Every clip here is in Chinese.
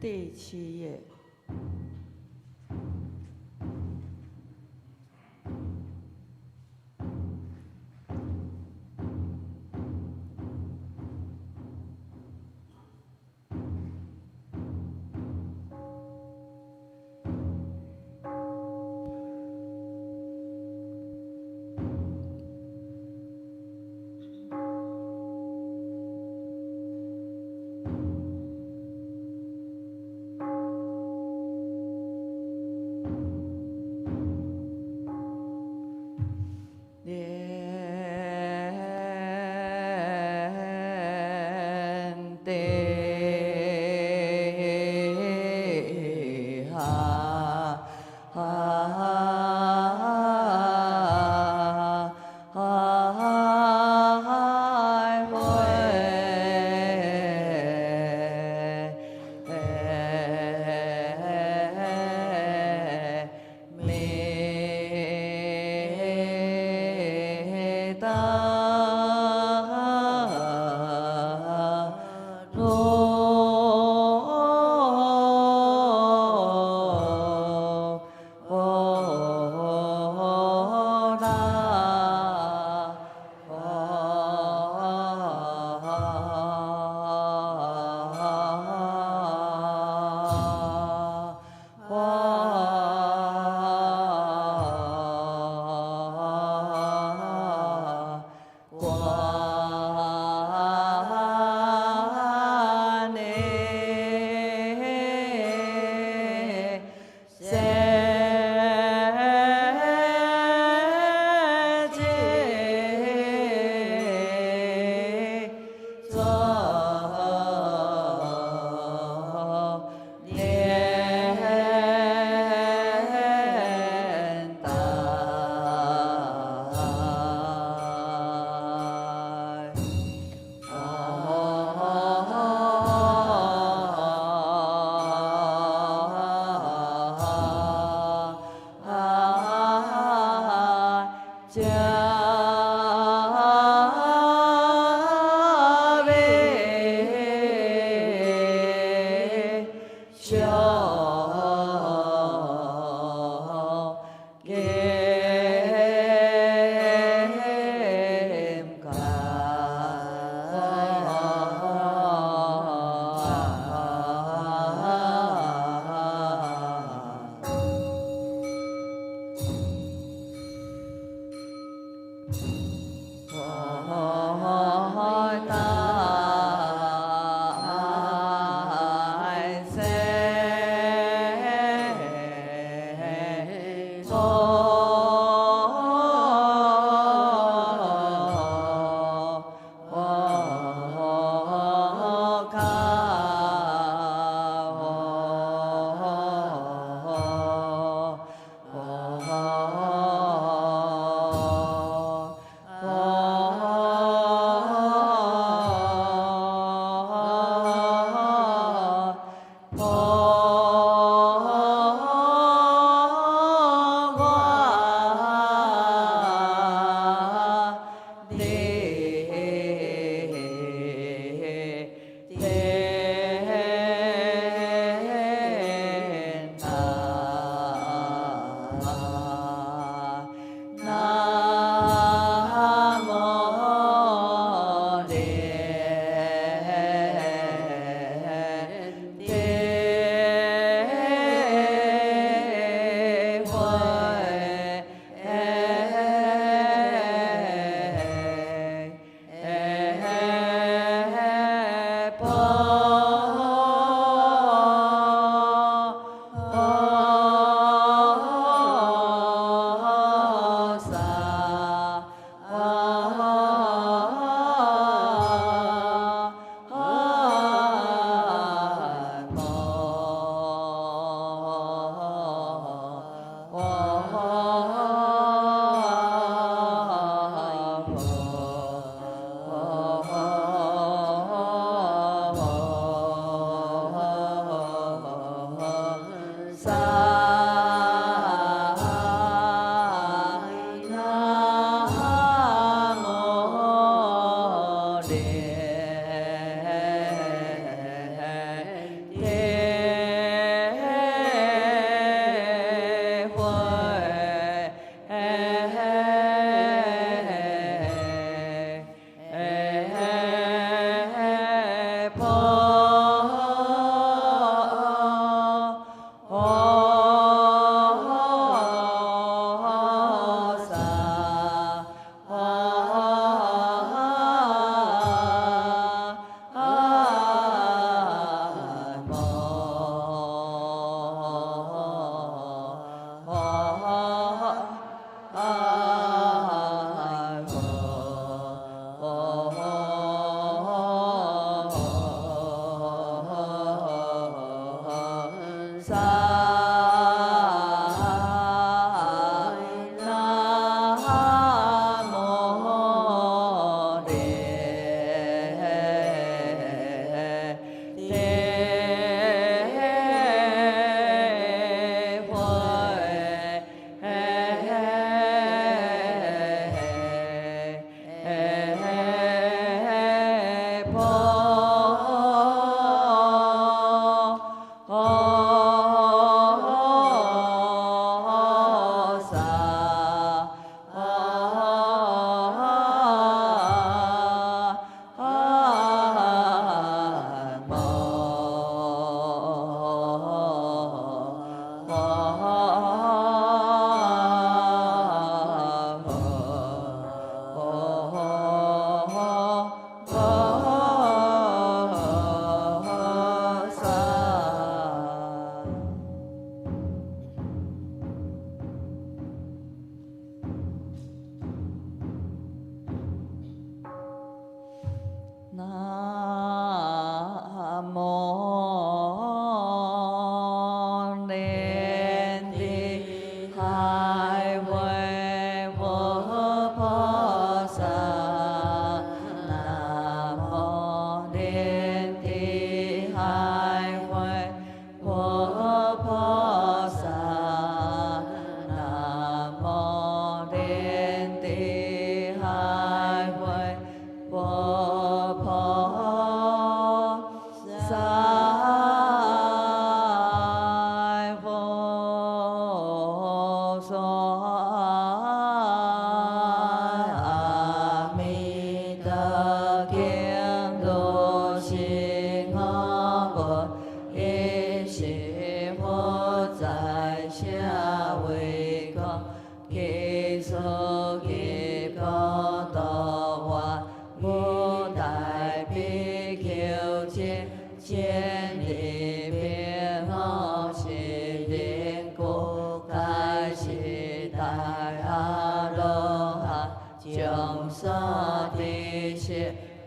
第7页。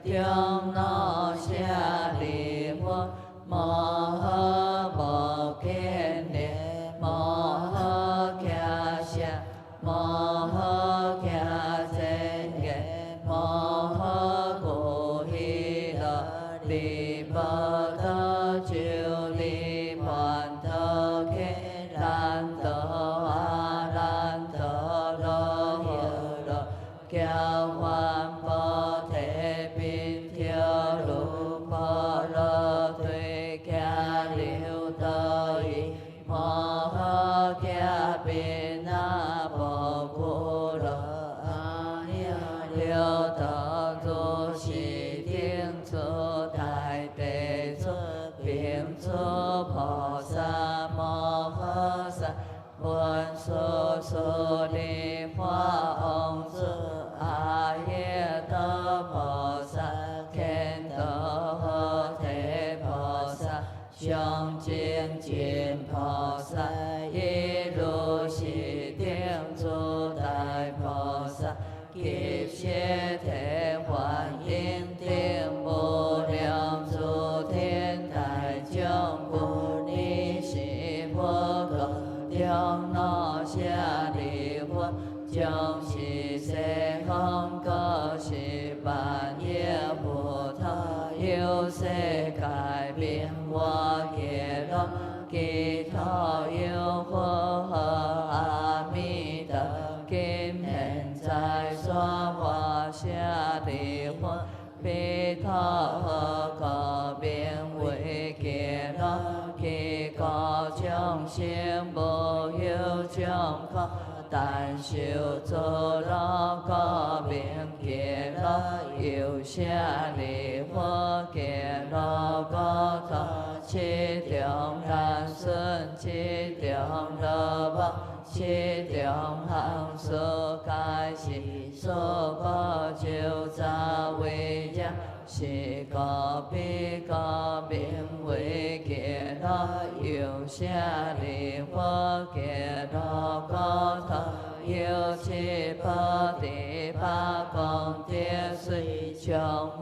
中罗舍利弗，摩诃无间力，摩诃迦舍，摩诃迦真言，摩诃古希罗，利波多周利盘多揭兰多阿兰多罗诃罗，教幻波提宾跳卢波罗推迦流多伊，摩诃迦宾那婆古罗阿呀六道诸悉听诸大地诸并诸菩萨摩诃萨，文殊疏利花王子阿耶多菩萨，天多诃提菩萨，上精进菩萨，一如是听诸大菩萨，及谢天幻应听无量诸天台众不离是佛告，中罗舍利弗，将是世空果是般若菩提，有世界名我揭罗，其他有佛阿弥陀，今现在说法舍利弗，彼他何个名为揭罗？其个众生无有众可，但受诸罗个名揭罗，有舍利弗揭罗个头，其中难顺，其中罗无，其中行所开示，所报就杂为者，是个彼个名为揭罗，有舍利弗揭罗个头，有七宝地八功德水，充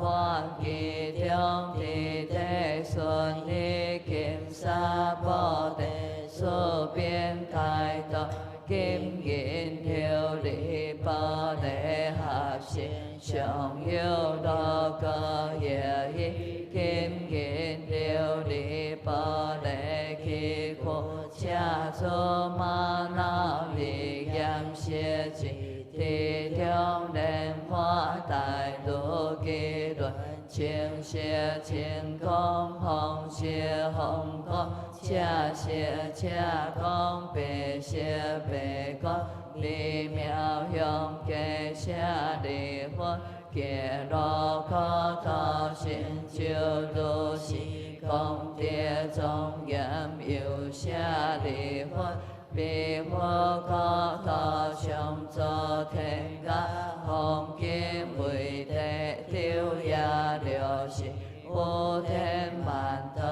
满其中地地顺利金沙波地，所变开道，金银琉璃宝地合成，上有罗个耶依，金银琉璃宝地起苦，恰出玛那利严舍智，地中莲花大度基轮，清舍清空，空舍空空，恰舍恰空，白舍白空，微妙用给舍利弗，揭罗可头心就如是，功德庄严有舍利弗，彼佛可头上座天家，红金为地丢呀六时，无天曼陀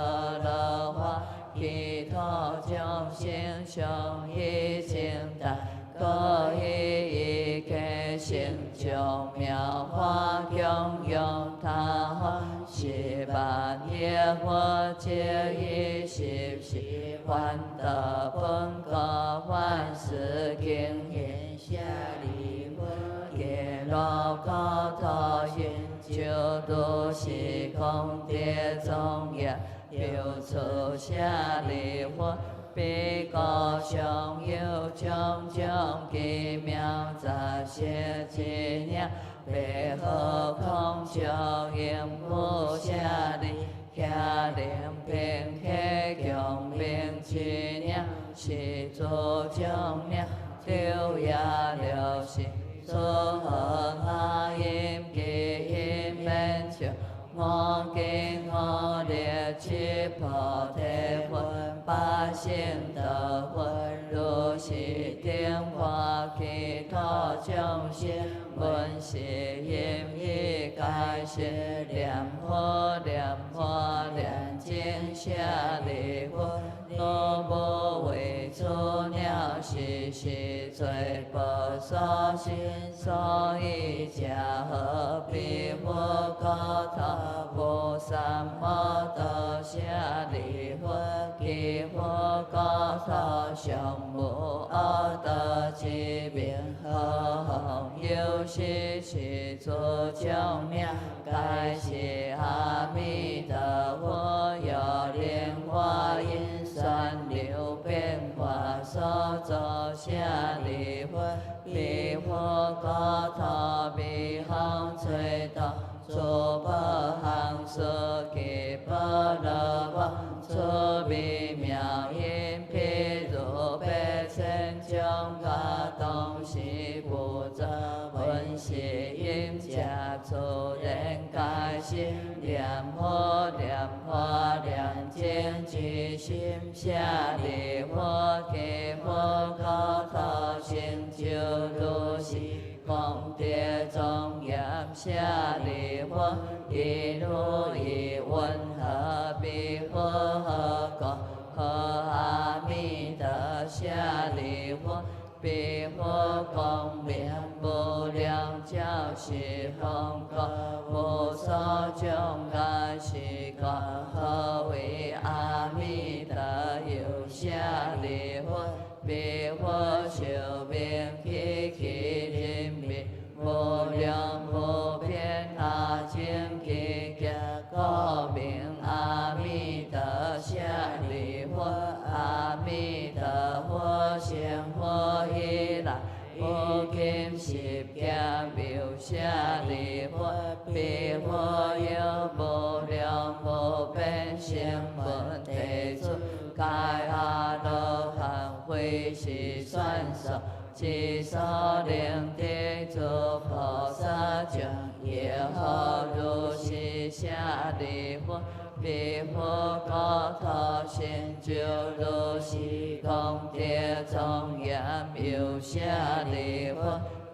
罗花，其他众生上一清大，可以一切成就妙法供养他佛，是般若佛皆以十世还得本果还是经验舍利弗，揭罗可头因就如是空德庄严，有出舍利弗。彼个上有种种奇妙杂些之念，为何空就应不下利？下灵并起强并之念，是诸种念丢呀了事，所何那因其因免求。我今我列七菩提分，八性德分，如是定化其他众生，闻是因以解释，念佛念佛念经舍利弗，若无为诸鸟是是罪报所行，所以假合彼佛高塔无三摩多舍利弗，其佛高塔上无阿达之名，何况有时是作救命，该是阿弥陀佛有莲花因善流变化所作舍利弗，彼佛高塔彼行吹道，诸宝行所其波罗波，诸微妙音譬如百千种噶东西不着，闻是音假出人该心，念佛念法念经之心舍利弗，其佛高塔成就如是。功德庄严舍利弗，一如意云何彼佛何故？何阿弥陀舍利弗，彼佛光明无量教是空果，无所种甘是果。何为阿弥陀有舍利弗？彼佛寿命起其人民，无量无边阿僧祇劫，故名阿弥陀舍利弗。阿弥陀佛成佛以来，无尽十劫妙舍利弗，彼佛有无量无边声闻地出，该阿罗汉会是算数，至所能得诸菩萨众，耶何如是舍利弗？彼佛高塔成就如是功德庄严妙舍利弗，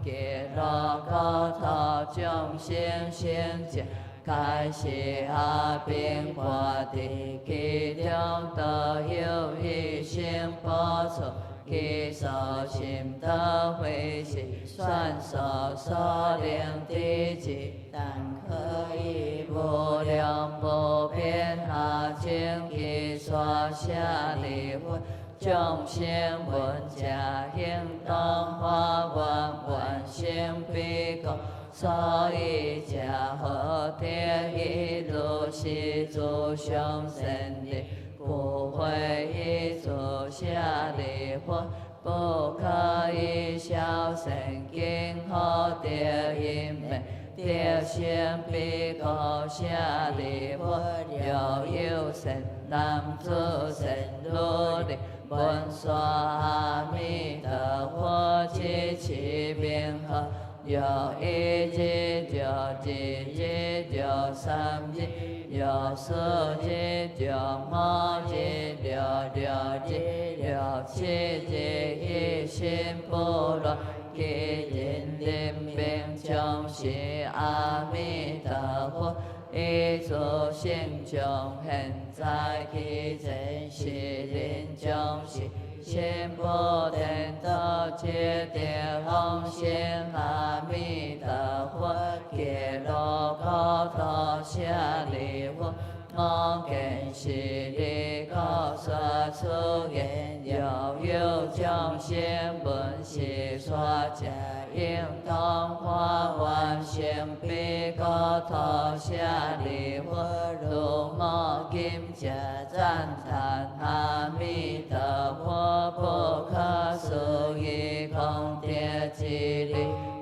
揭罗高塔众生成就，该是阿宾法地，其中都有一心不错。其所心得会是算所所能知之，但可以无量无边阿僧祇所舍利弗，众生闻假应当发愿愿生彼国，所以假何得以如是诸上善利。不会以诸舍利弗，不可以小圣经何得因美，得生彼国舍利弗，又有神男子神如力，闻说阿弥陀佛及其名号。有一日就二日就三日，有四日就五日，六日有七日，一心不乱，其人人命终是阿弥陀佛。一诸性众现在其真是人终是。心不天道皆得方现阿弥陀佛，揭罗高塔舍利弗，我见是利高所出现，又有众生闻是所假，应当发愿成彼高塔舍利弗，如我今者赞叹阿弥陀佛。不可思议功德之力，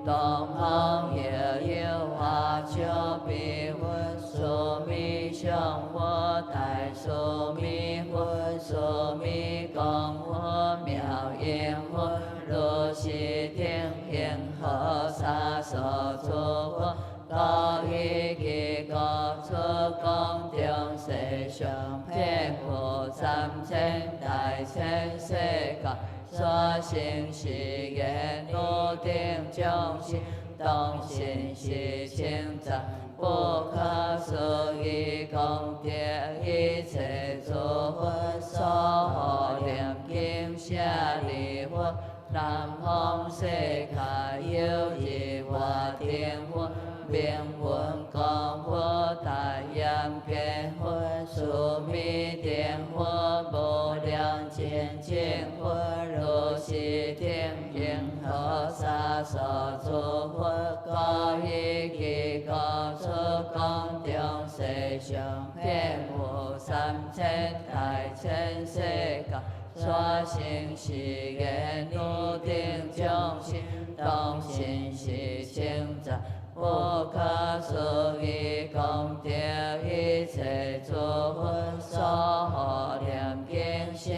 东方也有阿丘比佛，苏弥相佛，大苏弥佛，苏弥光佛，妙音佛，如是天现何萨所诸佛。高于其高出宫中世上遍覆3000大千世界，所行是言无定众生，当心是清净，不可思议功德，一切诸佛所护念经舍利弗。南方世界有日月天佛，明文光佛，大焰见佛，须弥天佛，无量千千佛，如是天平和沙所诸佛，高一其高出空中世上遍无三千大千世界。所行是言如定众生，当信是清净，不可思议功德，一切诸佛所护念经舍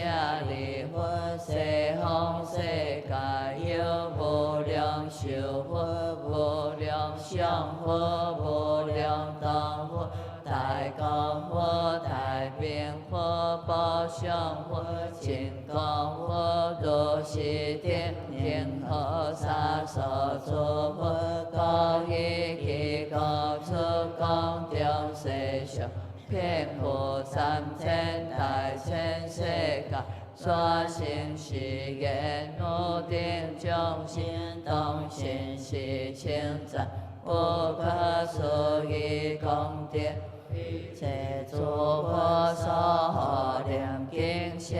利佛，西方世界有无量寿佛、无量相佛、无量当佛。大光佛、大明佛、宝相佛、金刚佛、如是天平和沙所诸佛，高一其高出空中世上，遍覆三千大千世界。所行是言如定众生，当信是清净，不可思议功德。一切诸佛所护念经舍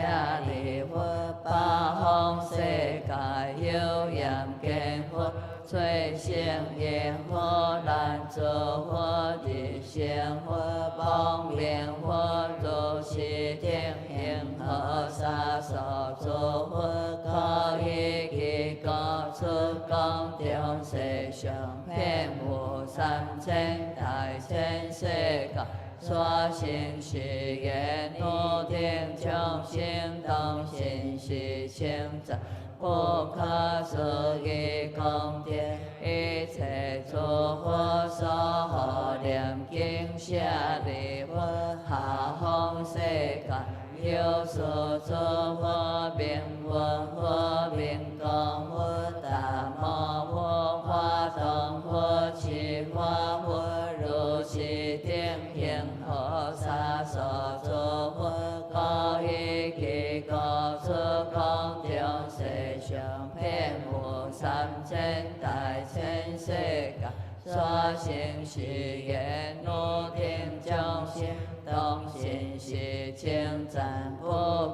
利佛，八方世界有焰见佛，最胜愿佛、难诸佛、日胜佛、光明佛、如是天平和沙所诸佛，高一其高出空中世上，遍无三千大千世界。所行是言如定众生，当信是清净，不可思议功德，一切诸佛所护念经舍利佛，下方世界有所诸佛，明文佛、明光佛、大摩佛、华灯佛、持花佛，如是天平和沙所诸佛，高一其高出空中世上，遍无三千大千世界。所行是言如定众生，当信是清净，不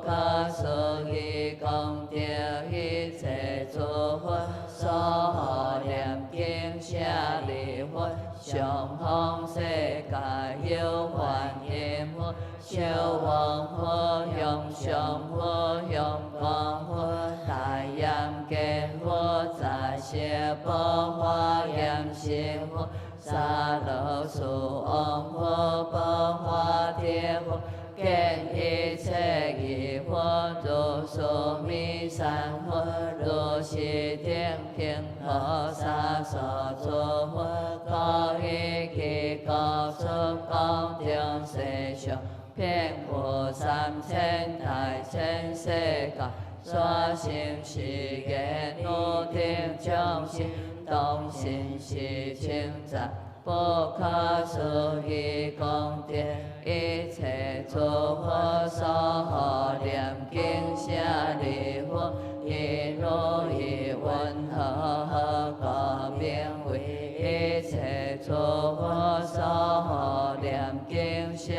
可思议功德，一切诸佛所护念经舍利佛，上方世界有梵音佛、小王佛、向上佛、向光佛、大焰见佛、在舍波华严心佛、沙罗树王佛、波华天佛，见一切义佛，如须弥山佛，如是天平和沙所诸佛，高一其高出空中世上，遍无三千大千世界。所行是言如定众生，当信是清净，不可思议功德，一切诸佛所护念经舍利佛，亦如意云何个名为？一切诸佛所护念经舍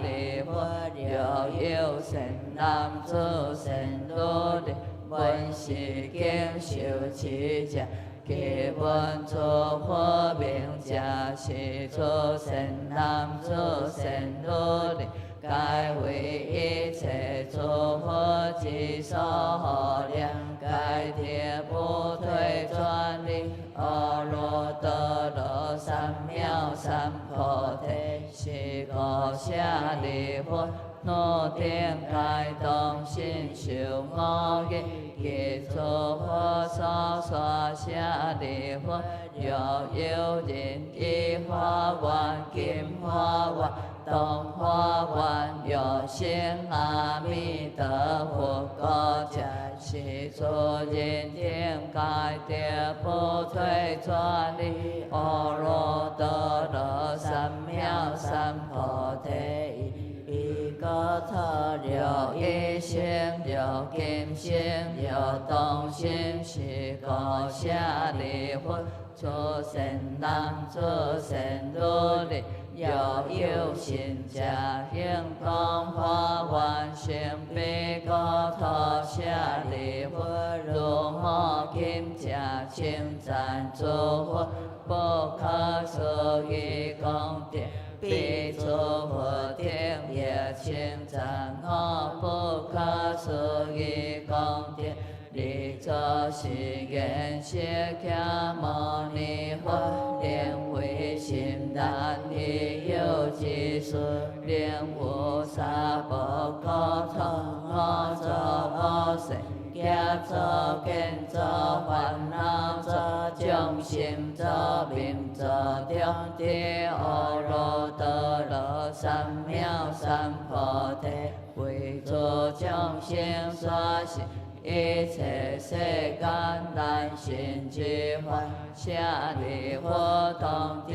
利佛，若有善男子、善女的，闻是经受持者。其闻诸佛名者，是诸善男子、善女的，该为一切诸佛之所护念，该贴不退转离，阿罗多罗三藐三菩提，是故舍利佛。如定该当信受我业，其诸佛所说舍利佛，若有人以花愿、金花愿、铜花愿，若成阿弥陀佛果者，是诸人天该得不退转离，阿罗多罗三藐三菩提。一个他了一心了今生有动心是故舍利佛，出善人出善努力，又有信者行动化愿成彼国土舍利佛，如母亲者称赞诸佛，不可思议功德。彼诸佛听也称赞我，不可思议功德。你作是言释迦牟尼佛，莲为心难利有之事，莲无沙婆诃头，我作我世。业作见作烦恼作众生作命作中地阿耨多罗三藐三菩提，为诸众生所行。一切世间难信之法，舍利佛同知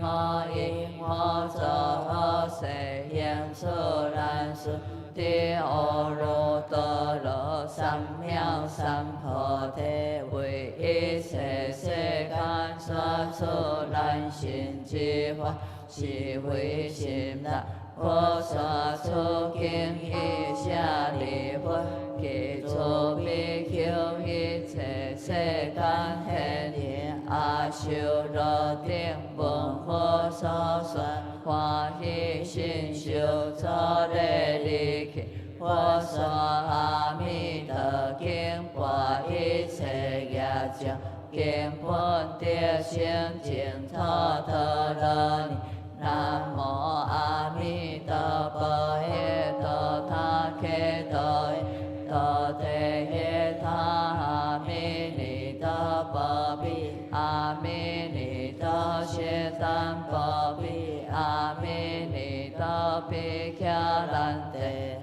我因我作我世，言出难事。地阿耨多罗三藐三菩提，为一切世间所出难信之法，是为心难。我所出经以舍利佛，其出比丘一切世间现业阿修罗顶闻佛所说，欢喜心修作礼力去。我说阿弥陀经，拨一切业障，根本得生净土陀罗尼。南无阿弥陀佛，耶多他克多耶多提耶他阿弥尼多波比阿弥尼多舍单波比阿弥尼多比迦兰帝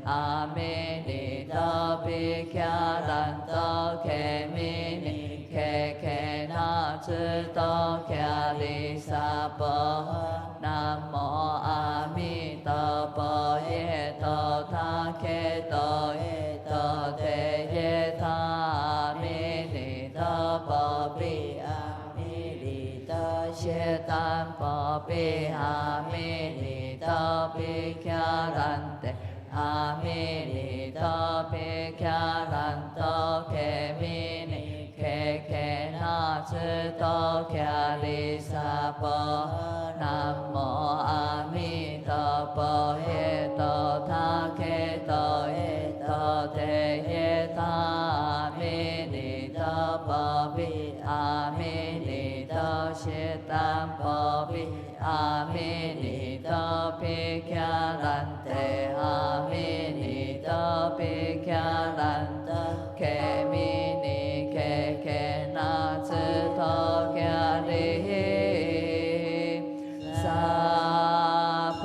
阿弥尼多比迦兰多克弥尼克克那智多迦利萨波。南无阿弥陀佛，耶多他克多耶多提耶他阿弥尼多波比阿弥尼多舍单波比阿弥尼多比迦兰帝阿弥尼多比迦兰多克弥尼克克那智多迦利萨波。南无阿弥陀佛，耶多他克多耶多提耶他阿弥尼多波比阿弥尼多舍单波比阿弥尼多比迦兰帝阿弥尼多比迦兰多克弥尼克克那智多迦利萨婆。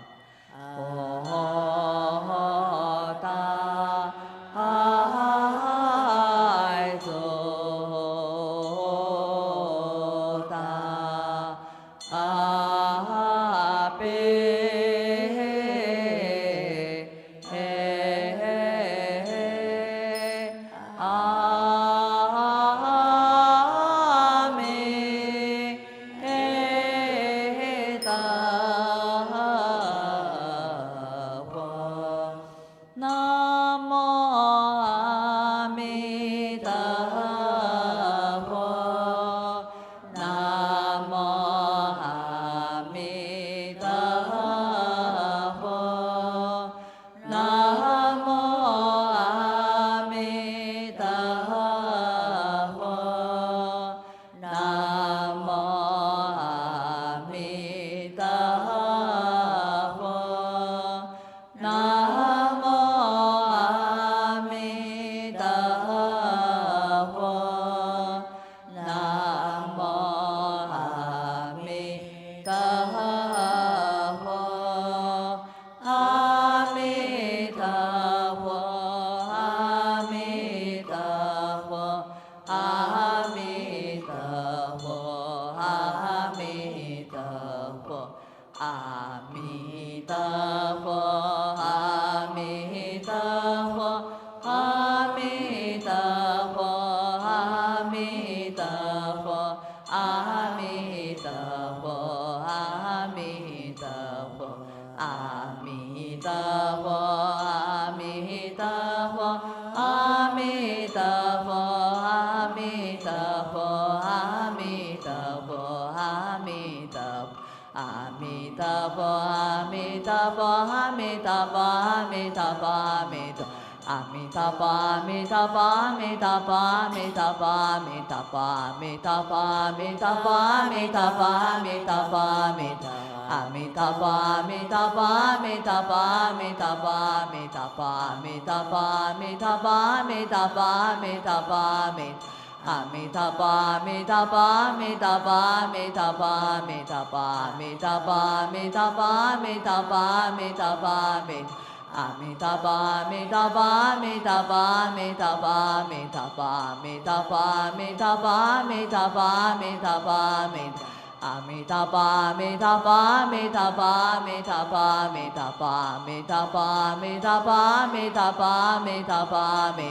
อามิตาโพอามิตาโพอามิตาโพอามิตาโพอามิตาโพอามิตาโพอามิตาโพอามิตาโพอามิตาโพอามิตาโพอามิตาโพอามิตาโพอามิตาโพอามิตาโพอามิตาโพอามิตาโพอามิตาอามิตาปามิตาปามิตาปามิตาปามิตาปามิตาปามิตาปามิตาปามิตาปามิตาอามิตาปามิตาปามิตาปามิตาปามิตาปามิตาปามิตาปามิตาปามิตาปามิอามิตาปามิตาปามิตาปามิตาปามิตาปามิตาปามิตาปามิตาปามิตาปามิอามิตาปามิตาปามิตาปามิตาปามิตาปามิตาปามิตาปามิตาปามิตาปามิอามิตาปามิตาปามิตาปามิตาปามิตาปามิตาปามิตาปามิตาปามิตาปามิ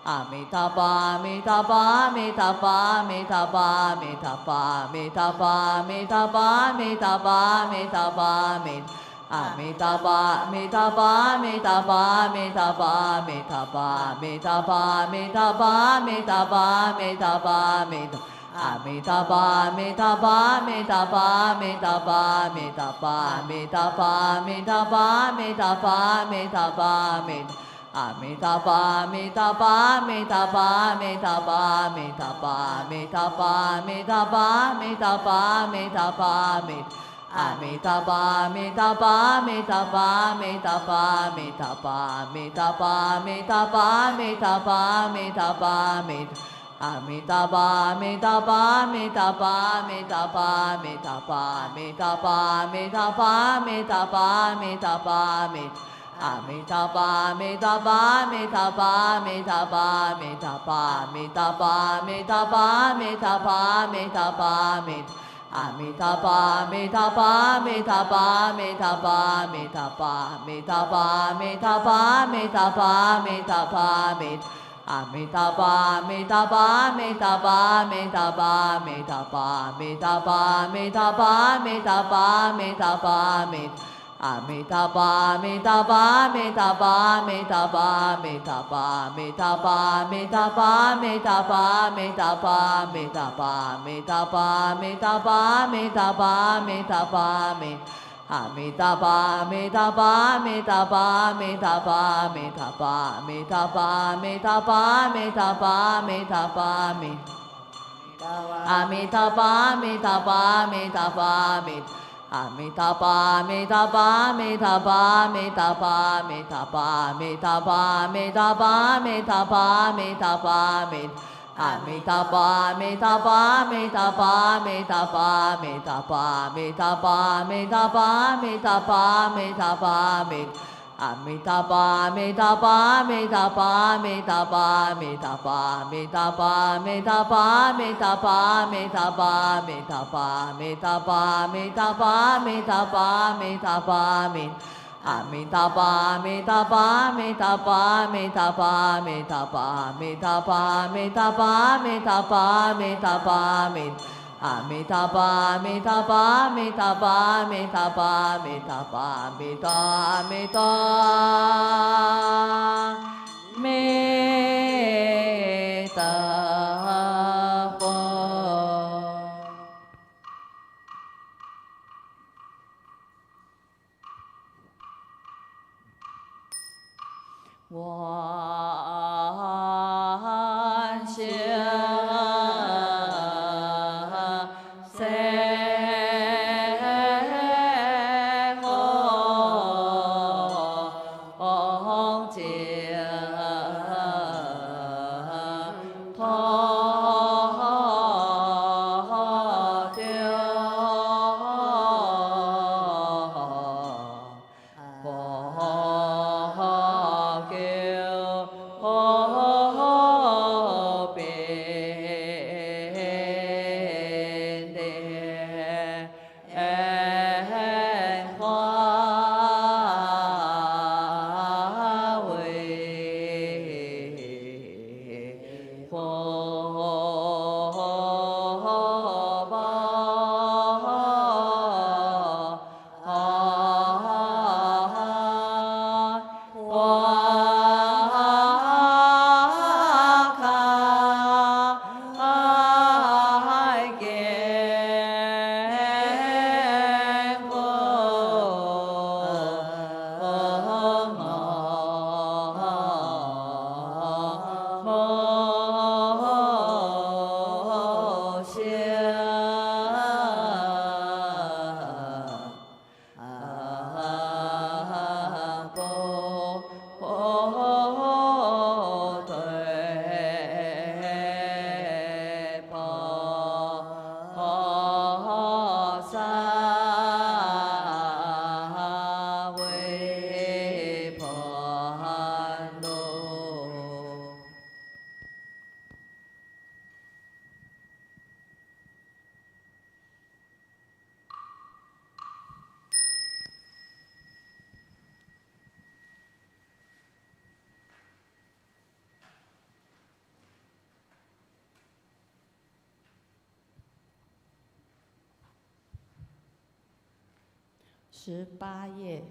อามิตาปามิตาปามิตาปามิตาปามิตาปามิตาปามิตาปามิตาปามิตาปามิอามิตาปามิตาปามิตาปามิตาปามิตาปามิตาปามิตาปามิตาปามิตาปามิตาอามิตาปามิตาปามิตาปามิตาปามิตาปามิตาปามิตาปามิตาปามิตาปามิอามิตาปามิตาปามิตาปามิตาปามิตาปามิตาปามิตาปามิตาปามิตาปามิอามิตาปามิตาปามิตาปามิตาปามิตาปามิตาปามิตาปามิตาปามิตาปามิอามิตาปามิตาปามิตาปามิตาปามิตาปามิตาปามิตาปามิตาปามิตาปามิอามิตาปามิตาปามิตาปามิตาปามิตาปามิตาปามิตาปามิตาปามิตาปามิอามิตาปามิตาปามิตาปามิตาปามิตาปามิตาปามิตาปามิตาปามิตาปามิอามิตาปามิตาปามิตาปามิตาปามิตาปามิตาปามิตาปามิตาปามิตาปามิอามิตาปามิตาปามิตาปามิตาปามิตาปามิตาปามิตาปามิตาปามิตาปามิตาปามิตาปามิตาปามิตาปามิตาปามิอามิตาปามิตาปามิตาปามิตาปามิตาปามิตาปามิตาปามิตาปามิตาปามิอามิตาปามิตาปามิตาปามิอามิตาปามิตาปามิตาปามิตาปามิตาปามิตาปามิตาปามิตาปามิตาปามิอามิตาปามิตาปามิตาปามิตาปามิตาปามิตาปามิตาปามิตาปามิตาปามิอามิตาปามิตาปามิตาปามิตาปามิตาปามิตาปามิตาปามิตาปามิตาปามิตาปามิตาปามิตาปามิตาปามิตาปามิอามิตาปามิตาปามิตาปามิตาปามิตาปามิตาปามิตาปามิตาปามิตาปามิอามิตาปามิตาปามิตาปามิตาปามิตาปามิตามิตามิตาปาวันเชียเสงองเจียทอเดียวบ่เกี่ยว 18页。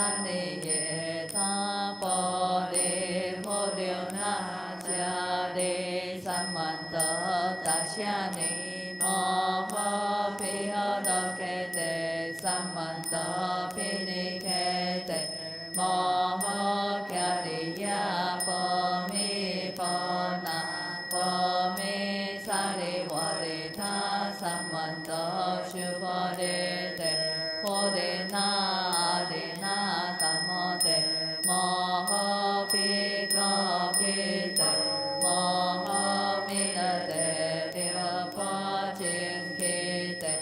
tha ni ye tha po đề hô điều na cha đề samanta tasya ni mo ho pi ho do ke te samanta pi ni ke te mo ho kya di ya po mi po na po mi sa di wa di tha samanta shu po de te po de na tam mo te mo ho pi ko pi te mo ho mi na te tiêu po chiên ki te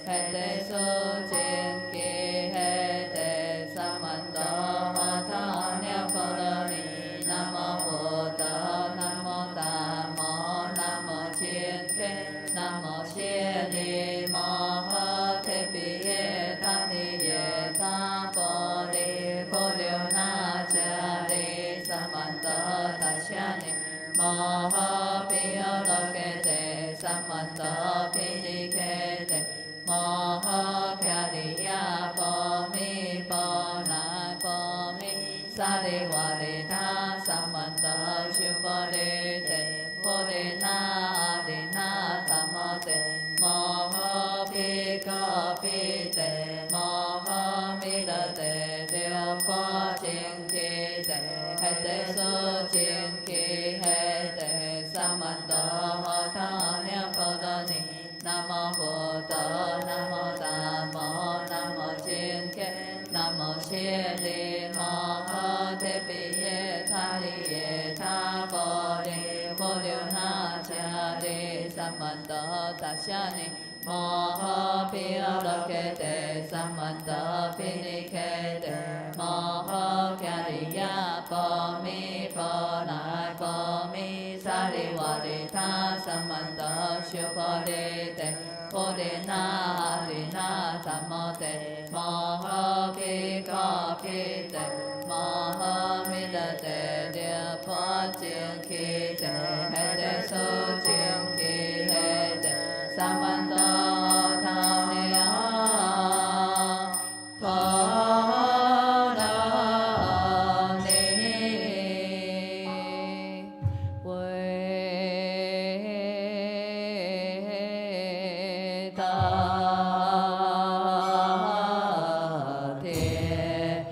he te su chiên ki he te samanta ma tha nya po đa ni nam mô bồ tát nam mô tam mô nam mô chiên ki nam mô chiên ni mo ho te pi ye tha ni ye tha po đề cô điều na cha đề samanta tasya ni mo ho pi ho do ke te samanta pi ni ke te mo ho kya di ya po mi po na po mi sa di wa di tha samanta shu po de te po de na tam mo te mo ho pi ko pi te mo ho mi da te tiêu po chiên ki te he te su chiên ki he te samanta ho tha nya po đa ni nam mô bồ tát nam mô tam mô nam mô chiên ki nam mô chiên đi mo ho te pi ye tha di ye tha po đề cô điều na cha đề samanta tasya ni mo ho pi ho do ke te samanta pi ni ke te mo ho kya di ya po mi po na po mi sa di wa di tha samanta shu po de te po de na tam mo te mo ho pi ko pi te mo ho mi da te dia po chiên ki te he te su chiên ki he te samanta tha ni a po đa ni quê ta thiệt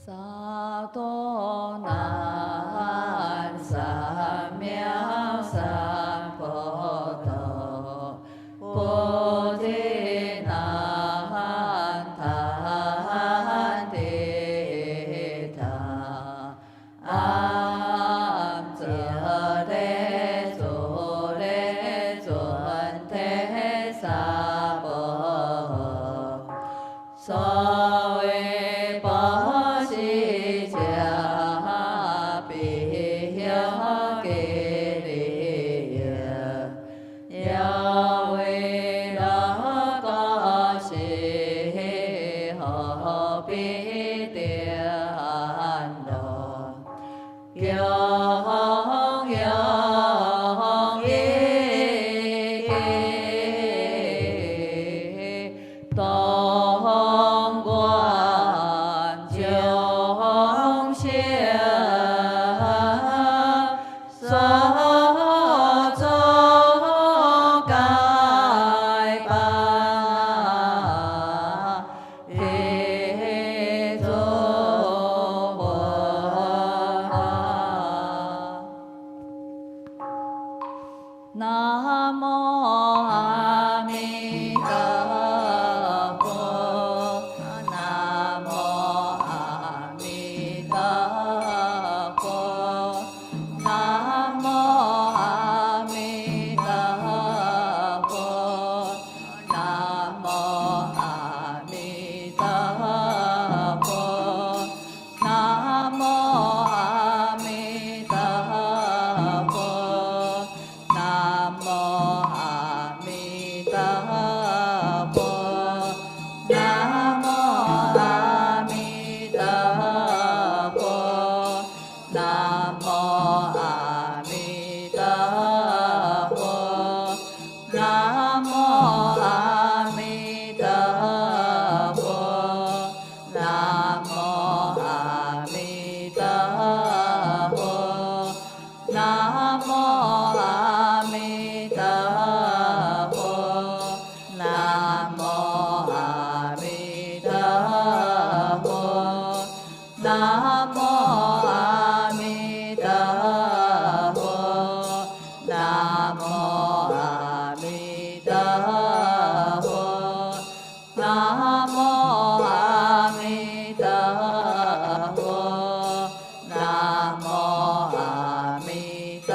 萨多南三藐三菩提，菩提南谈地他，安则雷祖雷尊提萨婆所谓波西迦比丘吉利耶，要为了个西何必颠倒，永永一东观众生所作改办，一作南无阿弥陀佛，南无阿弥陀佛，南无阿弥陀佛，南无阿弥陀佛，南无阿弥陀佛，南无阿弥陀佛，南无阿弥陀佛，南无阿弥陀佛，南无阿弥陀佛，南无阿弥陀佛，南无阿弥陀佛，南无阿弥陀佛，南无阿弥陀佛，南无阿弥陀佛，南无阿弥陀佛，南无阿弥陀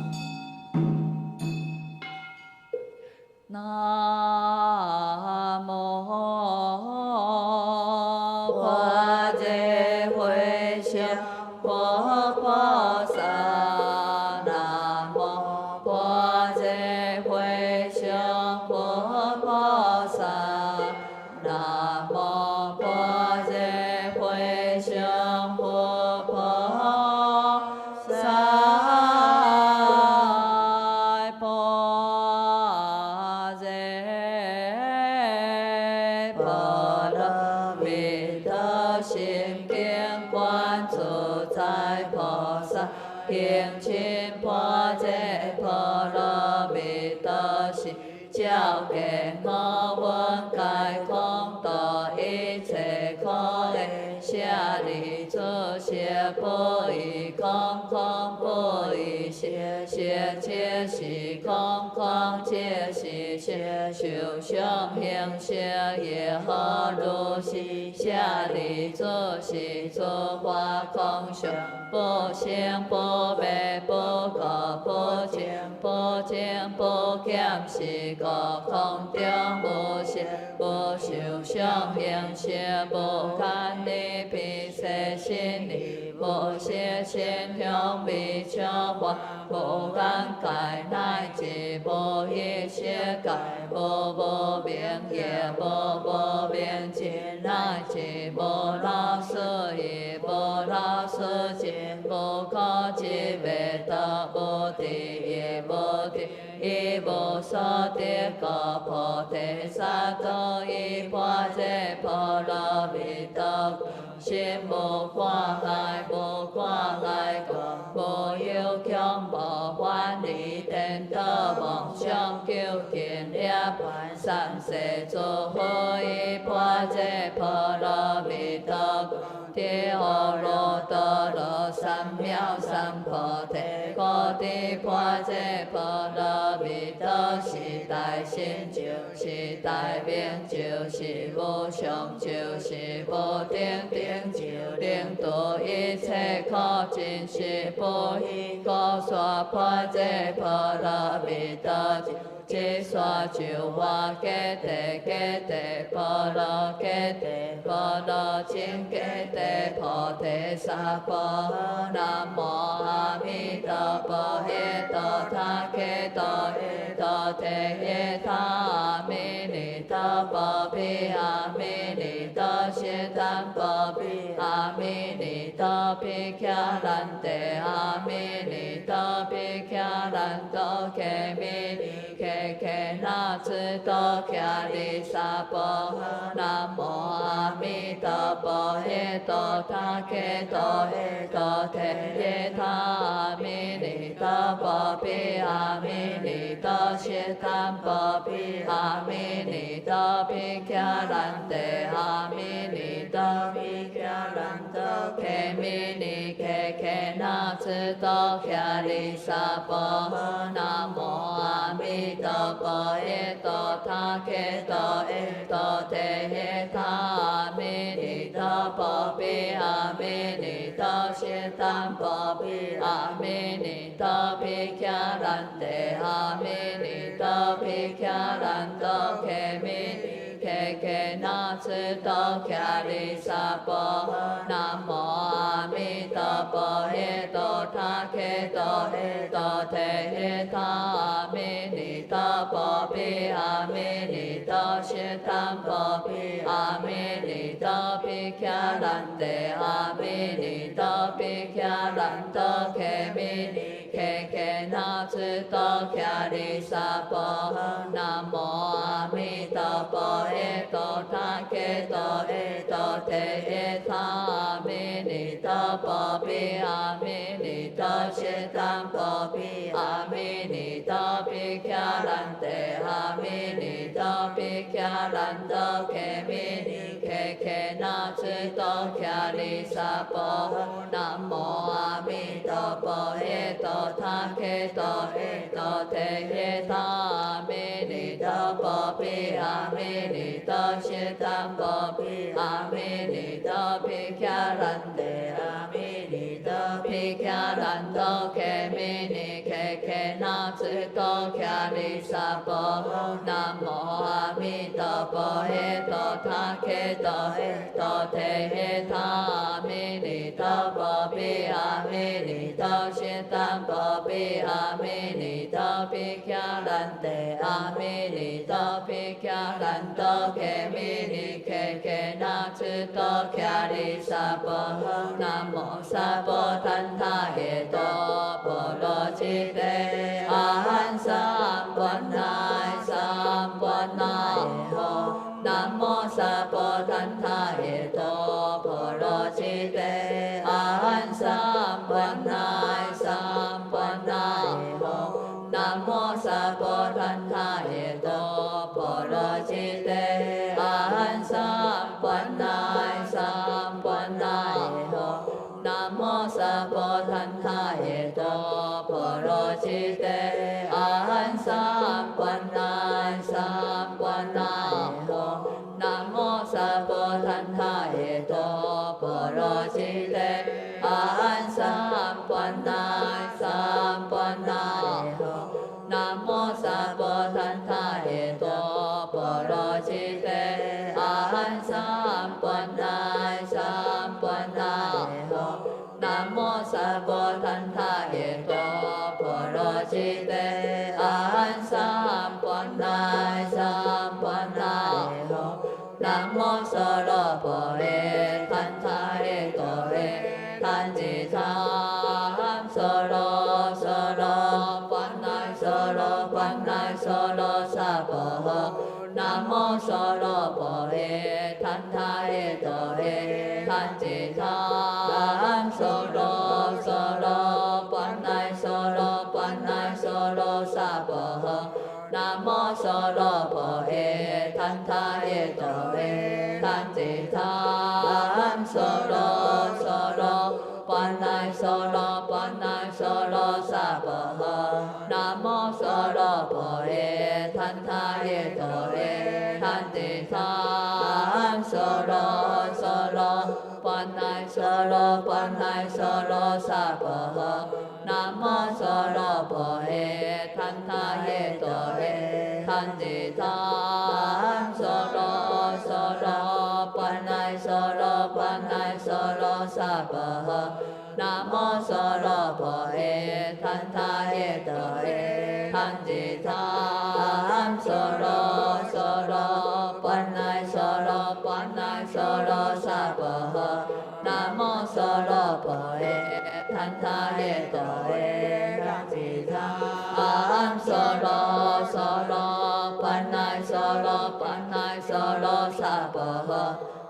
行深般若波罗蜜多时，照见五蕴皆空，度一切苦厄。舍利子，色不异空，空不异色，色即是空，空即是色，受想行识业何如是？舍利子，是诸法空相，不生不灭，不垢不净，不净不减，是故空中无色，不受想行识，不堪离彼世心理，无色心香味触法，无眼界乃至无意识界，无明业，无明尽，乃至无老死意，无老死尽，无可知未得，无地狱，无地狱无所得果，菩提萨埵依般若波罗蜜多故，心无挂碍，无挂碍故，无有强，无烦离颠倒，妄想究竟涅槃，三世诸佛依般若波罗蜜多故，地阿耨多罗三藐三菩提，果地般若波罗蜜多是大身，就是大名，就是无上，就是无顶顶，就能度一切苦尽，是不异故说般若波罗蜜多。即说就话揭谛，揭谛波罗揭谛，波罗僧揭谛，菩提萨婆诃。南无阿弥陀佛，耶多他揭多耶多提耶他阿弥尼多波毗阿弥尼多悉檀波毗阿弥尼多毗迦兰帝阿弥尼多毗迦兰多揭弥尼揭那智多迦利萨婆诃。南无阿弥陀佛，耶多他揭多耶多提耶他阿弥尼多波毗阿弥尼多悉檀波毗阿弥尼多毗迦兰帝阿弥尼多毗迦兰多揭弥尼揭那智多迦利萨婆诃。南无阿弥陀佛，耶多他揭多耶多提耶他阿弥尼多波毗阿弥尼多悉檀波毗阿弥尼多毗迦兰帝阿弥尼多毗迦兰多揭弥尼揭那智多迦利萨婆诃。南无阿弥陀佛，耶多他揭多耶多提耶他阿弥尼多波毗阿弥尼多悉檀波毗阿弥尼多毗迦兰帝阿弥尼多毗迦兰多揭弥尼揭那智多迦利萨婆诃。南无阿弥陀佛，耶多他揭多耶多提耶他阿弥尼多波毗阿弥尼多悉檀波毗阿弥尼多毗迦兰帝阿弥尼多毗迦兰多揭弥尼揭那智多迦利萨婆诃。南无阿弥陀佛，耶多他揭多耶多提耶他阿弥尼多波毗阿弥尼多悉檀波毗阿弥尼多毗迦兰帝阿弥尼多毗迦兰多揭弥尼揭那智多迦利萨婆诃。南无阿弥陀佛，耶多他揭多耶多提耶他阿弥尼多波毗阿弥尼多悉檀波毗阿弥尼多毗迦兰帝阿弥尼多毗迦兰多揭弥尼揭那智多迦利萨婆诃。南无萨婆檀他耶多波罗揭谛阿含三般剌三般剌诃。南无萨婆檀他耶多波罗揭谛阿含三般剌三罗吉德安三观那三观那吽，南无萨婆檀他耶多波罗吉德安三观那三观那吽，南无萨婆檀他耶多波罗吉德安三观那三观那吽，南无萨婆檀他耶多波罗吉德安三观那三观那吽，南无娑罗婆耶檀他耶多耶檀吉tham娑罗娑罗观那娑罗观那娑罗萨婆南无娑罗婆耶檀他耶多耶檀吉tham娑罗娑罗观那娑罗观那娑罗萨婆南无娑罗婆耶檀他耶多耶檀吉tham娑罗娑罗观那娑罗观那娑罗萨婆南无娑罗婆耶檀他耶多耶檀吉tham娑罗娑罗观那娑罗观那娑罗萨婆南无娑罗婆耶檀他耶多耶檀吉tham娑罗娑罗观那娑罗观那娑罗萨婆南无娑罗婆耶檀他耶多耶檀吉tham娑罗娑罗观那娑罗观那娑罗萨婆南无娑罗婆耶檀他耶多耶檀吉tham娑罗娑罗观那娑罗观那娑罗萨婆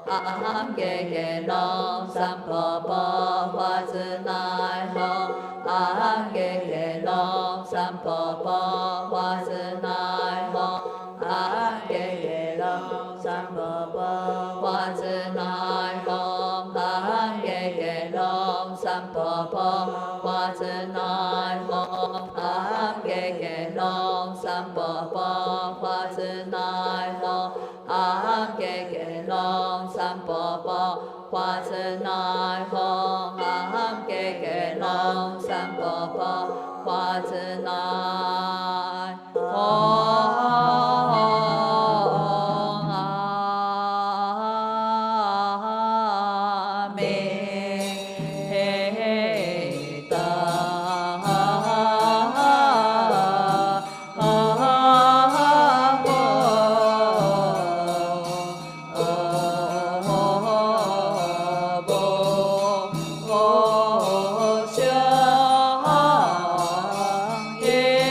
阿含给给龙三婆婆花子奈吽，阿含给给龙三婆婆花子奈吽，阿含给给龙三婆婆花子奈吽，阿含给给龙三婆婆花子奈吽，阿含给给龙三婆婆花子奈吽，阿含给给龙三婆婆花子奈吽，阿含给给龙三婆婆花子奈吽。耶。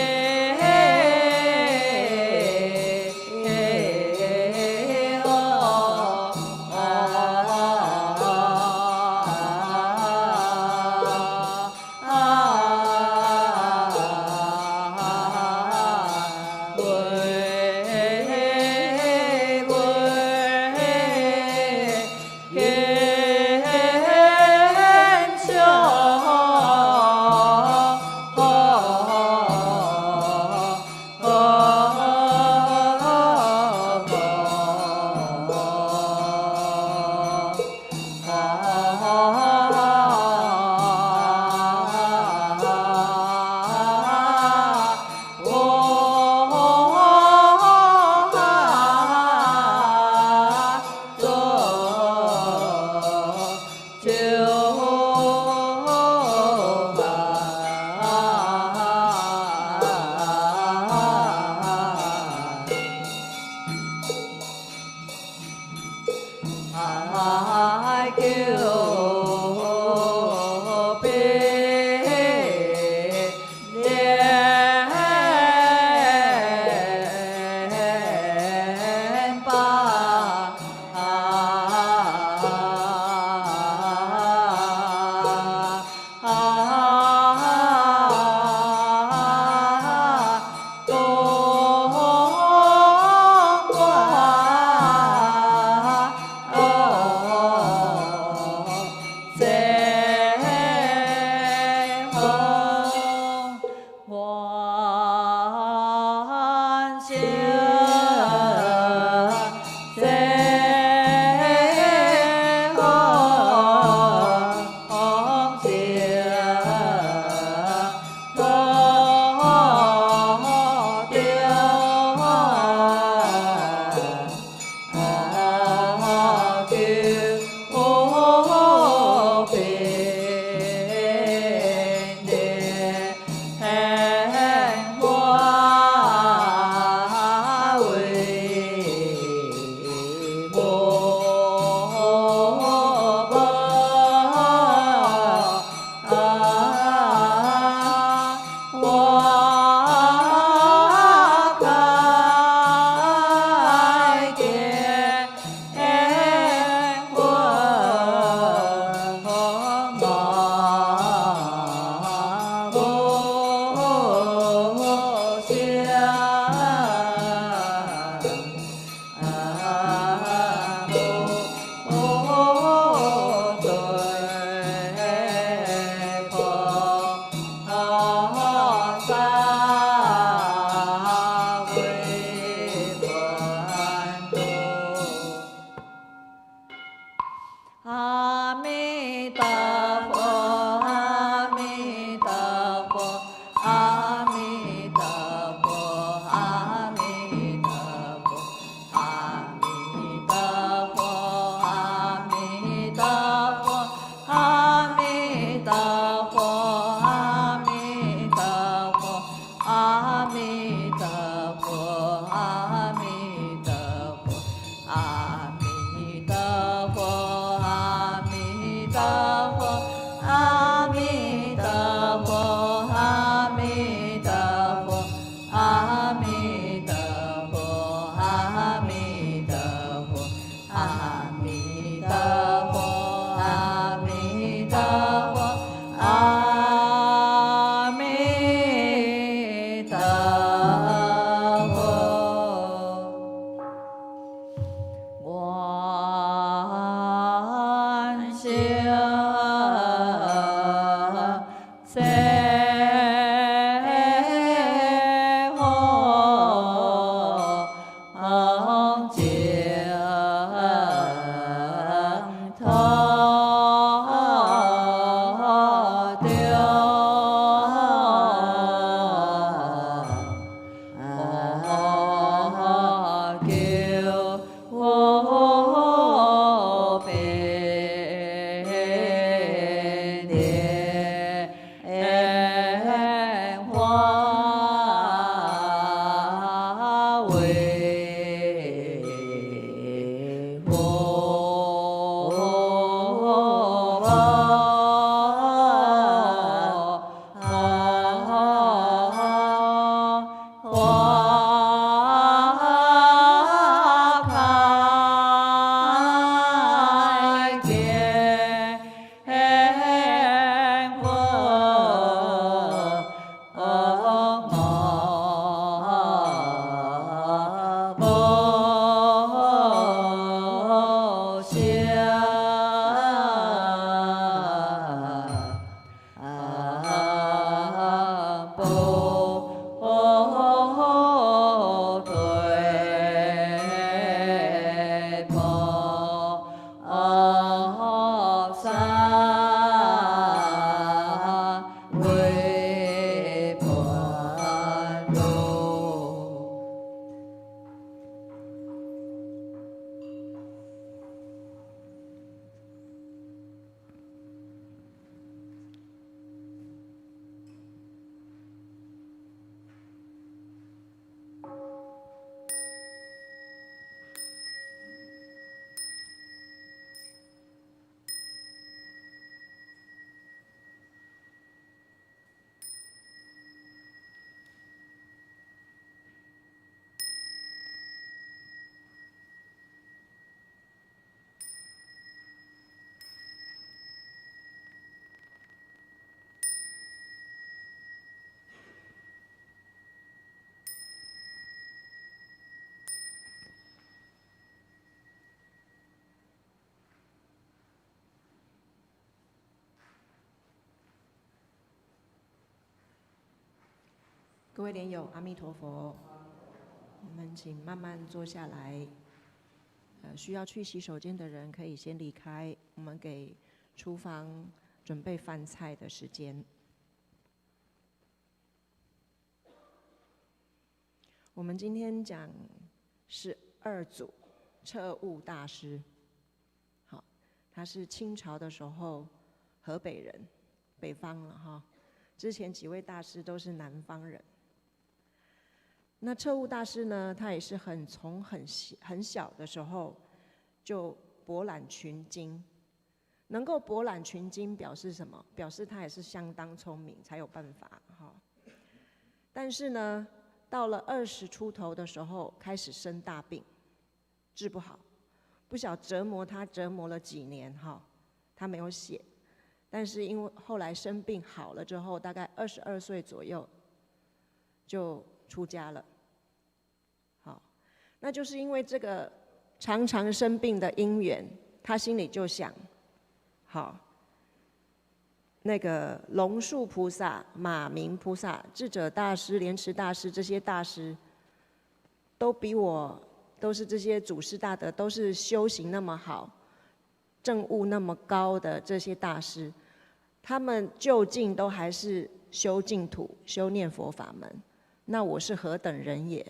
欢喜最好喜多丢救平各位莲友，阿弥陀佛。我们请慢慢坐下来。需要去洗手间的人可以先离开，我们给厨房准备饭菜的时间。我们今天讲是二祖彻悟大师。好，他是清朝的时候河北人，北方了哈。之前几位大师都是南方人。那彻悟大师呢，他也是从很小的时候就博览群经，能够博览群经表示什么？表示他也是相当聪明，才有办法哈。但是呢，到了20出头的时候，开始生大病，治不好，不晓折磨他折磨了几年哈。他没有写，但是因为后来生病好了之后，大概22岁左右就出家了。好，那就是因为这个常常生病的因缘，他心里就想，好，那个龙树菩萨、马明菩萨、智者大师、莲池大师这些大师，都比我，都是这些祖师大德，都是修行那么好、证悟那么高的这些大师，他们究竟都还是修净土、修念佛法门，那我是何等人也？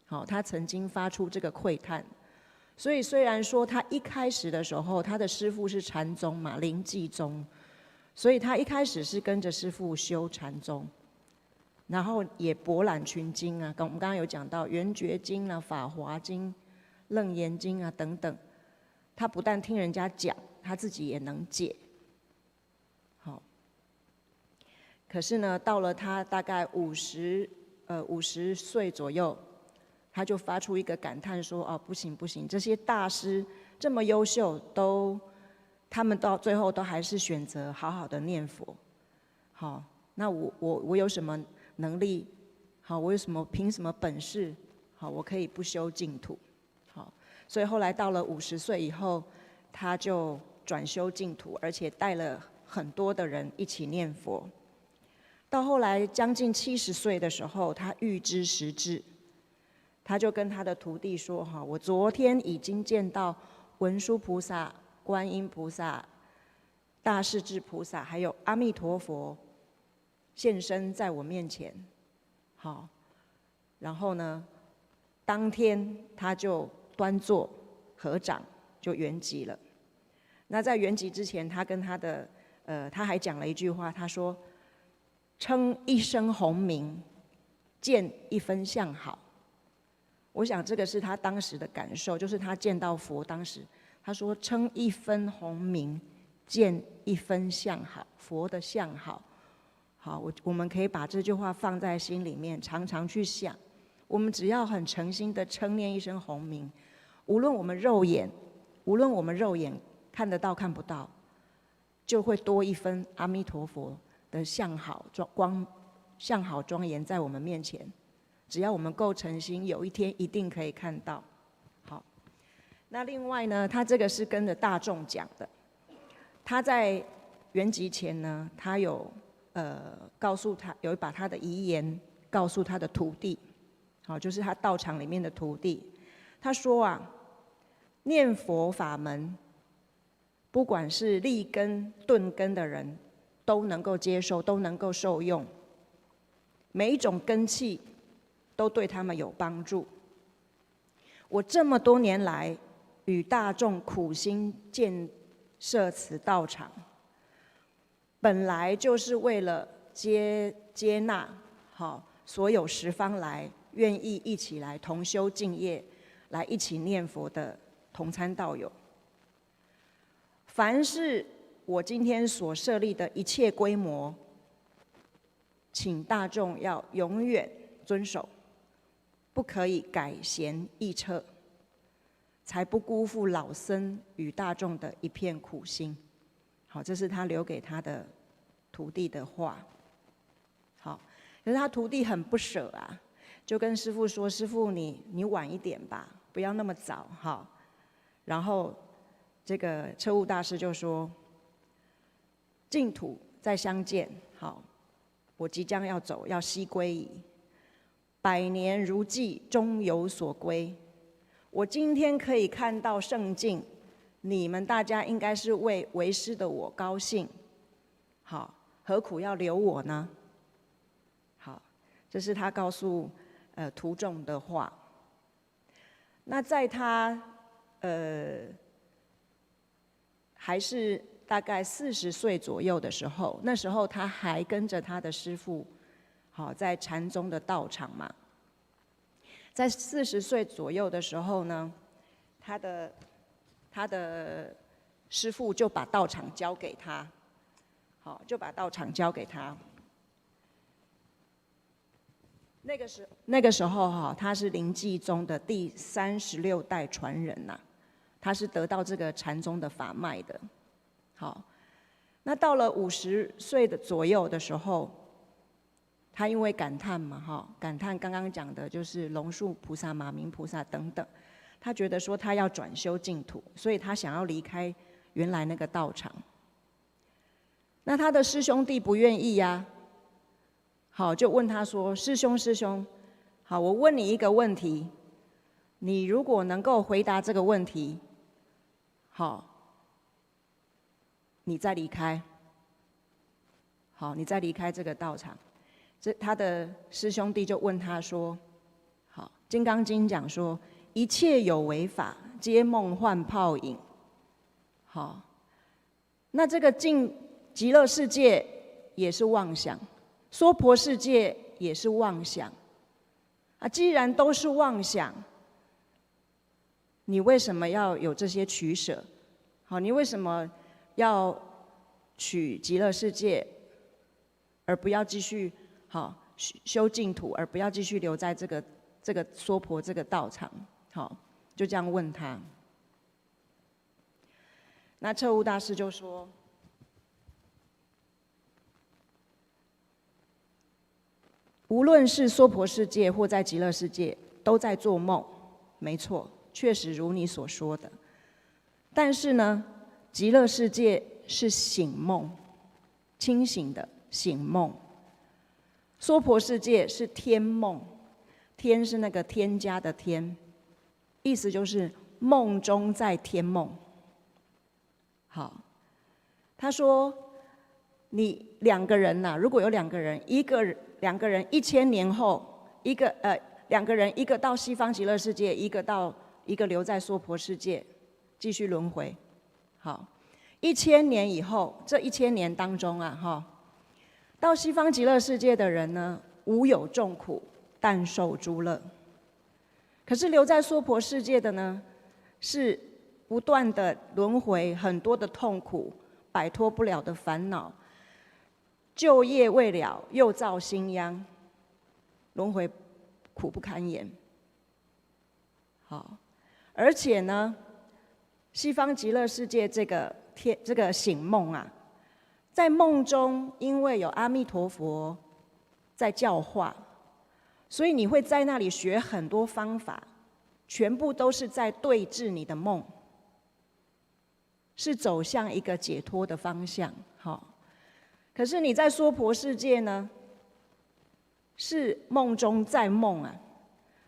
好，他曾经发出这个喟叹。所以虽然说他一开始的时候，他的师父是禅宗嘛，临济宗，所以他一开始是跟着师父修禅宗，然后也博览群经啊，我们刚刚有讲到《圆觉经》啊、《法华经》、《楞严经》啊等等，他不但听人家讲，他自己也能解。好，可是呢，到了他大概50岁左右，他就发出一个感叹说：“哦，不行不行，这些大师这么优秀，他们到最后都还是选择好好的念佛。好，那我有什么能力？好，我有什么凭什么本事？好，我可以不修净土？好，所以后来到了50岁以后，他就转修净土，而且带了很多的人一起念佛。到后来将近70岁的时候，他预知时至。”他就跟他的徒弟说：“哈，我昨天已经见到文殊菩萨、观音菩萨、大势至菩萨，还有阿弥陀佛现身在我面前。好，然后呢，当天他就端坐合掌就圆寂了。那在圆寂之前，他跟他的他还讲了一句话，他说：称一声洪名，见一分相好。”我想这个是他当时的感受，就是他见到佛，当时他说：“称一分洪名，见一分相好。”佛的相好，好，我们可以把这句话放在心里面，常常去想。我们只要很诚心的称念一声洪名，无论我们肉眼看得到看不到，就会多一分阿弥陀佛的相好相好庄严在我们面前。只要我们够诚心，有一天一定可以看到。好，那另外呢，他这个是跟着大众讲的。他在圆寂前呢，他有告诉他，有把他的遗言告诉他的徒弟，好，就是他道场里面的徒弟。他说啊，念佛法门，不管是立根、顿根的人，都能够接受，都能够受用。每一种根器都对他们有帮助。我这么多年来与大众苦心建设此道场，本来就是为了接纳好所有十方来愿意一起来同修敬业，来一起念佛的同参道友。凡是我今天所设立的一切规模，请大众要永远遵守，不可以改弦易辙，才不辜负老僧与大众的一片苦心。好，这是他留给他的徒弟的话。好，可是他徒弟很不舍啊，就跟师父说：“师父，你晚一点吧，不要那么早。”哈，然后这个彻悟大师就说：“净土再相见。好，我即将要走，要西归矣。百年如寄，终有所归。我今天可以看到圣境，你们大家应该是为为师的我高兴。好，何苦要留我呢？好，这是他告诉徒众的话。那在他还是大概40岁左右的时候，那时候他还跟着他的师父，好，在禅宗的道场嘛。在40岁左右的时候呢，他的师父就把道场交给他，好，就把道场交给他。那个时候哈，他是临济宗的第36代传人呐，他是得到这个禅宗的法脉的。好，那到了50岁的左右的时候，他因为感叹嘛，哈，感叹刚刚讲的就是龙树菩萨、马明菩萨等等，他觉得说他要转修净土，所以他想要离开原来那个道场。那他的师兄弟不愿意呀，好，就问他说：“师兄，好，我问你一个问题，你如果能够回答这个问题，好，你再离开，好，你再离开这个道场。”他的师兄弟就问他说：“好，《金刚经》讲说，一切有为法，皆梦幻泡影。好，那这个极乐世界也是妄想，娑婆世界也是妄想。啊，既然都是妄想，你为什么要有这些取舍？好，你为什么要取极乐世界，而不要继续？”好，修净土，而不要继续留在这个娑婆这个道场。好，就这样问他。那彻悟大师就说：“无论是娑婆世界或在极乐世界，都在做梦。没错，确实如你所说的。但是呢，极乐世界是醒梦，清醒的醒梦。娑婆世界是天梦，天是那个添加的天，意思就是梦中在天梦。好，他说，你2个人呐，如果有2个人，两个人1000年后，2个人，一个到西方极乐世界，一个留在娑婆世界，继续轮回。好，1000年以后，这1000年当中啊，哈。到西方极乐世界的人呢，无有众苦，但受诸乐。可是留在娑婆世界的呢，是不断的轮回，很多的痛苦，摆脱不了的烦恼，旧业未了，又造新殃，轮回苦不堪言。好，而且呢，西方极乐世界这个醒梦啊。在梦中，因为有阿弥陀佛在教化，所以你会在那里学很多方法，全部都是在对治你的梦，是走向一个解脱的方向。好，可是你在娑婆世界呢，是梦中在梦啊。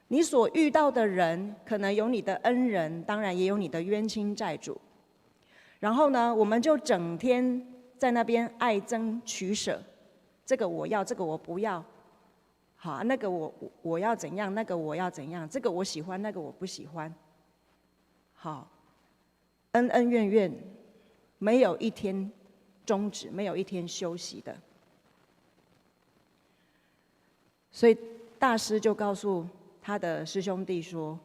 你所遇到的人，可能有你的恩人，当然也有你的冤亲债主。然后呢，我们就整天在那边爱憎取舍，这个我要，这个我不要，好，那个我要怎样，那个我要怎样，这个我喜欢，那个我不喜欢，好，恩恩怨怨，没有一天终止，没有一天休息的。所以大师就告诉他的师兄弟说：“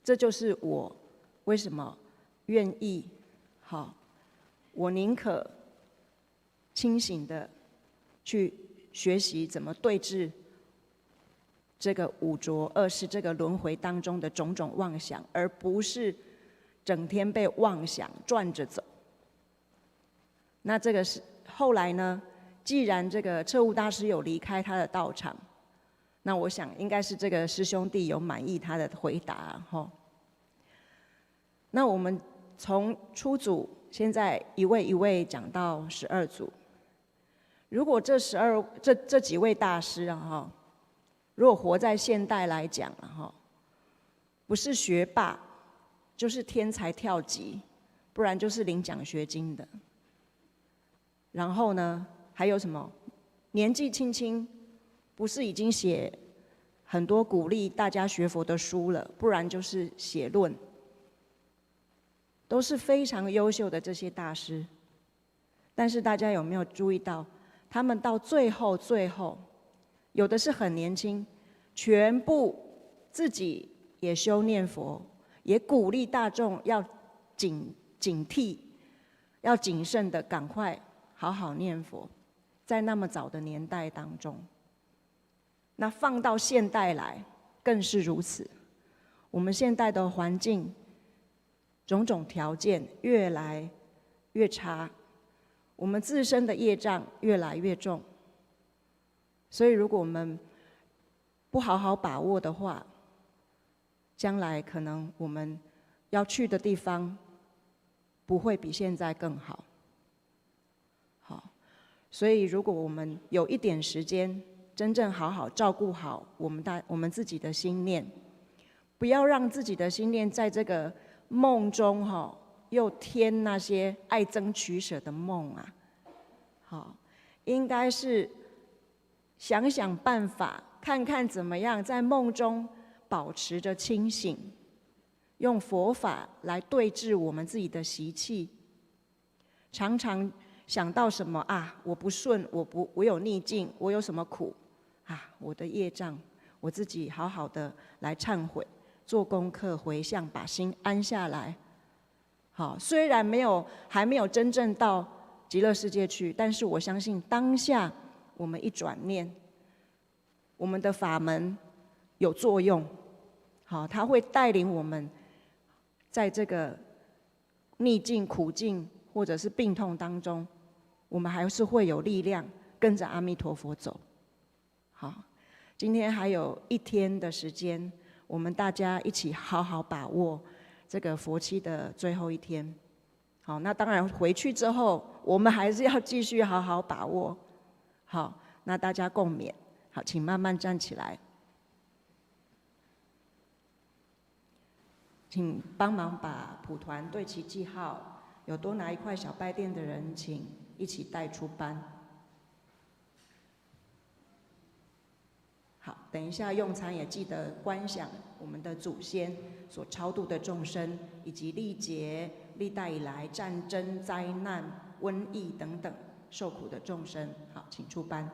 这就是我为什么愿意，好，我宁可。”清醒的去学习怎么对治这个五浊恶世这个轮回当中的种种妄想，而不是整天被妄想转着走。那这个是后来呢，既然这个彻悟大师有离开他的道场，那我想应该是这个师兄弟有满意他的回答哈。那我们从初祖现在一位一位讲到12祖。如果这几位大师啊哈，如果活在现代来讲了哈，不是学霸，就是天才跳级，不然就是领奖学金的。然后呢，还有什么？年纪轻轻，不是已经写很多鼓励大家学佛的书了，不然就是写论，都是非常优秀的这些大师。但是大家有没有注意到，他们到最后，有的是很年轻，全部自己也修念佛，也鼓励大众要警惕，要谨慎的赶快好好念佛。在那么早的年代当中，那放到现代来更是如此。我们现代的环境，种种条件越来越差，我们自身的业障越来越重。所以，如果我们不好好把握的话，将来可能我们要去的地方不会比现在更好。好，所以如果我们有一点时间，真正好好照顾好我们自己的心念，不要让自己的心念在这个梦中又添那些爱憎取舍的梦啊。好，应该是想想办法，看看怎么样在梦中保持着清醒，用佛法来对治我们自己的习气。常常想到什么啊，我不顺，我有逆境，我有什么苦啊，我的业障，我自己好好的来忏悔，做功课回向，把心安下来。好，虽然还没有真正到极乐世界去，但是我相信当下我们一转念，我们的法门有作用。好，它会带领我们在这个逆境、苦境或者是病痛当中，我们还是会有力量跟着阿弥陀佛走。好，今天还有1天的时间，我们大家一起好好把握这个佛期的最后1天。好，那当然回去之后，我们还是要继续好好把握。好，那大家共勉。好，请慢慢站起来，请帮忙把蒲团对齐记号，有多拿1块小拜垫的人，请一起带出班。好，等一下用餐也记得观想我们的祖先所超度的众生，以及历劫、历代以来战争、灾难、瘟疫等等受苦的众生。好，请出班。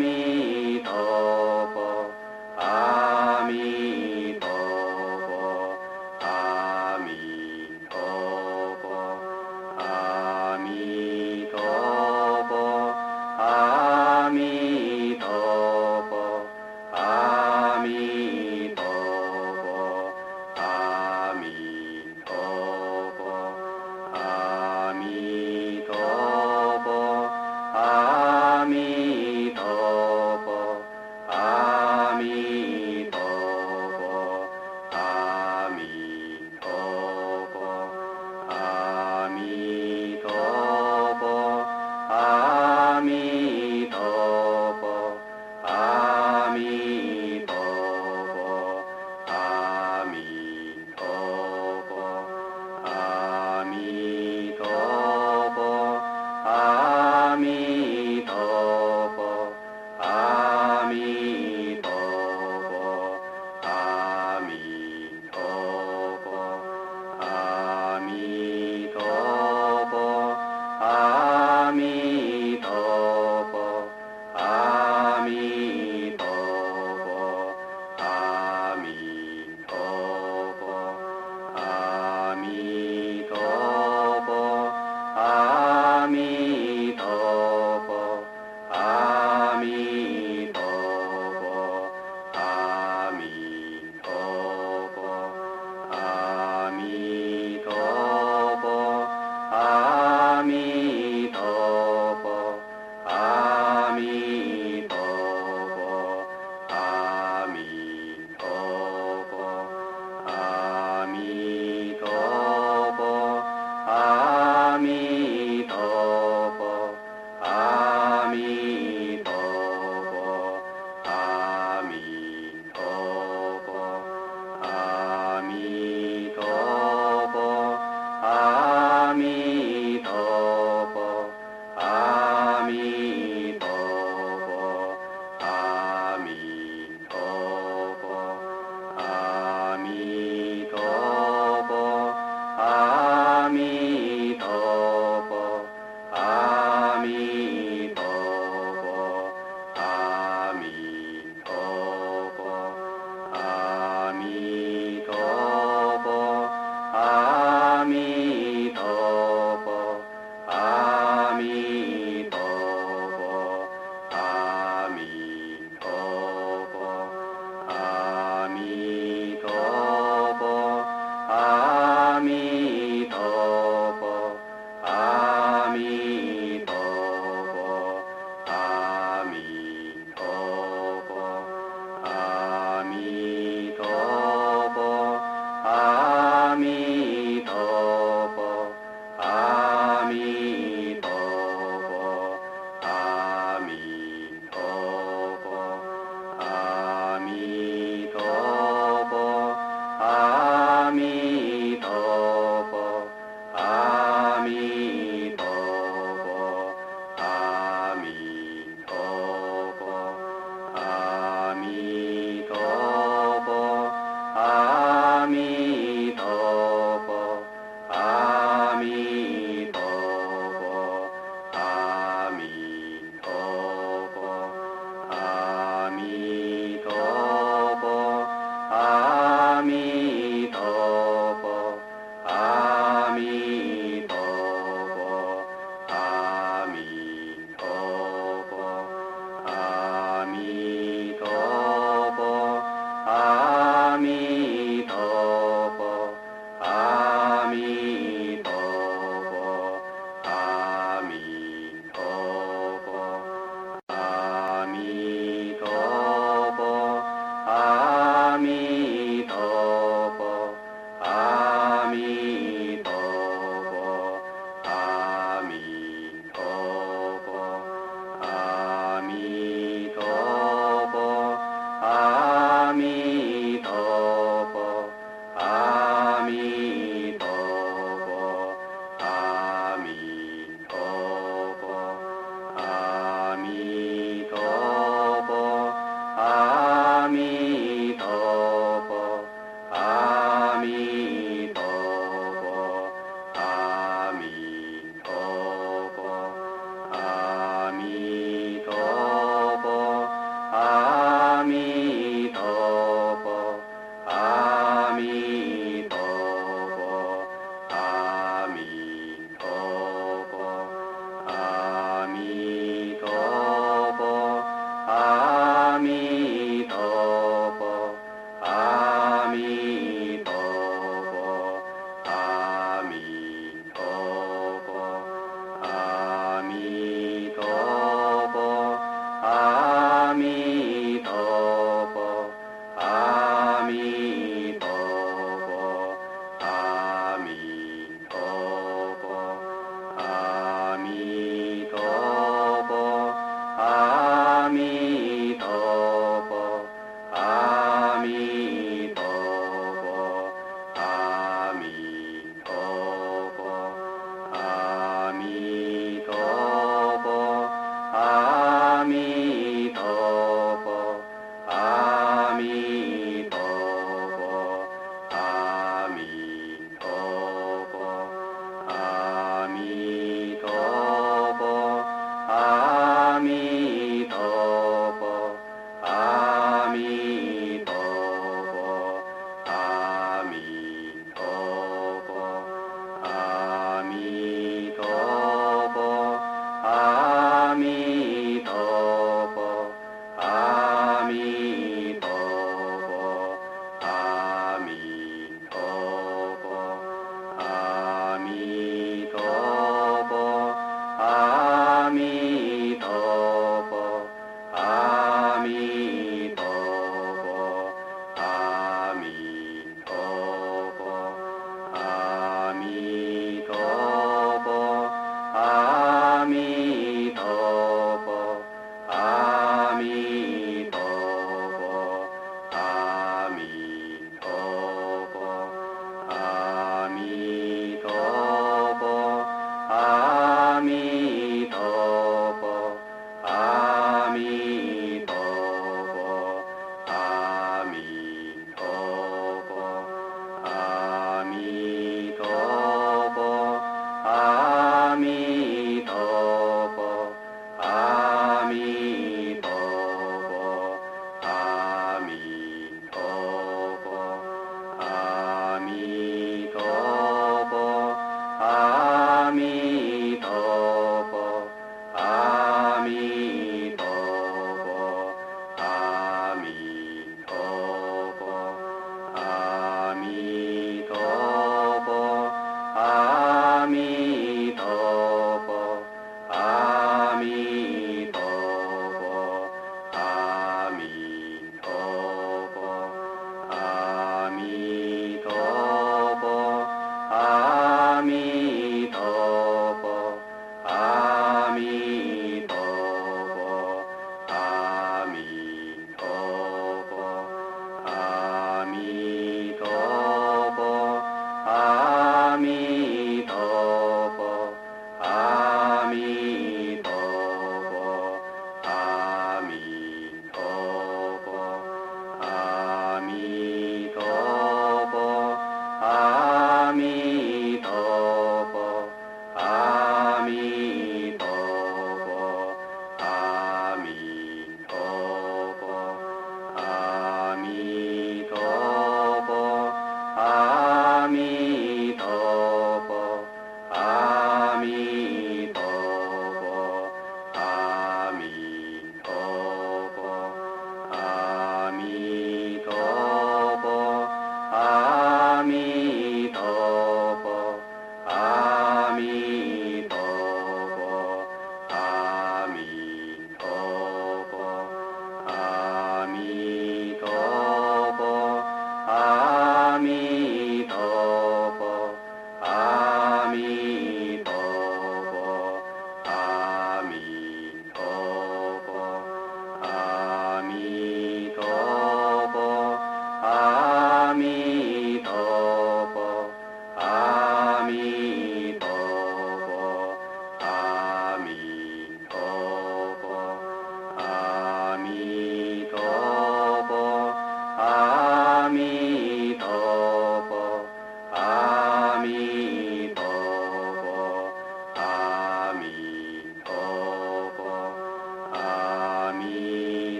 弥陀佛，阿弥陀佛，阿弥陀佛，阿弥陀佛，阿弥陀佛，阿弥陀佛，阿弥陀佛，阿弥陀佛，阿弥陀佛。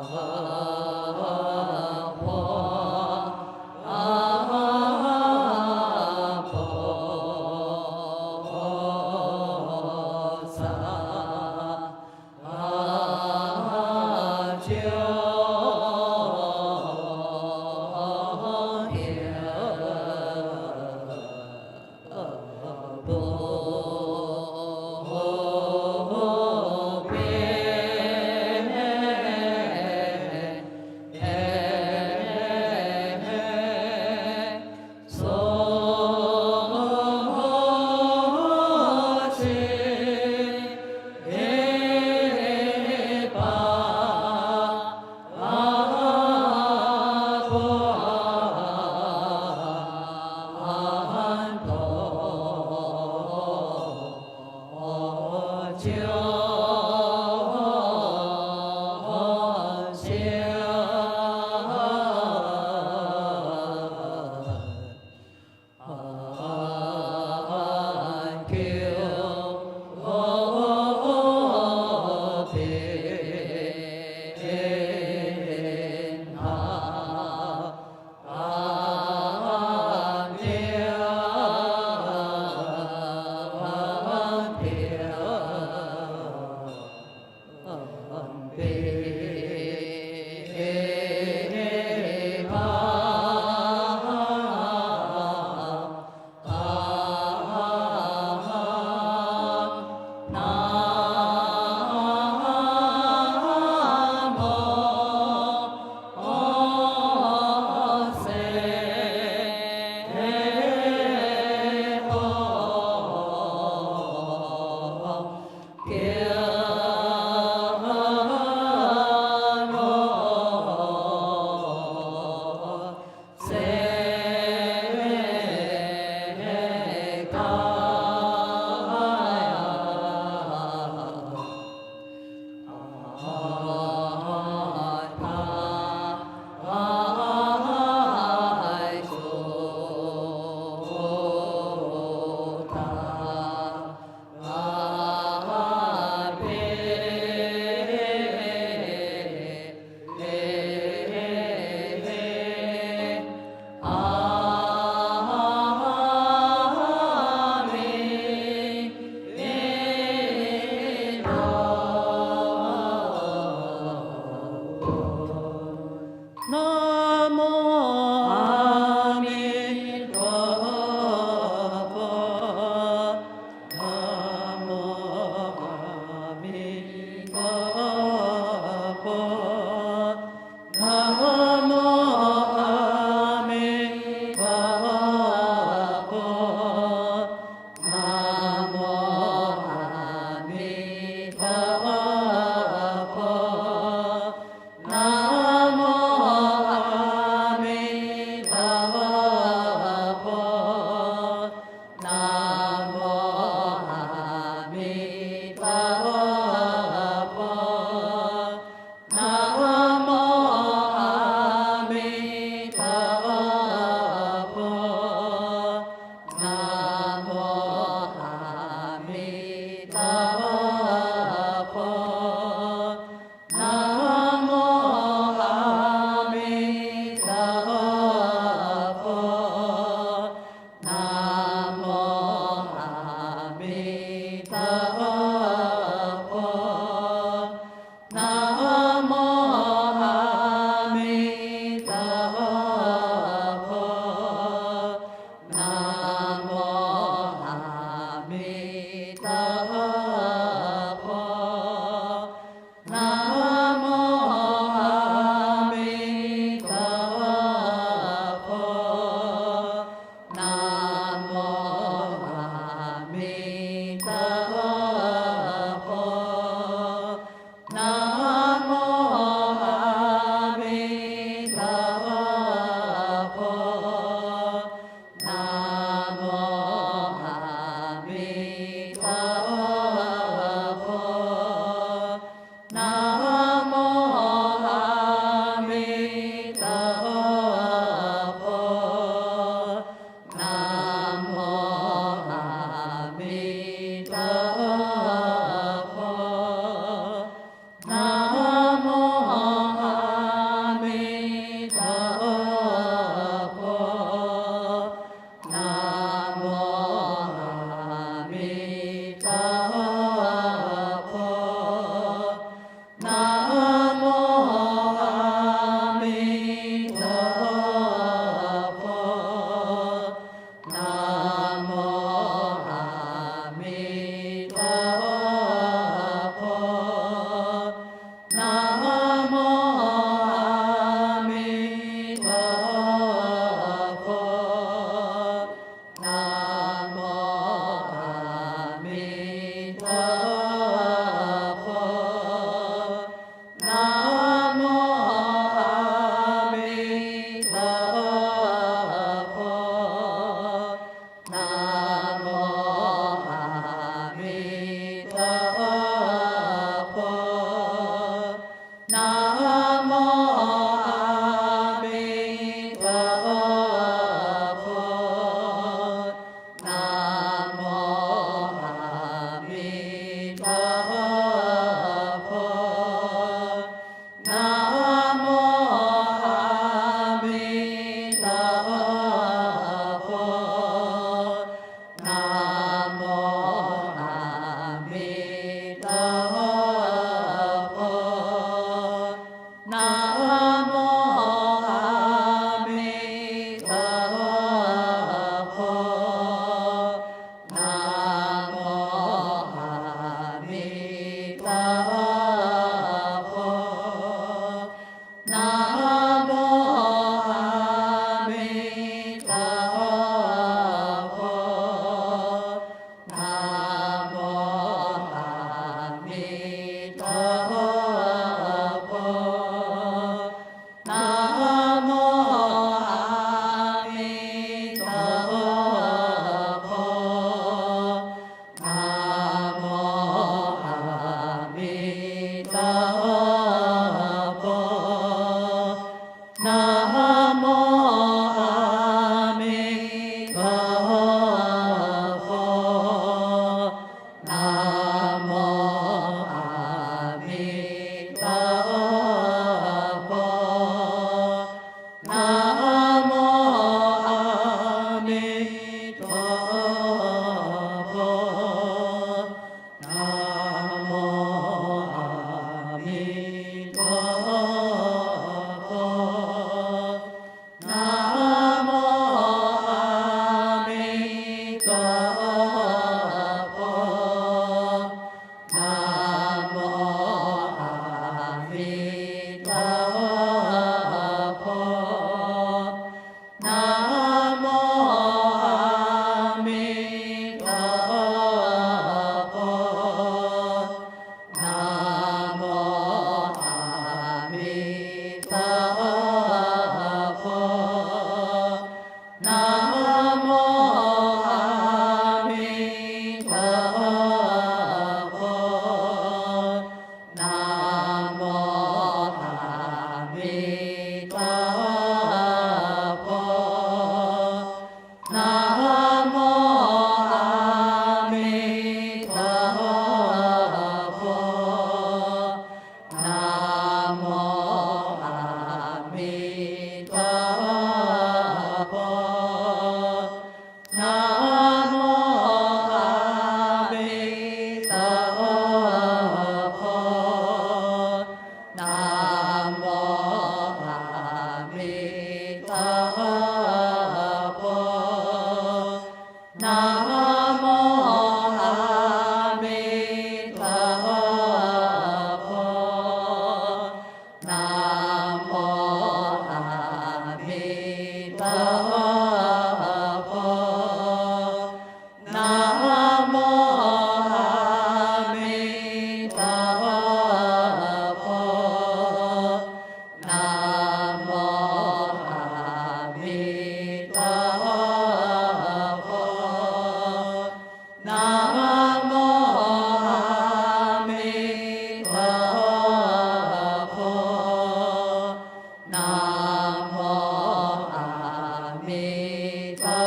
佛 nam mô a di đà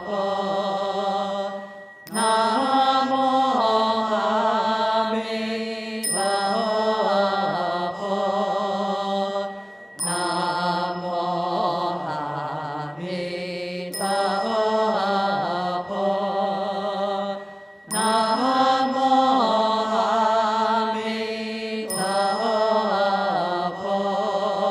phật nam mô a di đà phật nam mô a di đà phật nam mô a di đà phật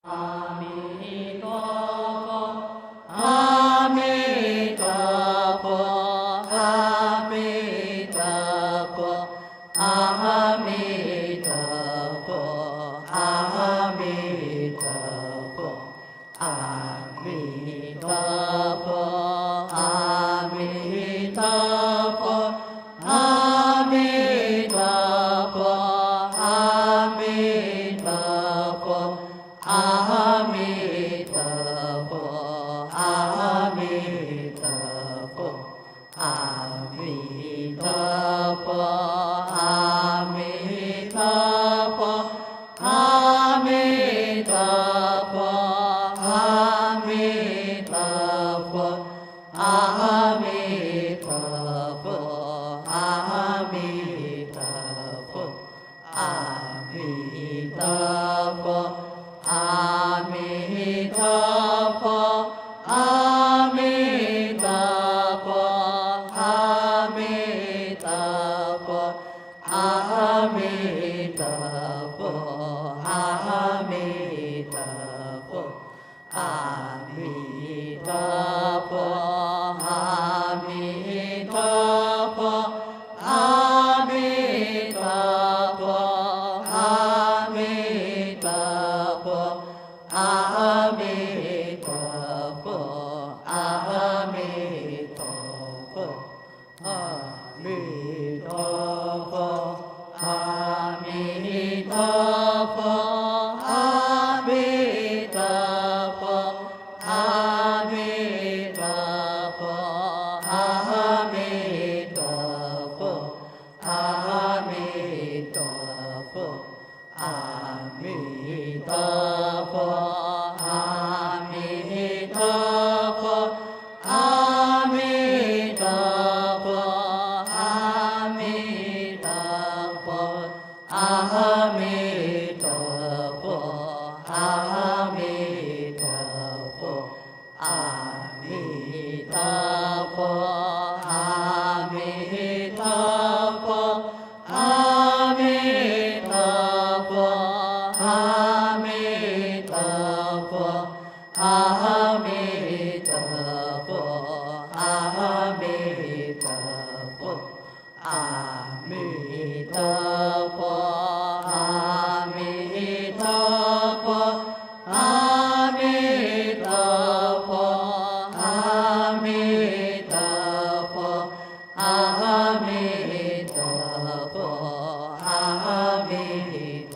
阿弥陀佛，阿弥陀佛，阿弥陀佛，阿弥陀佛，阿弥陀佛，阿弥陀佛，阿弥陀佛，阿弥陀佛，阿弥陀佛。阿弥陀佛，阿弥陀佛，阿弥陀佛，阿弥陀佛，阿弥陀佛，阿弥陀佛，阿弥陀佛，阿弥陀佛，阿弥陀佛。阿弥陀佛，阿弥陀佛，阿弥陀佛，阿弥陀佛，阿弥陀佛，阿弥陀佛，阿弥陀佛，阿弥陀佛，阿弥陀佛。阿弥陀佛，阿弥陀佛，阿弥陀佛，阿弥陀佛，阿弥陀佛，阿弥陀佛，阿弥陀佛，阿弥陀佛，阿弥陀佛。阿弥陀佛，阿弥陀佛，阿弥陀佛，阿弥陀佛，阿弥陀佛，阿弥陀佛，阿弥陀佛，阿弥陀佛，阿弥陀佛。阿弥陀佛，阿弥陀佛，阿弥陀佛，阿弥陀佛，阿弥陀佛，阿弥陀佛，阿弥陀佛，阿弥陀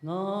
Amitabha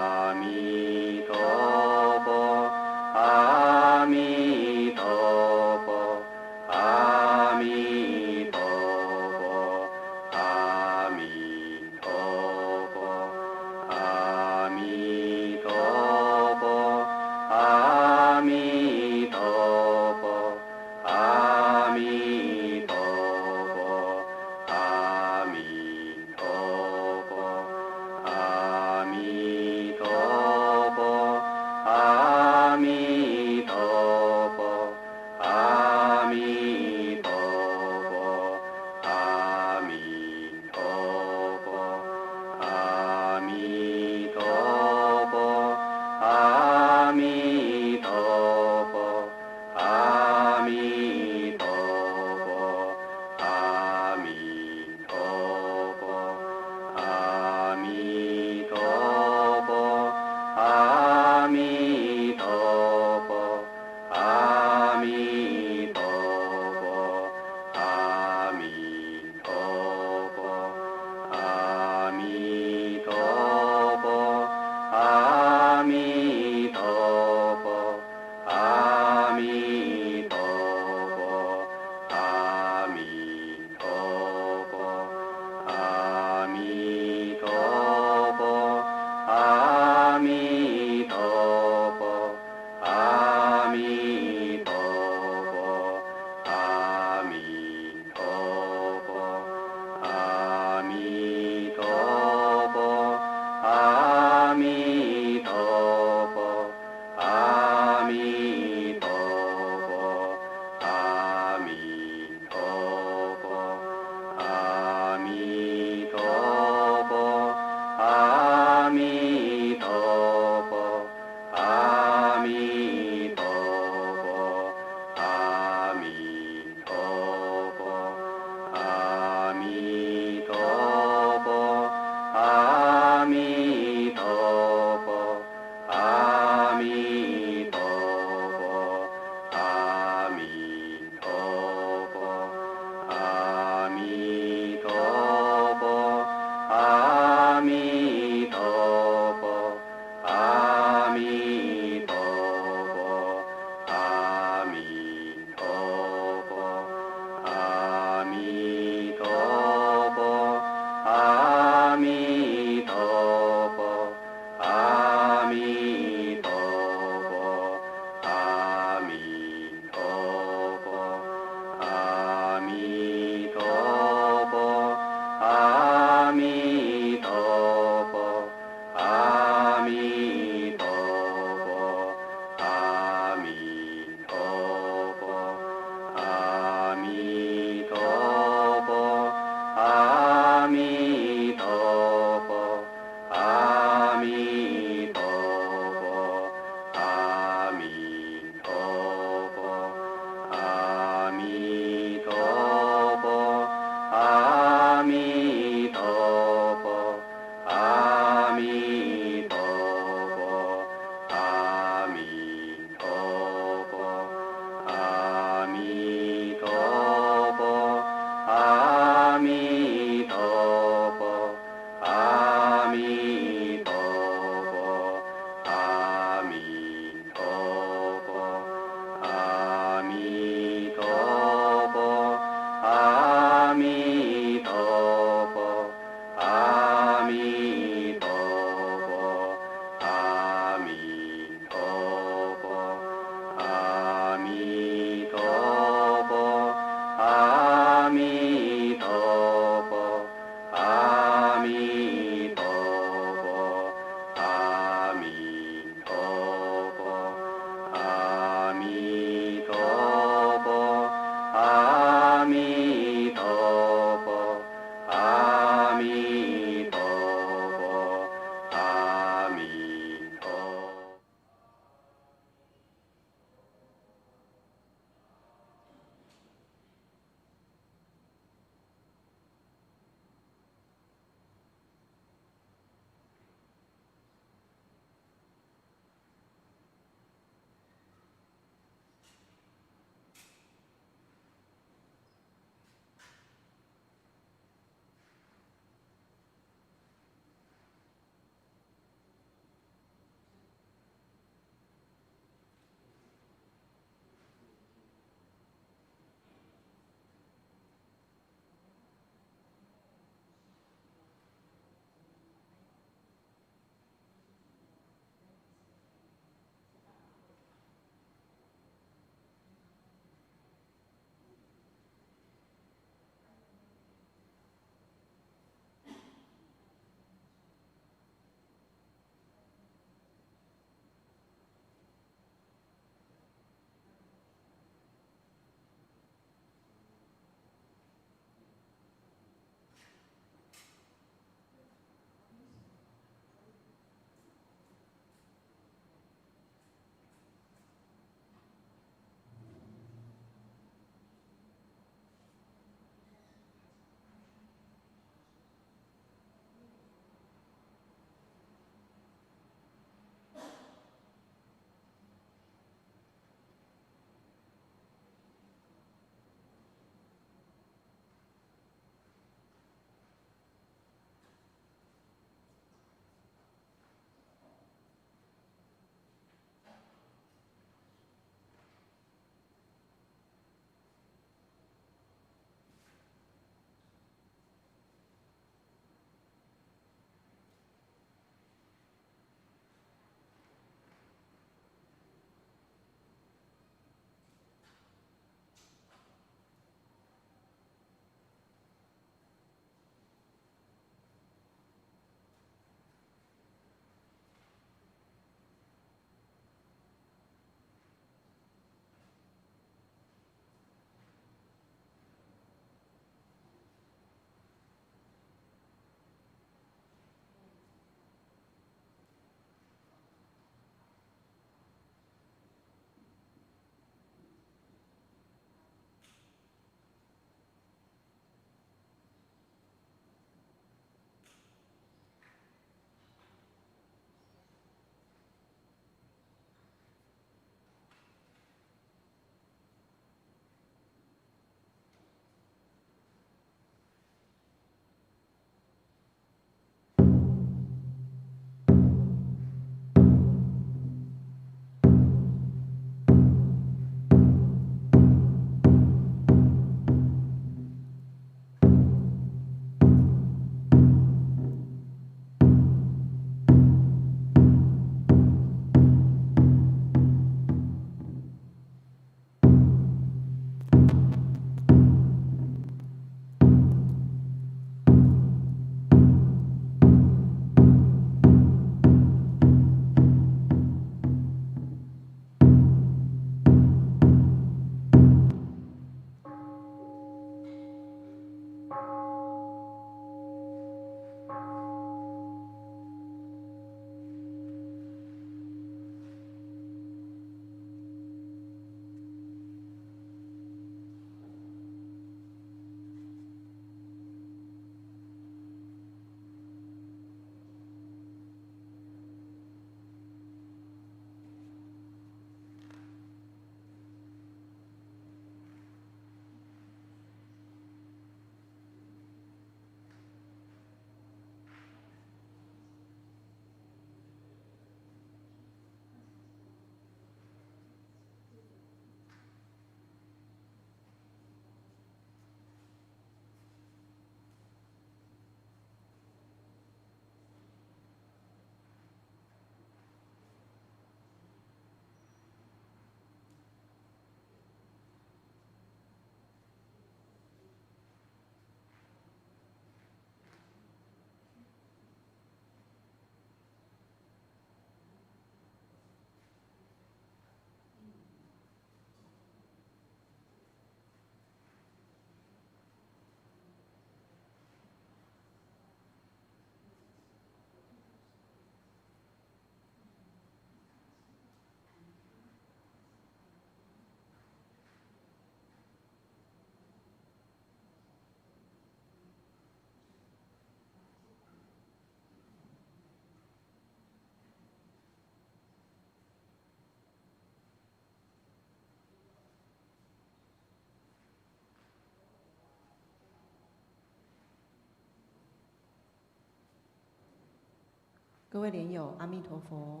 各位莲友，阿弥陀佛。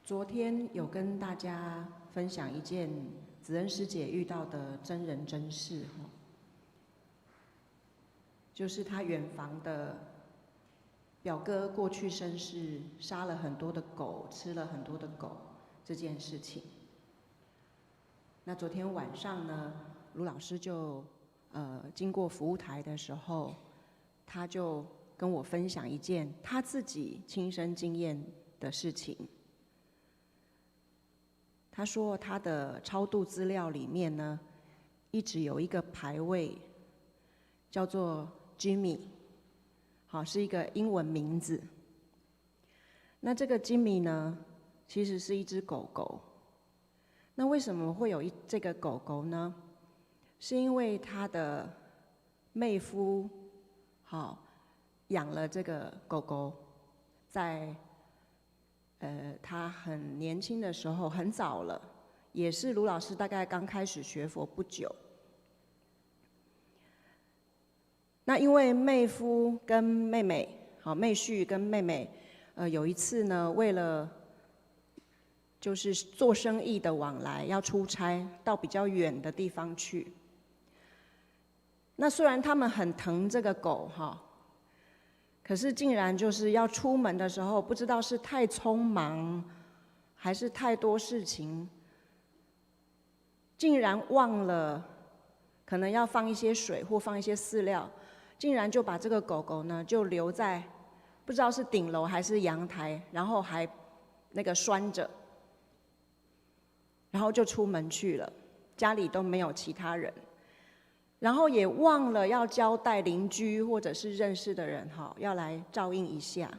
昨天有跟大家分享一件子恩师姐遇到的真人真事就是她远房的表哥过去生世杀了很多的狗，吃了很多的狗这件事情。那昨天晚上呢，卢老师就经过服务台的时候，他就跟我分享一件他自己亲身经验的事情。他说他的超度资料里面呢，一直有一个牌位叫做 Jimmy， 好，是一个英文名字。那这个 Jimmy 呢，其实是一只狗狗。那为什么会有这个狗狗呢？是因为他的妹夫好养了这个狗狗，在他很年轻的时候，很早了，也是卢老师大概刚开始学佛不久。那因为妹夫跟妹妹，好妹婿跟妹妹，有一次呢，为了就是做生意的往来，要出差到比较远的地方去。那虽然他们很疼这个狗哈。可是竟然就是要出门的时候，不知道是太匆忙，还是太多事情，竟然忘了，可能要放一些水或放一些饲料，竟然就把这个狗狗呢就留在不知道是顶楼还是阳台，然后还那个拴着，然后就出门去了，家里都没有其他人。然后也忘了要交代邻居或者是认识的人要来照应一下。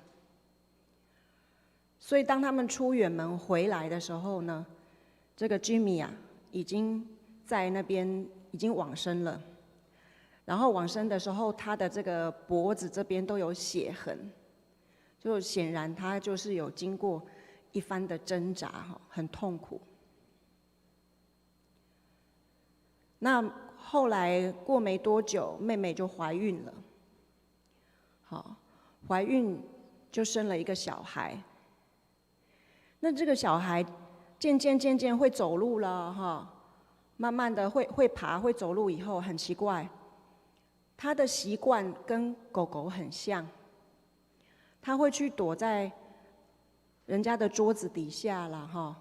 所以当他们出远门回来的时候呢，这个 Jimmy 啊，已经在那边已经往生了。然后往生的时候，他的这个脖子这边都有血痕，就显然他就是有经过一番的挣扎很痛苦。那后来过没多久，妹妹就怀孕了。好，怀孕就生了一个小孩。那这个小孩渐渐会走路了慢慢的会爬会走路以后，很奇怪，他的习惯跟狗狗很像，他会去躲在人家的桌子底下啦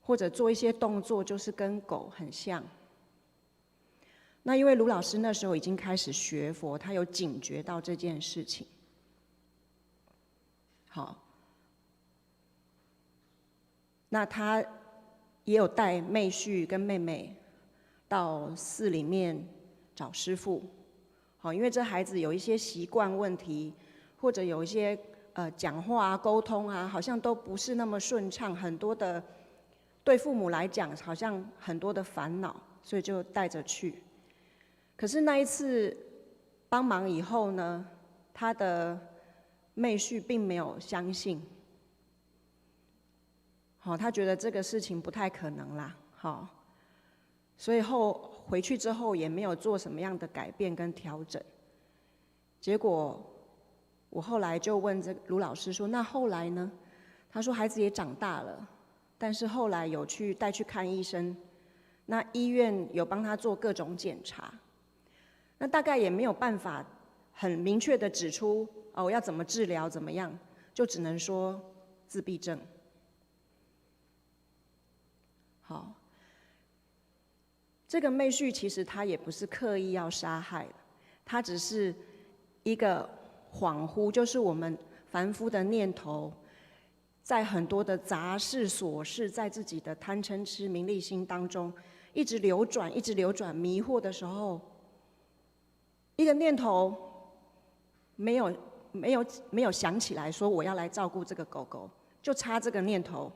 或者做一些动作，就是跟狗很像。那因为卢老师那时候已经开始学佛，他有警觉到这件事情。好，那他也有带妹婿跟妹妹到寺里面找师父。好，因为这孩子有一些习惯问题，或者有一些讲话啊、沟通啊，好像都不是那么顺畅，很多的对父母来讲，好像很多的烦恼，所以就带着去。可是那一次帮忙以后呢，他的妹婿并没有相信，他觉得这个事情不太可能啦，所以回去之后也没有做什么样的改变跟调整。结果我后来就问这卢老师说：“那后来呢？”他说：“孩子也长大了，但是后来有带去看医生，那医院有帮他做各种检查。”那大概也没有办法很明确的指出我要怎么治疗怎么样，就只能说自闭症。好，这个妹婿其实他也不是刻意要杀害，他只是一个恍惚，就是我们凡夫的念头，在很多的杂事琐事，在自己的贪嗔痴名利心当中一直流转，迷惑的时候。一个念头没有想起来说我要来照顾这个狗狗，就差这个念头，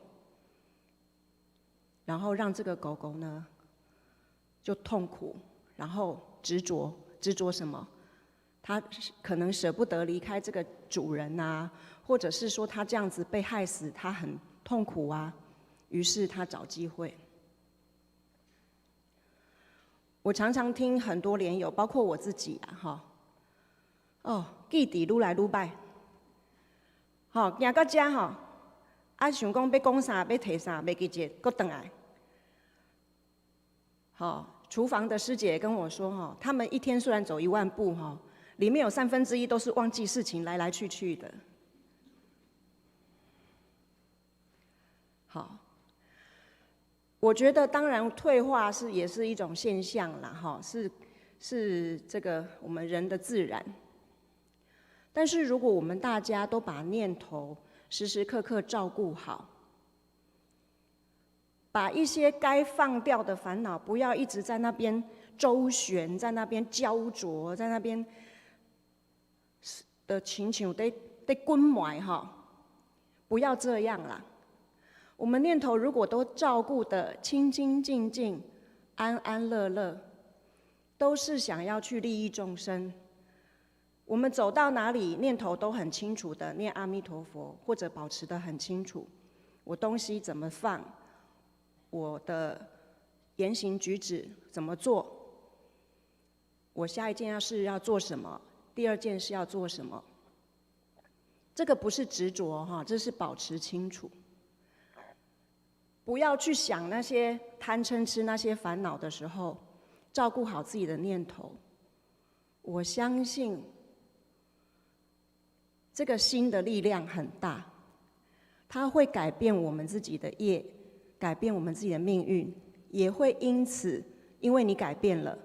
然后让这个狗狗呢就痛苦，然后执着什么？他可能舍不得离开这个主人啊，或者是说他这样子被害死，他很痛苦啊，于是他找机会。我常常听很多莲友，包括我自己哦，记忆愈来愈歹。吼，行到遮吼，想讲要讲啥，要摕啥，袂记得，搁转来。好，厨房的师姐跟我说，哈，他们一天虽然走1万步，哈，里面有1/3都是忘记事情，来来去去的。好，我觉得当然退化也是一种现象啦，哈，是这个我们人的自然。但是如果我们大家都把念头时时刻刻照顾好，把一些该放掉的烦恼，不要一直在那边周旋，在那边焦灼，在那边的亲像在滚埋哈，不要这样啦。我们念头如果都照顾得清清净净、安安乐乐，都是想要去利益众生。我们走到哪里，念头都很清楚的念阿弥陀佛，或者保持得很清楚。我东西怎么放，我的言行举止怎么做，我下一件事要做什么，第2件事要做什么。这个不是执着哈，这是保持清楚。不要去想那些贪嗔痴那些烦恼的时候，照顾好自己的念头。我相信这个心的力量很大，它会改变我们自己的业，改变我们自己的命运，也会因此，因为你改变了，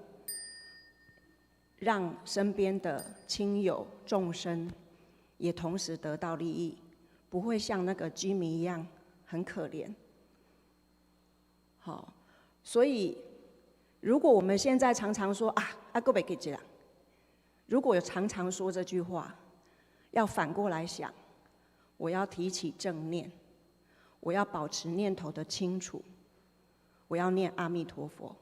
让身边的亲友众生也同时得到利益，不会像那个居民一样很可怜。好，所以如果我们现在常常说啊，还袂记得，如果有常常说这句话，要反过来想，我要提起正念，我要保持念头的清楚，我要念阿弥陀佛。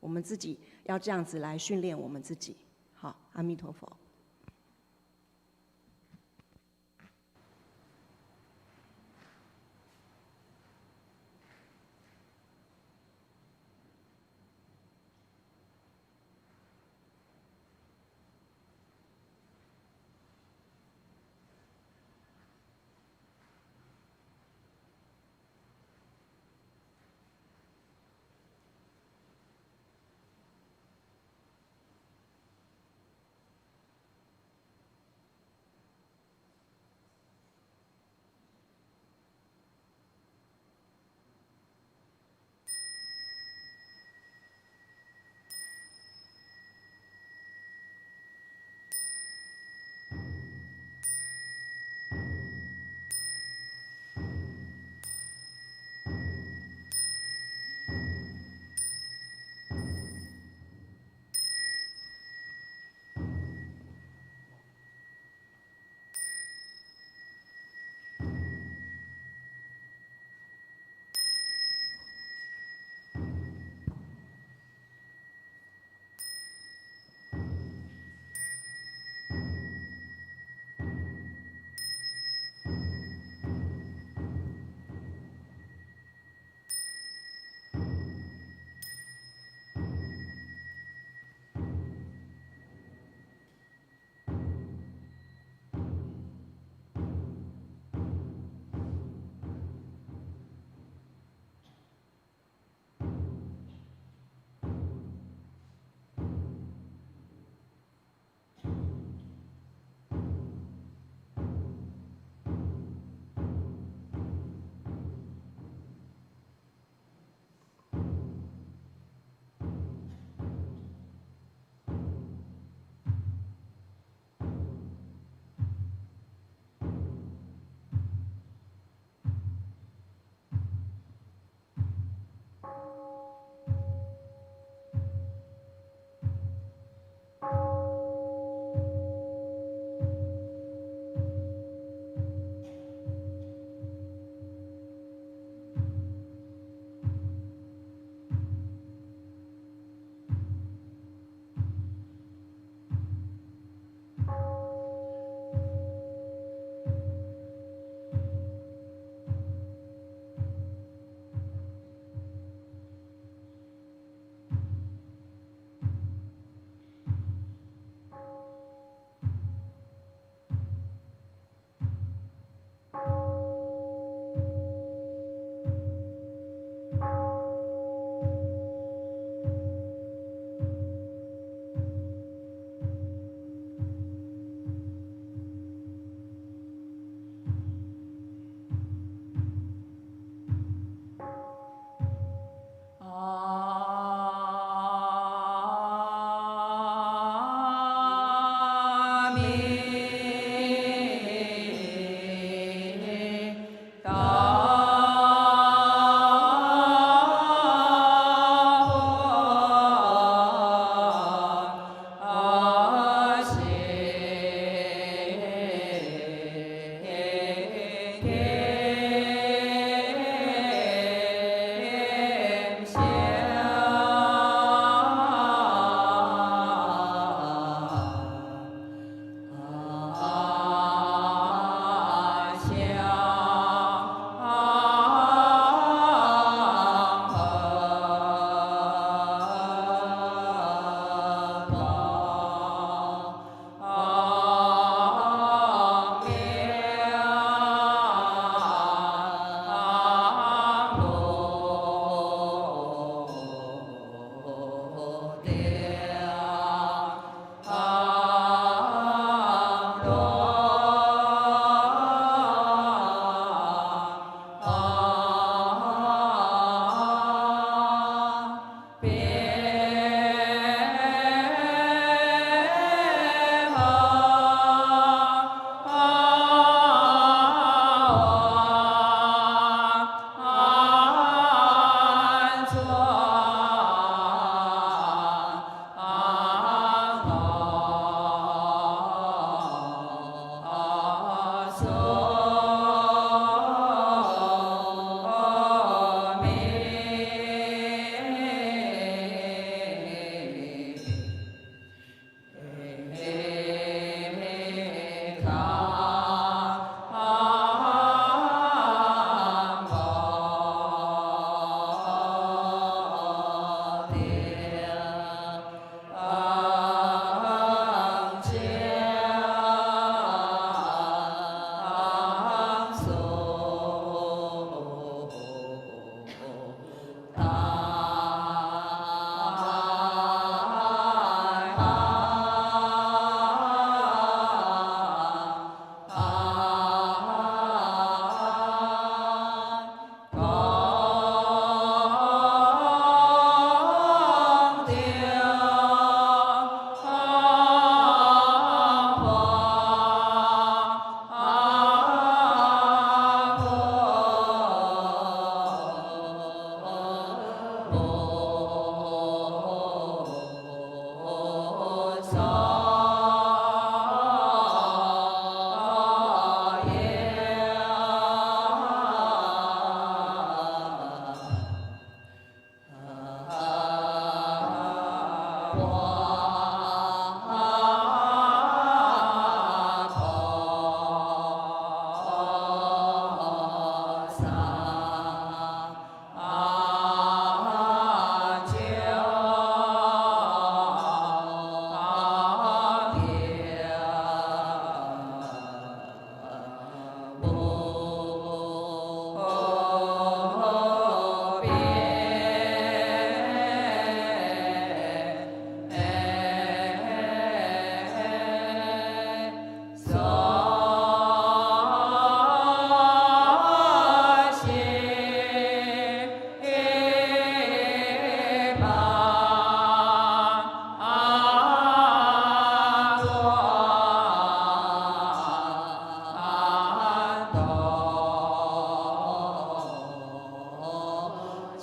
我们自己要这样子来训练我们自己。好，阿弥陀佛。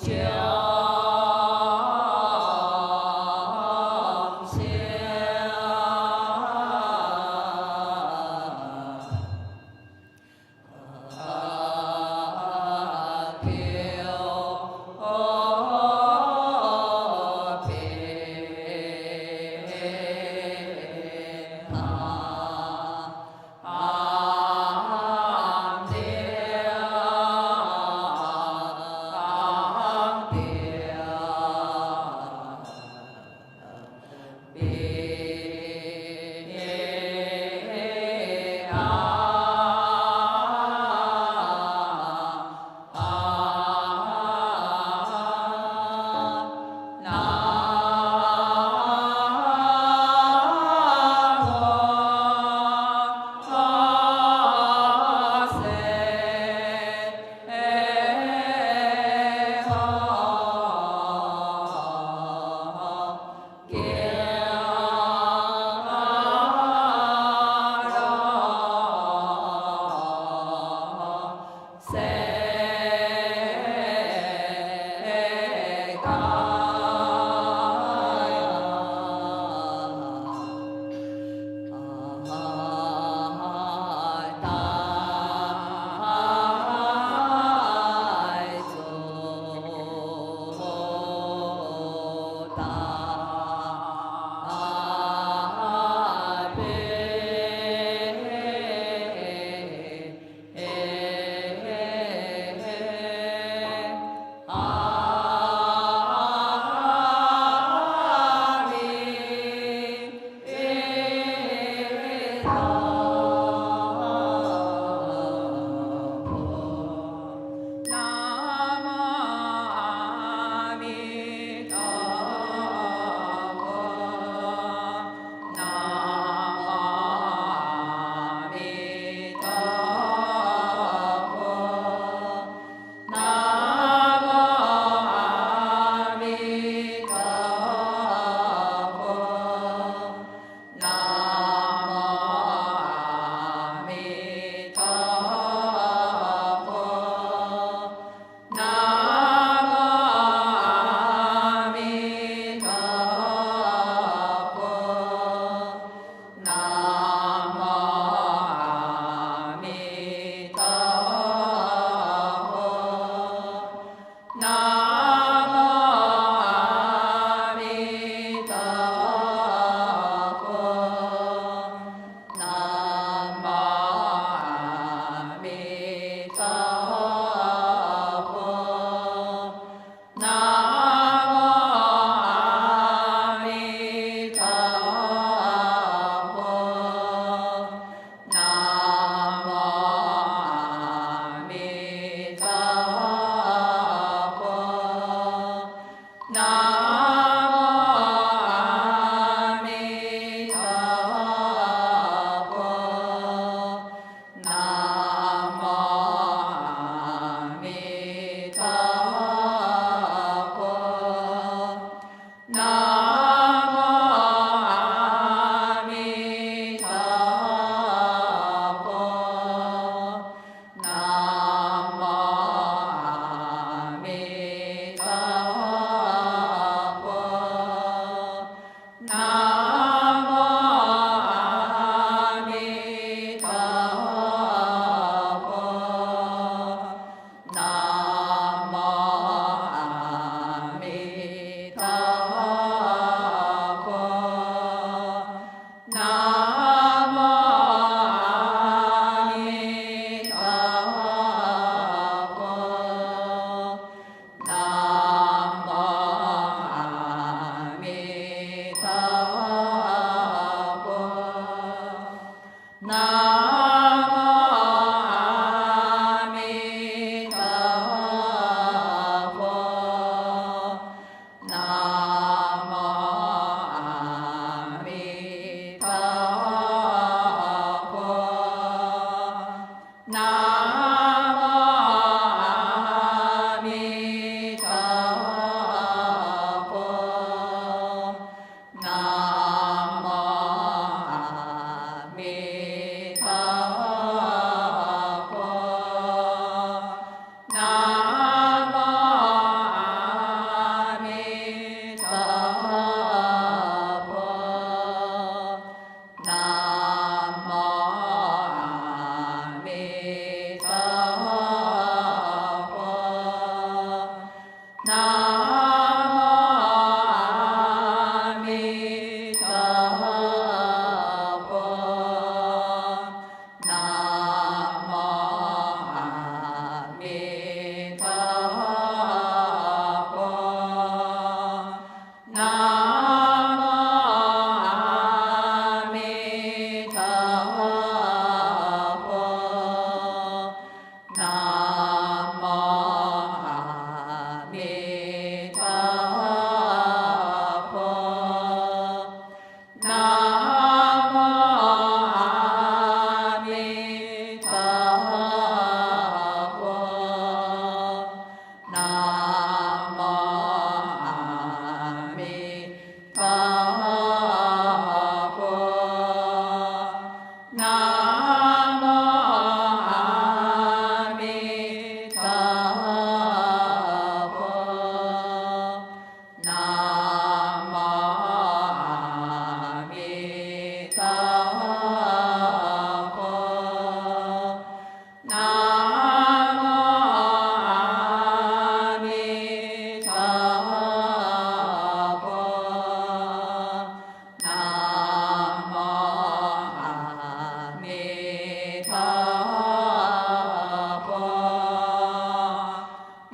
เ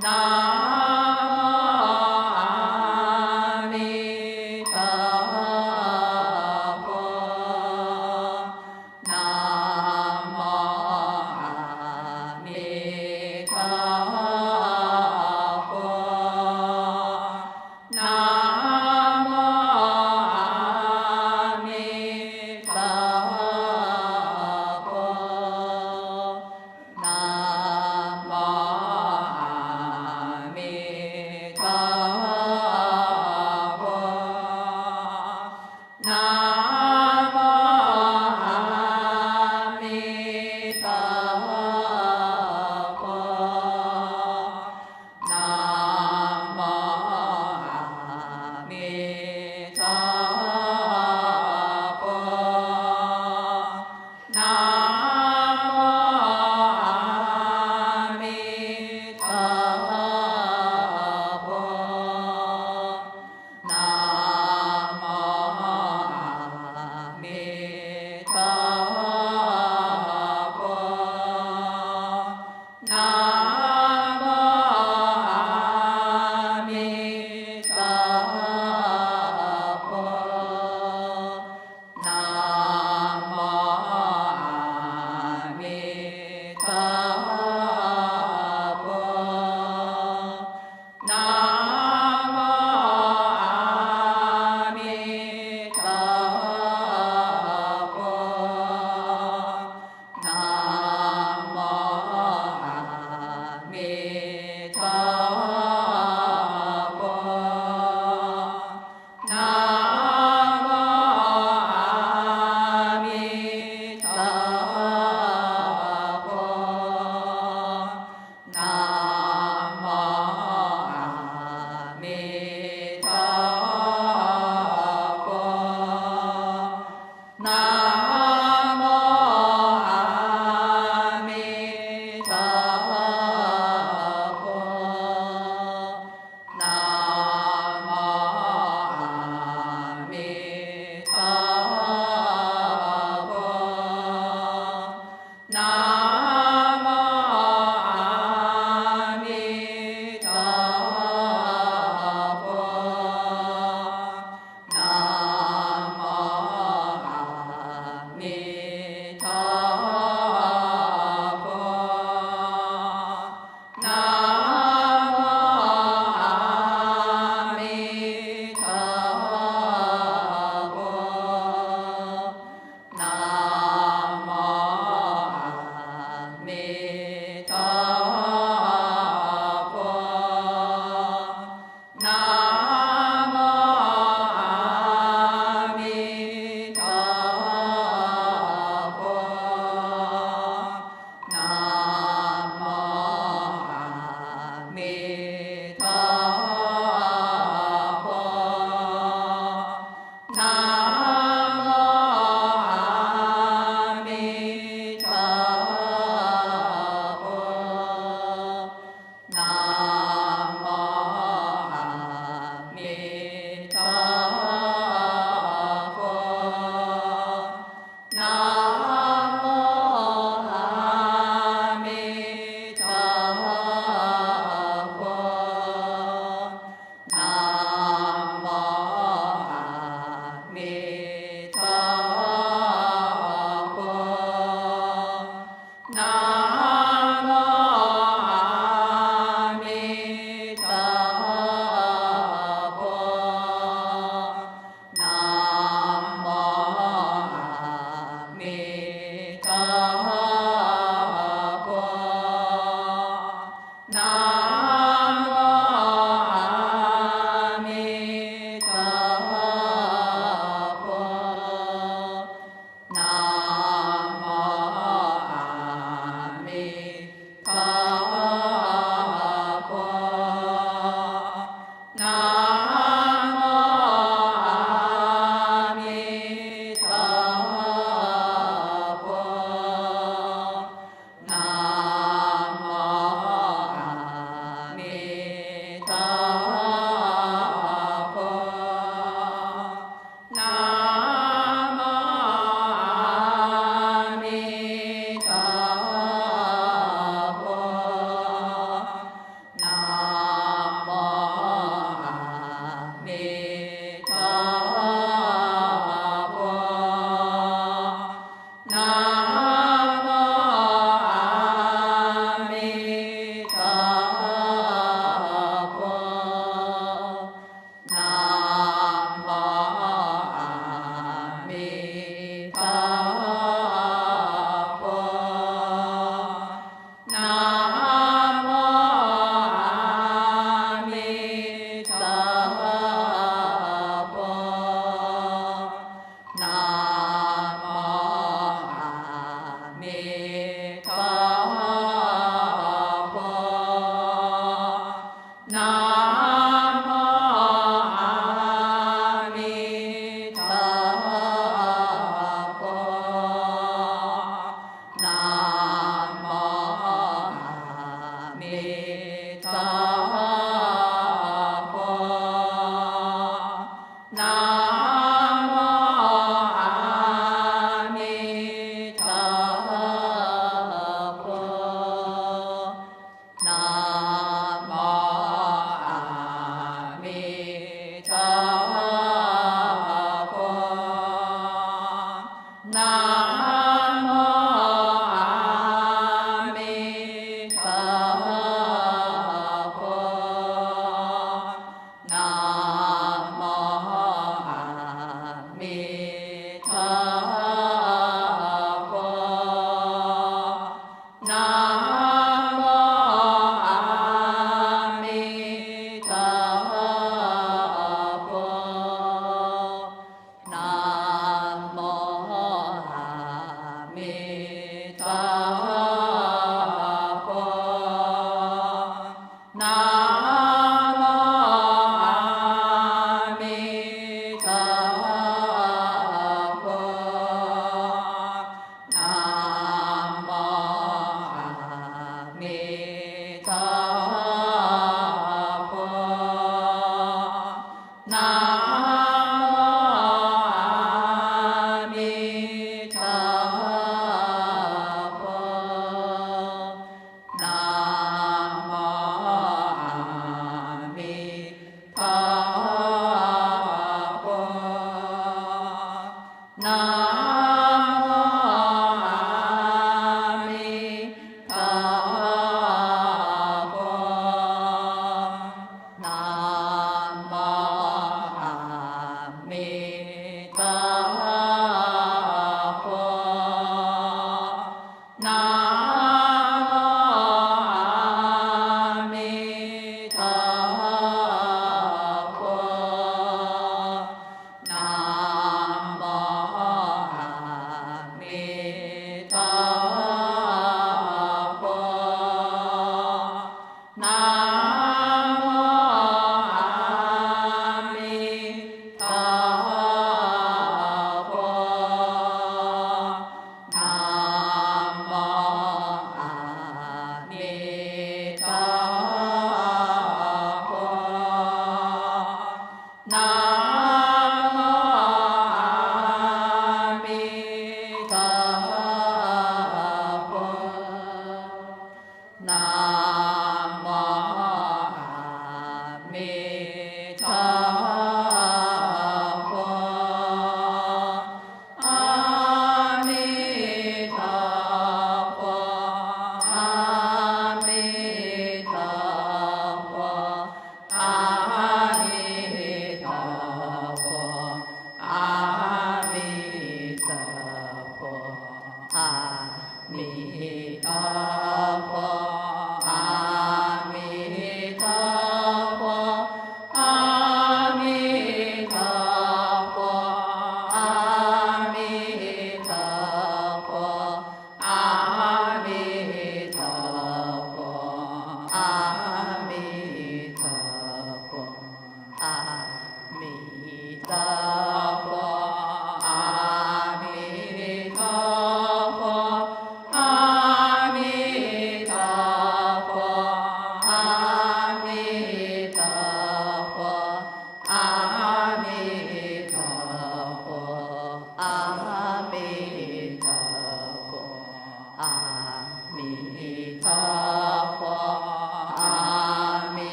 佛。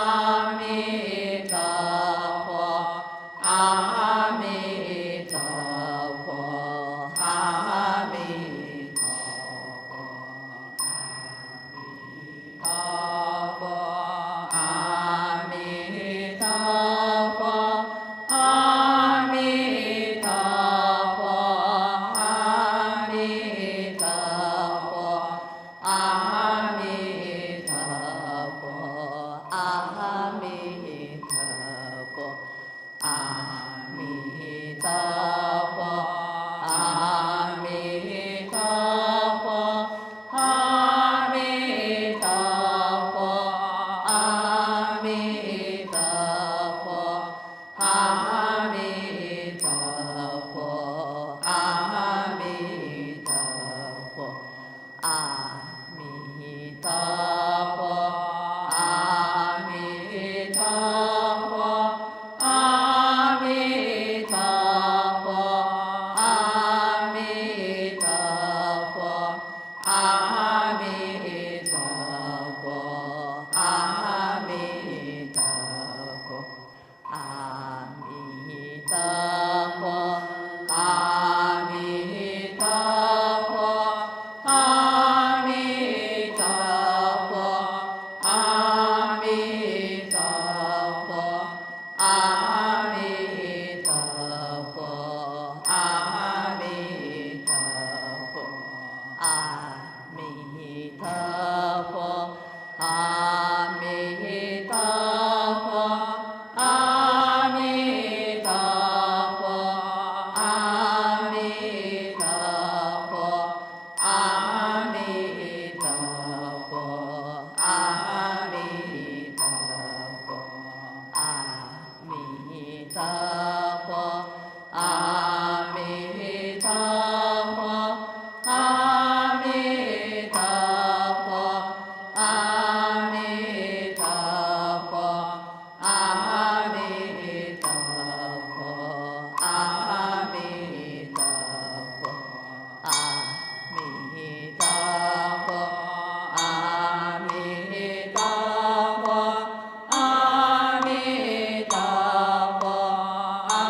阿弥陀佛。阿弥陀佛，阿弥陀佛，阿弥陀佛，阿弥陀佛，阿弥陀佛，阿弥陀佛，阿弥陀佛。阿弥陀佛，阿弥陀佛，阿弥陀佛，阿弥陀佛，阿弥陀佛，阿弥陀佛，阿弥陀佛，阿弥陀佛。阿弥陀佛，阿弥陀佛，阿弥陀佛，阿弥陀佛，阿弥陀佛，阿弥陀佛，阿弥陀佛，阿弥陀佛。阿弥陀佛，阿弥陀佛，阿弥陀佛，阿弥陀佛，阿弥陀佛，阿弥陀佛，阿弥陀佛，阿弥陀佛。阿弥陀佛，阿弥陀佛，阿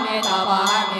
Amitabha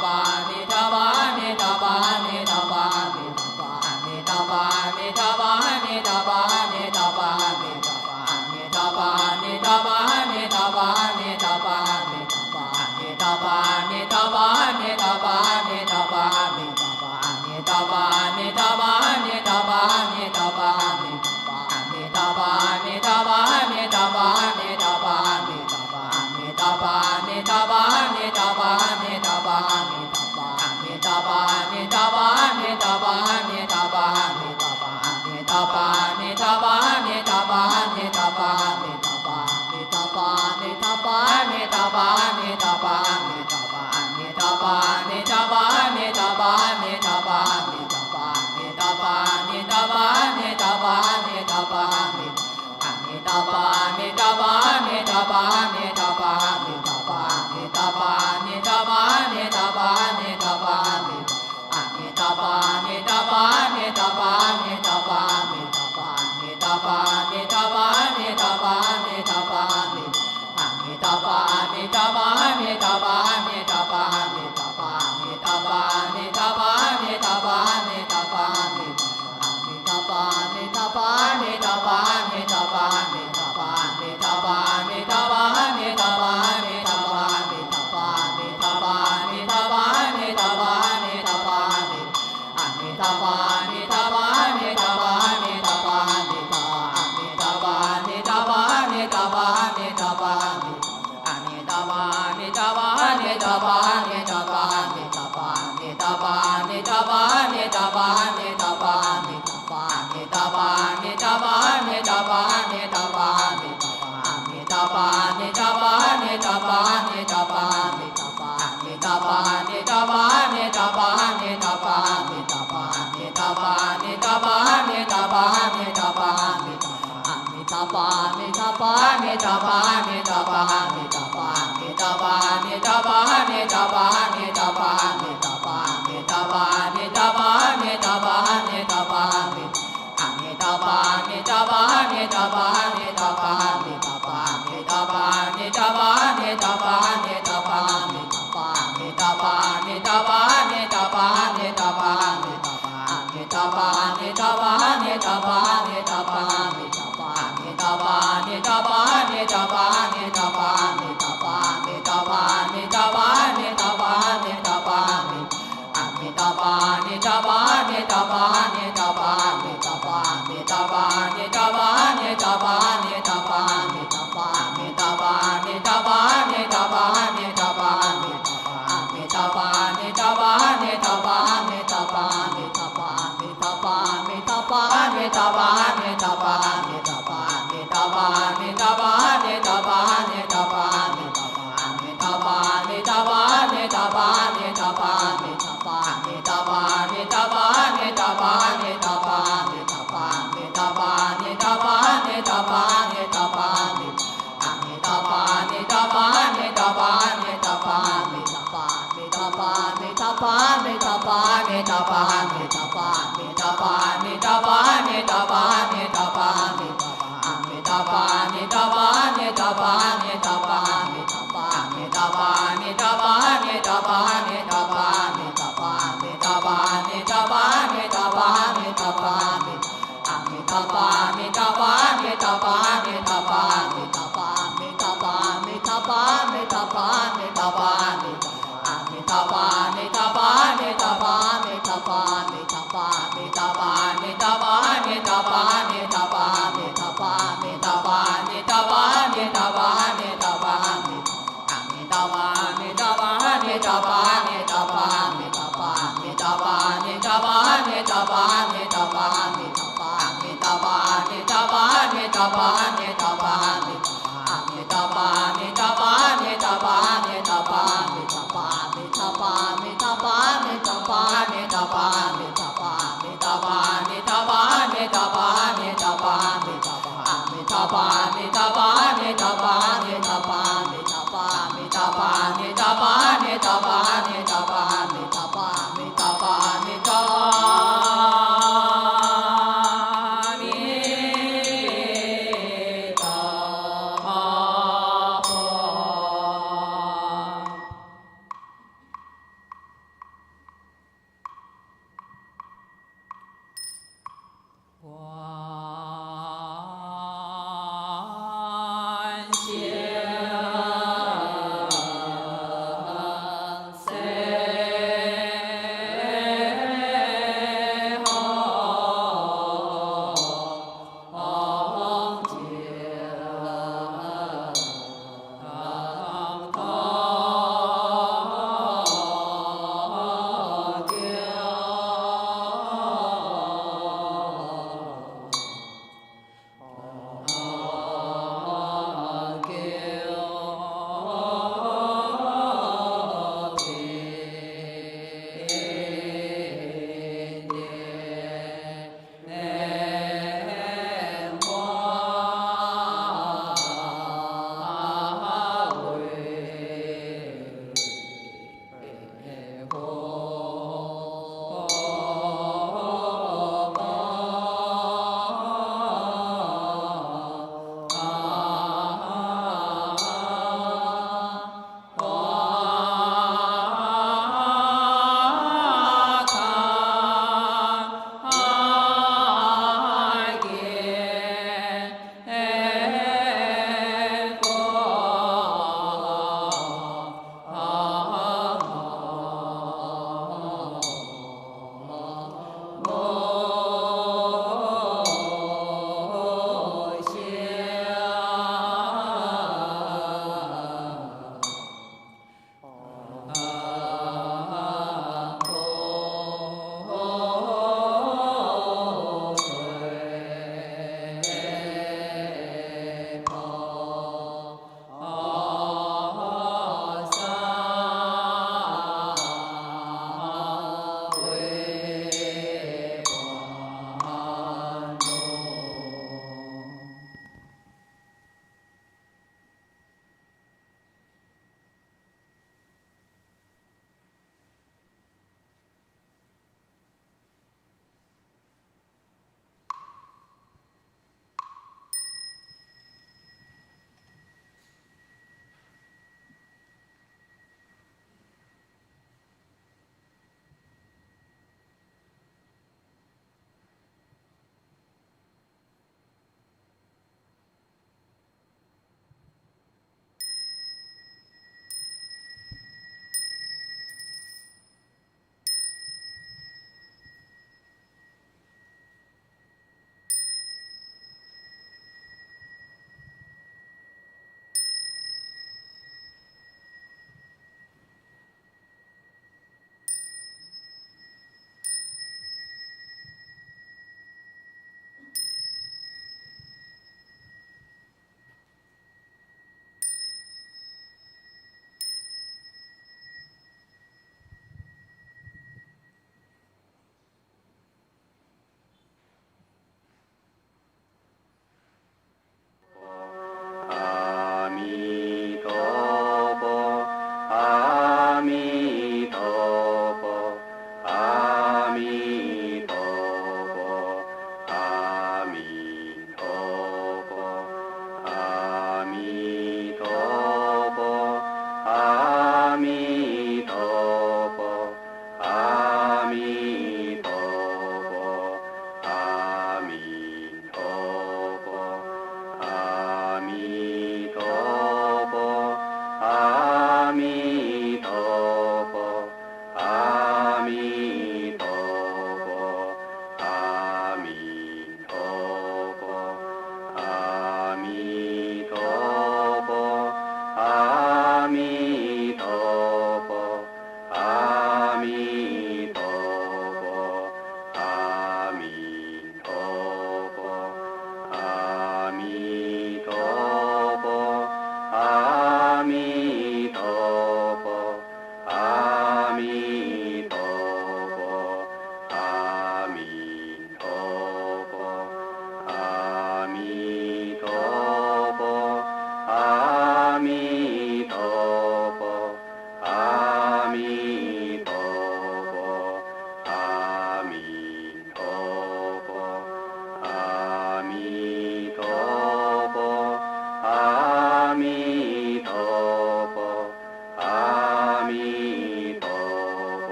Bye. 观世佛。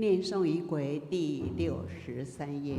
念诵仪轨第63页。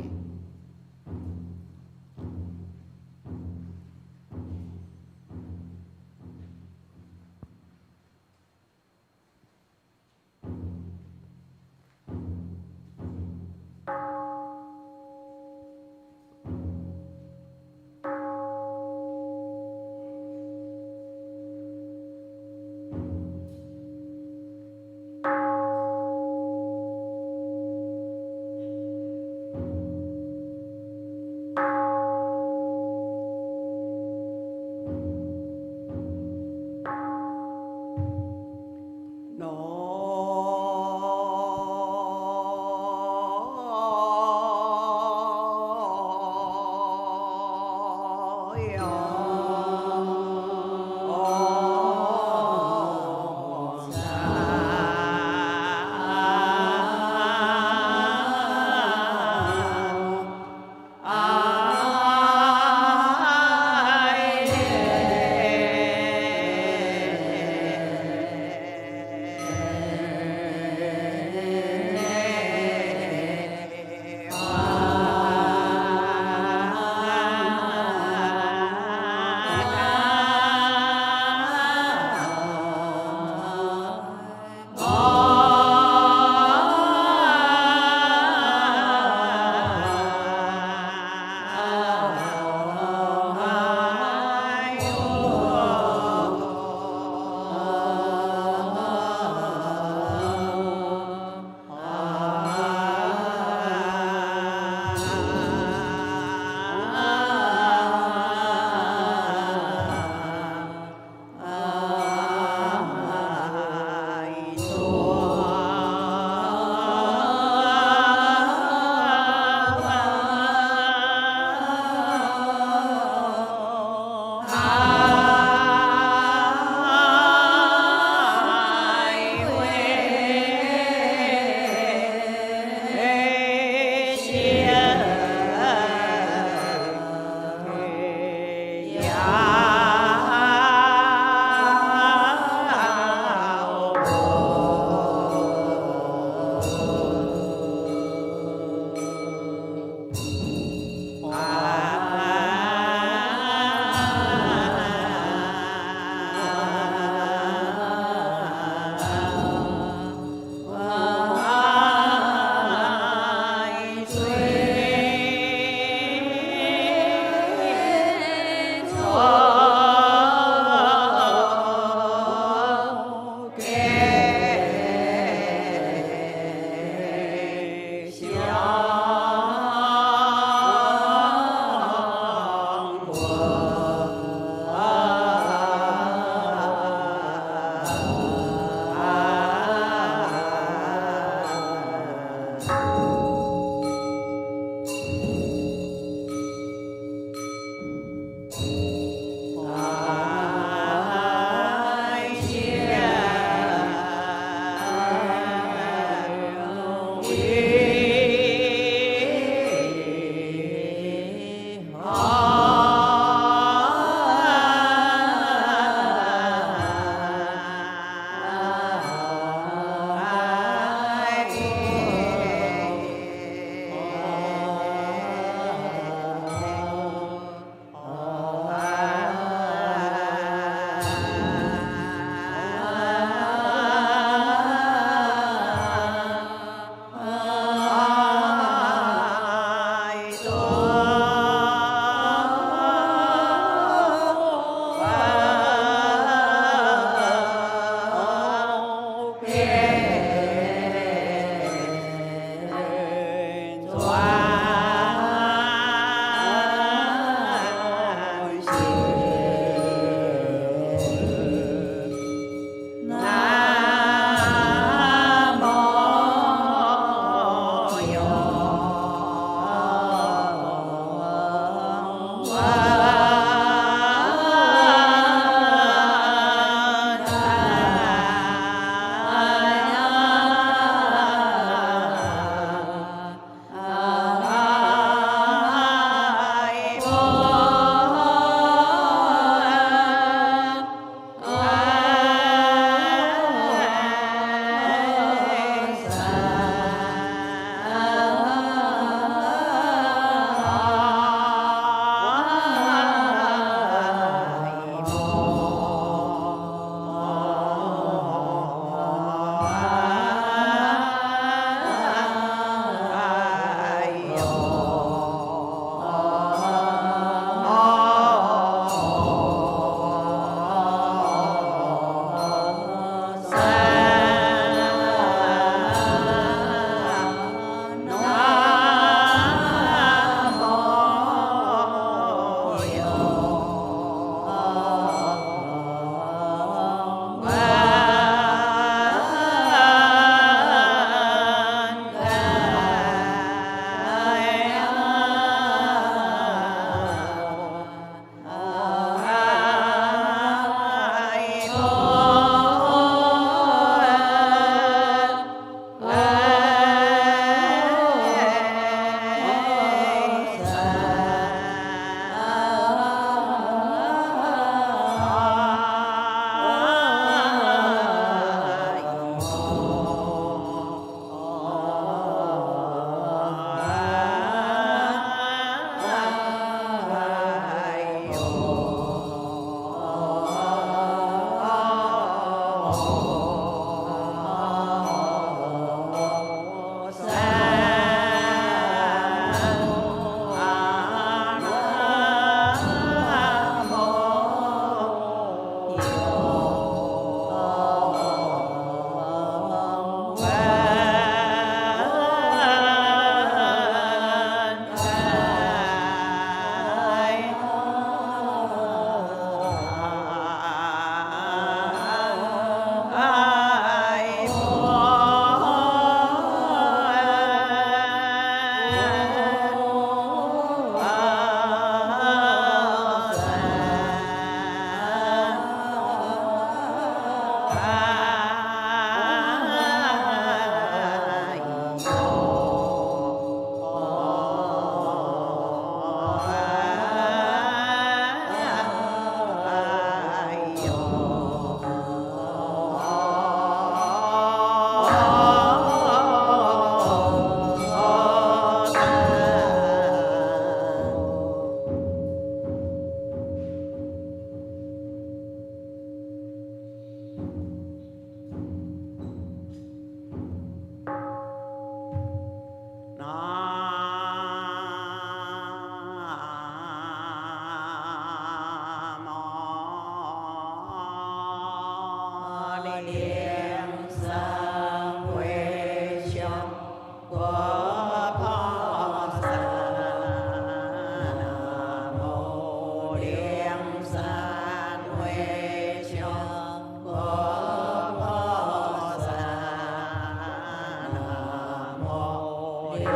良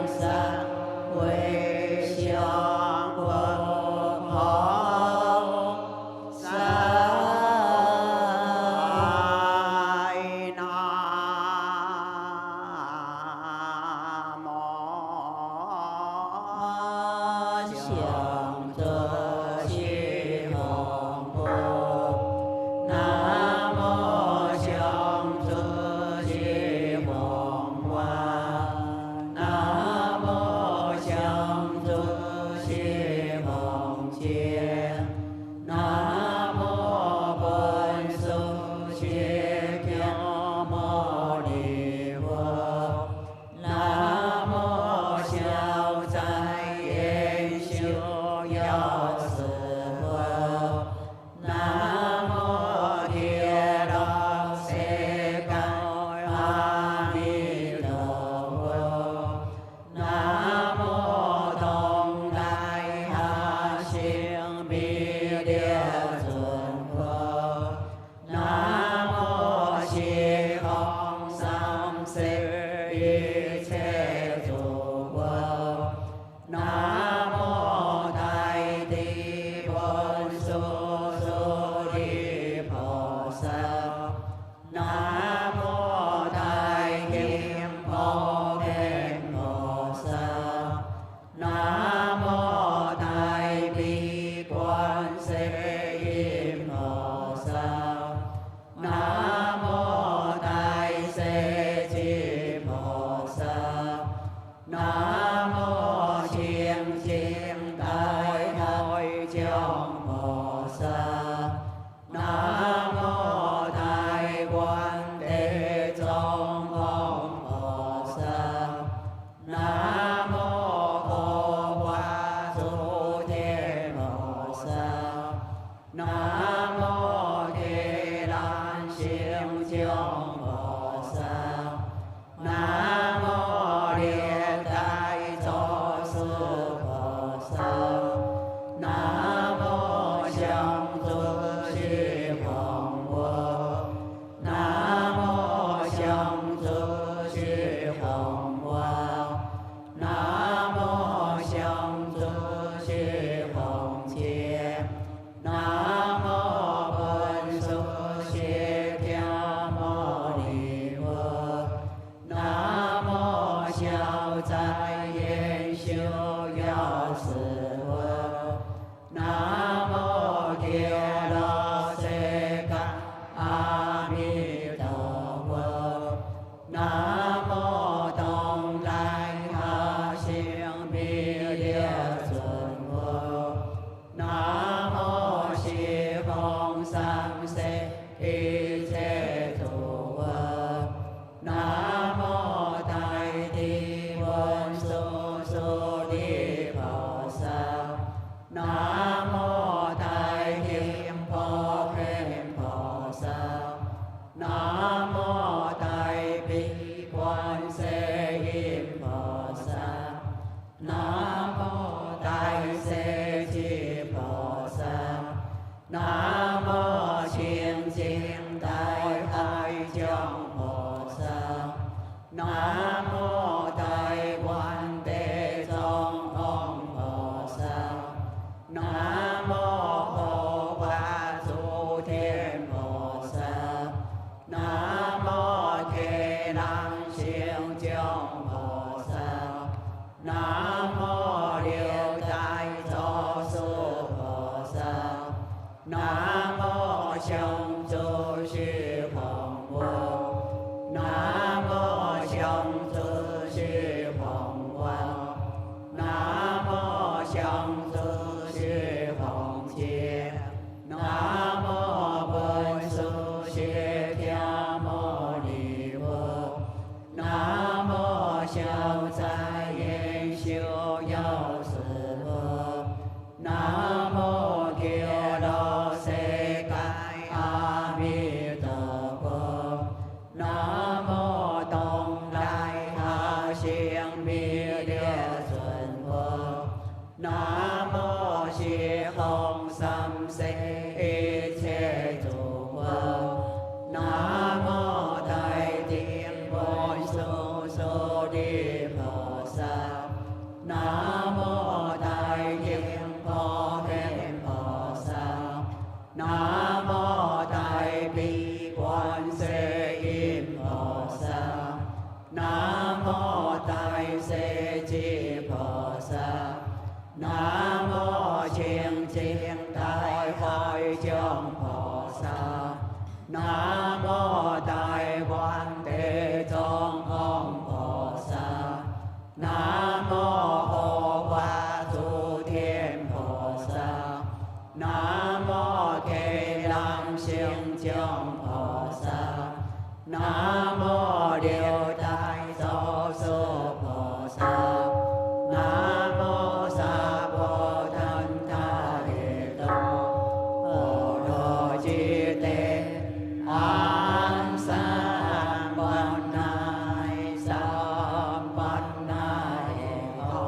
善回向佛后三南无向着西方佛，南无向着西方王，南无向着西方前，南无本师释迦牟尼佛，南无消灾延寿药师佛，南无铁道世界阿弥陀佛，南无东来哈星弥勒尊佛，南无西方三世一切诸佛，南无大地本师舍利菩萨，南无大天普贤菩萨，南无大悲观世音菩萨，南无大势至菩萨，南无清净大海将菩萨，南无大愿地藏王菩萨，南无护法诸天菩萨，南无地难行将菩萨，南无历代祖师菩萨，南无向主西方佛，南无向主西方王，南无向主西方前，南无本师释迦牟尼佛，南无消灾延寿药师佛，南无极乐世界阿弥陀佛，南无东来哈星弥勒尊佛，南无西方三世一切诸佛，南无大地本师舍利菩萨，南无大天普贤菩萨，南无大悲观世音菩萨，南无大势至菩萨，南无清净大海将菩萨，南无大愿地藏王菩萨，南无护法诸天菩萨，南无天难行将菩萨，南无六代祖师菩萨，南无向主西方佛，南无向主西方王，南无向主西方前，南无本师释迦牟尼佛，南无消灾延寿药师佛，南无极乐世界阿弥陀佛，南无东来哈星弥勒尊佛，南无西方三世一切诸佛，南无大天本师舍利 Di Phật Sa. Nam mô Đại Thiên Phổ Hiền Phật Sa. Nam mô Đại Bi Quan Thế Âm Phật Sa. Nam mô Đại Thế Chí Phật Sa. Nam mô Thiên Thiên Đại Hội Trường Phật Sa. Nam mô Đại Quan Thế Tôn Ông Phật Sa. Nam mô Hộ Hoa Tu Thiên Phật Sa. Nam mô Kỳ Lâm Sinh Trường Phật Sa. Nam mô Điều Đại Tổ Sư Phật Sa. Nam mô Sa Bồ Tát Tha Đề Tô. Bồ Đồ Chi Tê An Sa Ban Nai Sa Ban Nai Hô.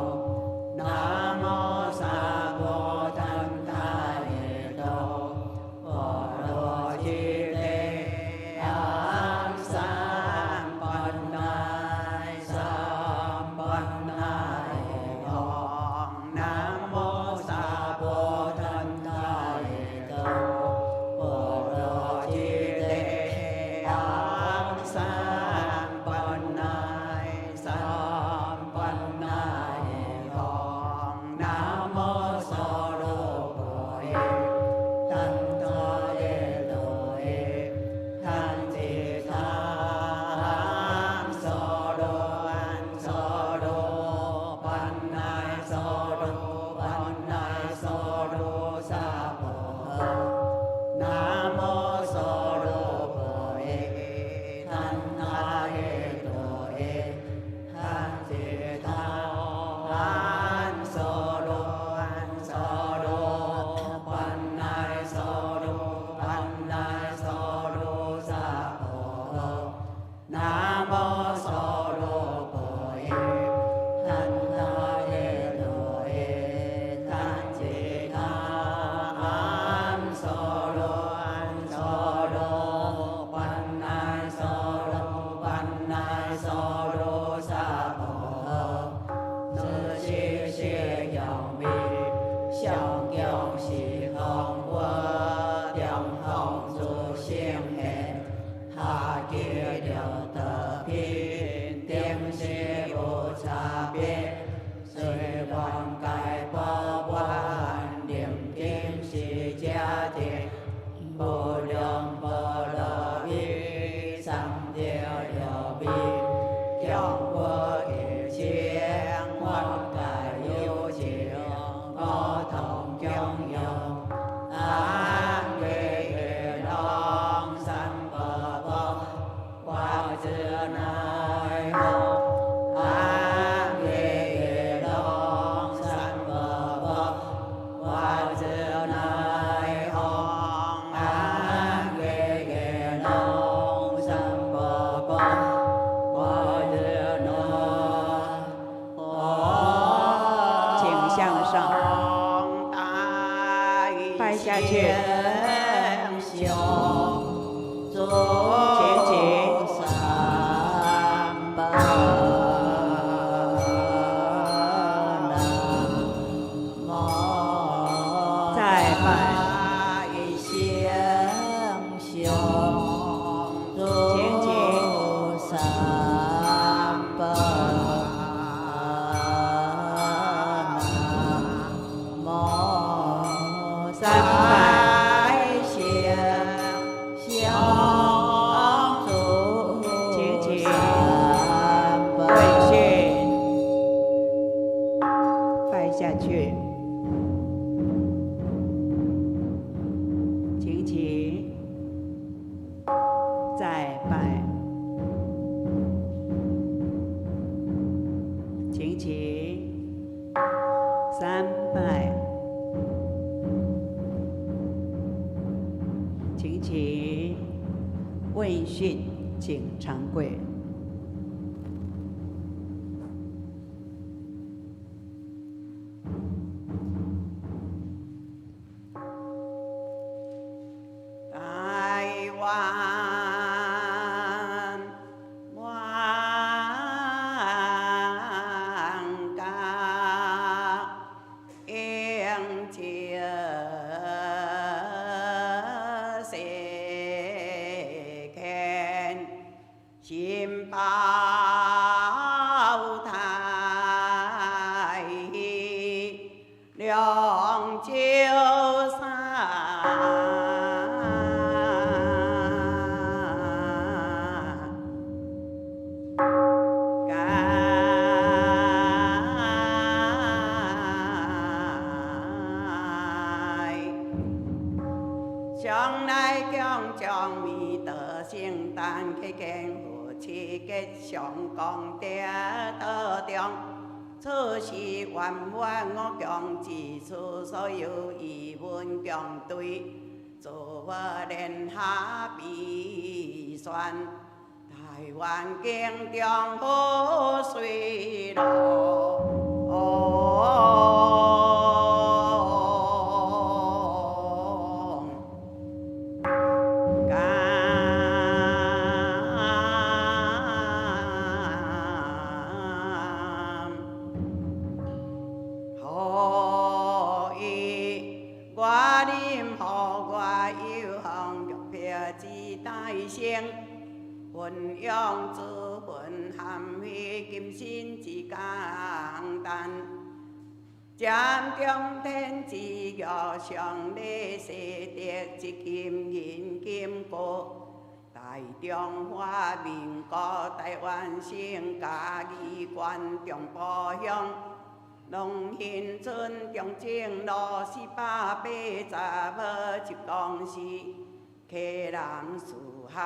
Nam mô Sa Bồ Tát Tha Đề Tô. Bồ Đồ Chi Tê An Sa Ban Nai Sa Ban Nai Hô. Nam mô Sa Bồ Tát Tha Đề Tô. Bồ Đồ Chi Tê An Sa Ban Nai Sa Ban Nai Hô. Nam mô Sa Đô Bồ Đề Thanh Tha Đề Đồ Ê Thanh Thị Tha An Sa Đô Ban Nai Sa Đô Ban Nai Sa Đô Sa Bồ. Nam mô Sa Đô Bồ Ê Thanh Tha Đề Đồ Ê Thanh Thị Tha An Sa Đô Ban Nai Sa Đô Ban Nai Sa Đô Sa Bồ. Nam mô Sa Đô Bồ Ê Thanh Tha Đề Đồ Ê Thanh Thị Tha An Sa Đô Ban Nai Sa Đô Ban Nai Sa Đô Sa Bồ. Tự chi xie dòng mi xiang kiao xi hồng qua tiếng hồng du xiên hẹn. Hạ kia điều tờ phiên tiếng xie vô cha biết. Sư quan cải bó quan điểm kim xì cha tiền. Bồ đường bồ đờ bi sang tiêu điều bi. Kiong vô ý chiên quan cải yêu chiên. Có thông kiong yêu an về đông sang bờ bông. Qua dưa nai hông an về đông sang bờ bông. Qua dưa nai hông an về đông sang bờ bông. Qua dưa nai hông 请向上，拜下去，前进，再拜，前进，三拜，前进，问讯，拜下去，请起，再拜，请起，三拜。请起，问讯，请长跪。台湾。万照山，将来强将弥德圣诞去见父妻吉祥功德道中，此时愿愿我强指出所有疑问强对，祝福莲下必选，台湾经中好水分养之分含于今生之简单，占中天之玉上礼世德之金银金国，大中华民国台湾省嘉义县中部乡龙兴村中正路480公司，客人树下。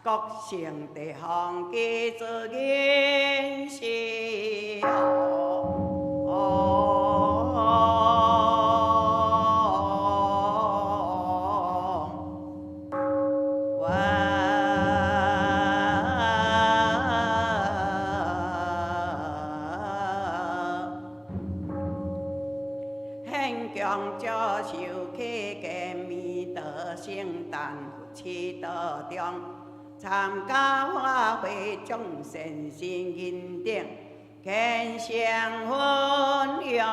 国姓地方记自认识很强接受去见弥德圣诞福气道中。参加花卉众善心认定，献上分享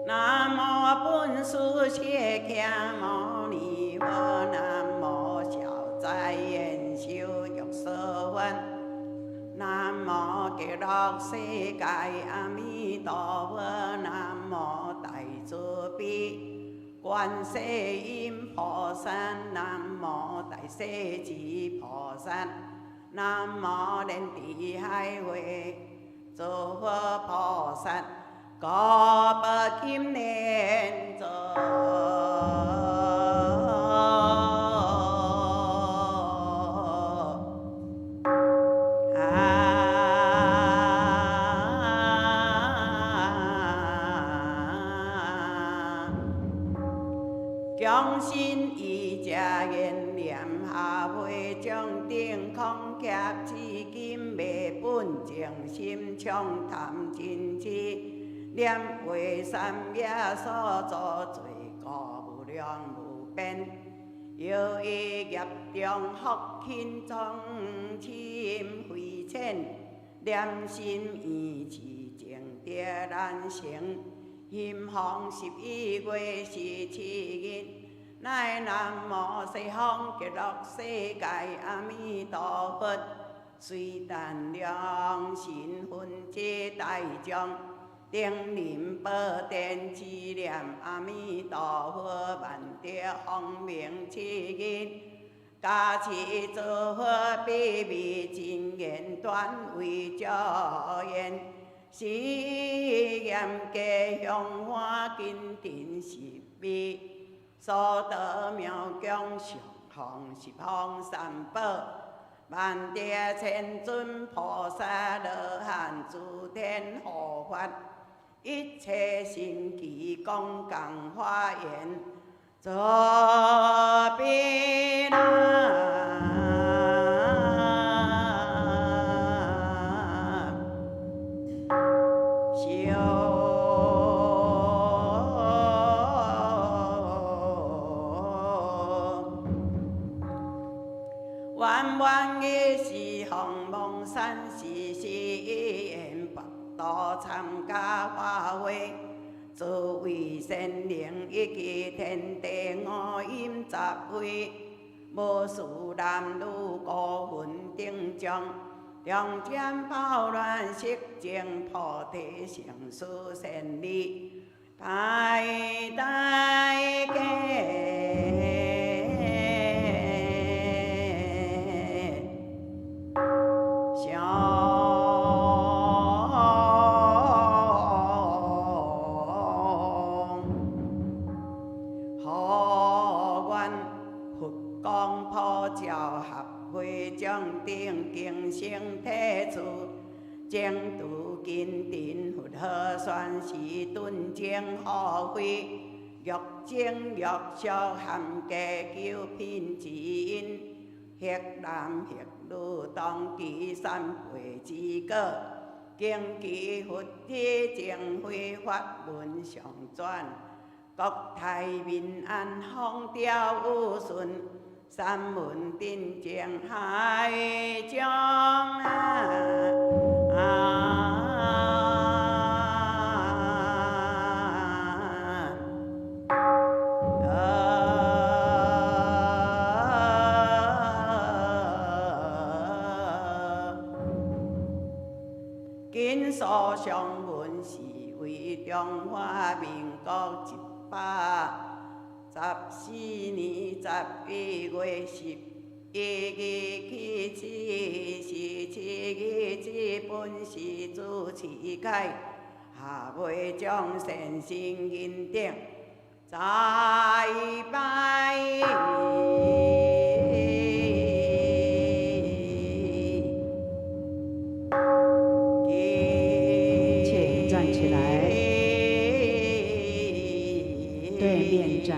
南无本师释迦牟尼佛，南无消灾延寿欲所愿，南无极乐世界阿弥陀佛，南无大慈悲观世音菩萨，南无大势至菩萨，南无莲池海会诸佛菩萨。高拔金莲座，强心一家人念下会将定空劫至今未本净心唱谈真知。念为三业所作罪过无量无边，由于业中福轻重深非浅，念心意志净德难成。心逢11月17日，乃南无西方极乐世界阿弥陀佛，随但良心分界大众。定念宝殿之念阿弥陀佛，万德光明七日，加持诸佛秘密真言断为助言，誓言家乡花金田十味，所得妙供上行十方三宝。万德千尊菩萨罗汉诸天护法，一切神奇公共化缘，作彼难。弯弯的是红蒙山，时时言白都参加法会，诸位神灵以及天地五阴十会，无事男女高分顶奖，中间包乱色情菩提成事善利，拜大家。将定经生体处，净土金顶佛号宣示顿净好慧，欲精欲俗含加求品之因，迄男迄女当其三倍之果，经其佛体净慧法轮上转，国泰民安，风调雨顺。三门定境海中今所上文是为中华民国114年11月11日起是7日之本是主持开，下回将善心认定再拜。请站起来，对面站。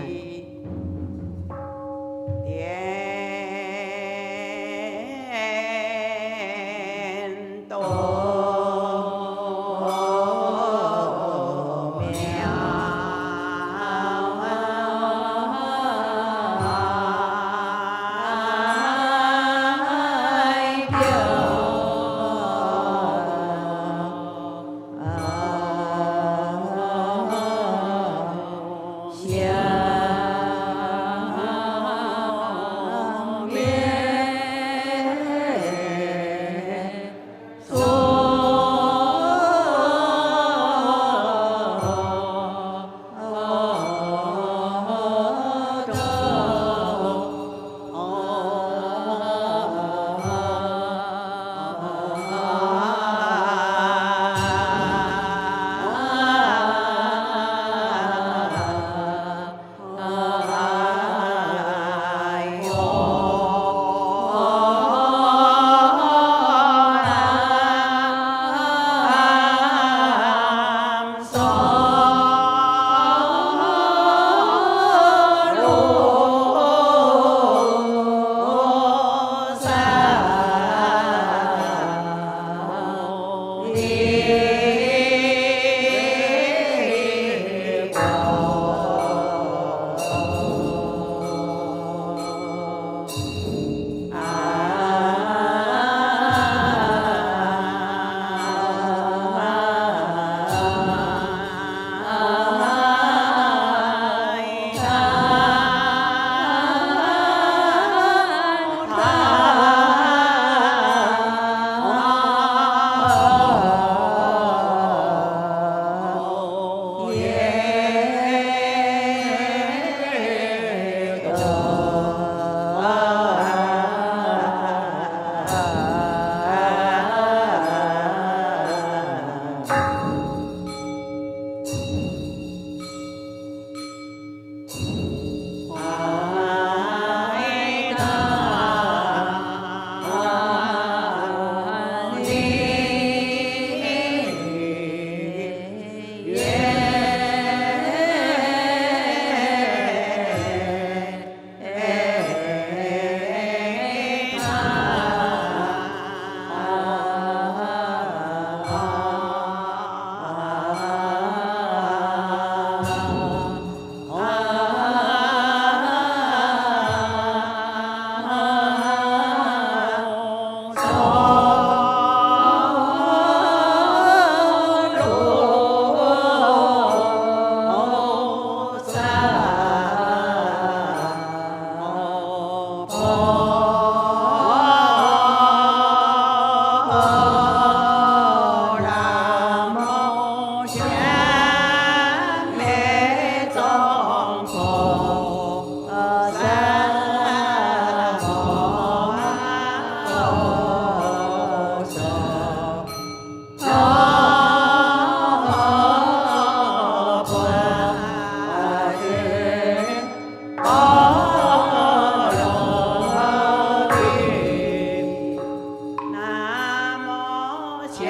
消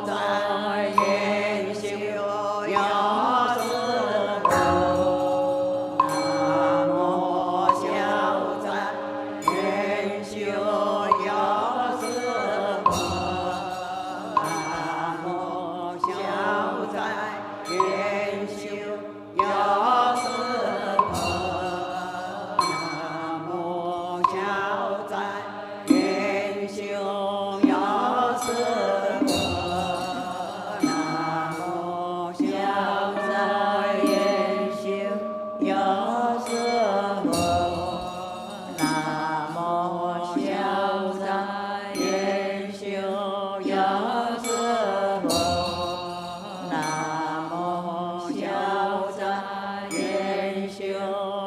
灾延寿药师佛，南无消灾延寿药师佛，南无消灾延寿药师佛，南无消灾延寿药师佛，南无消灾延寿药师佛，南无消灾延寿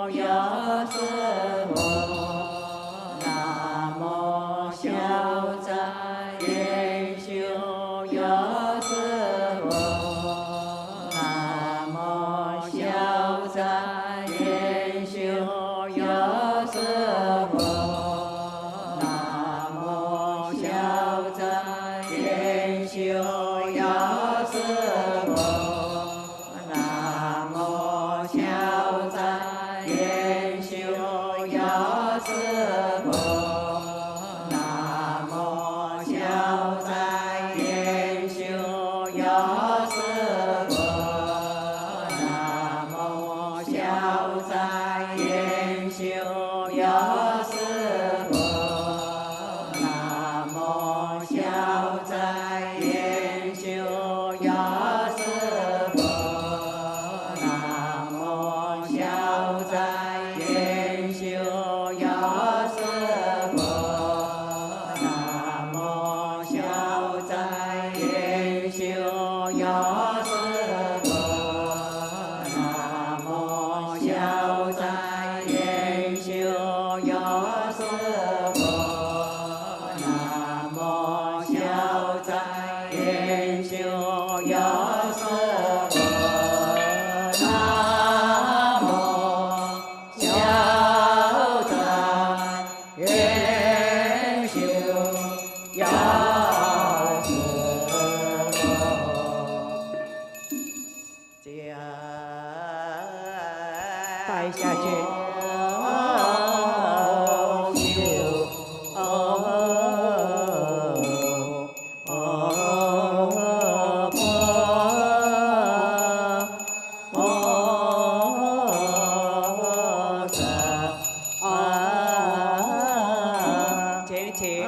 药师佛，南无消灾延寿药师佛，南无消灾延寿药师佛，南无消灾延寿药师佛，南无消灾延寿药师佛，南无消灾延寿药师佛，南无消灾延寿药师佛，南无消灾延寿药师佛，南无消灾延寿药师佛，南无消灾延寿药师佛，南无消灾延寿药师佛，南无消灾延寿药师佛，南无消灾延寿药师佛，南无消灾延寿药师佛，拜下去。请起。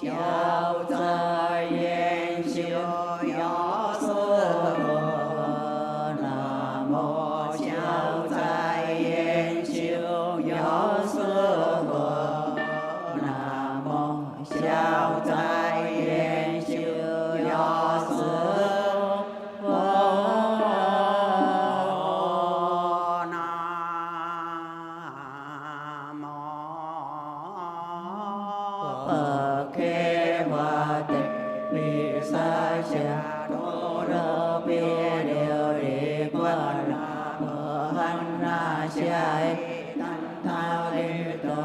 消灾延寿药师佛，南 bờ hành na sai tha li tô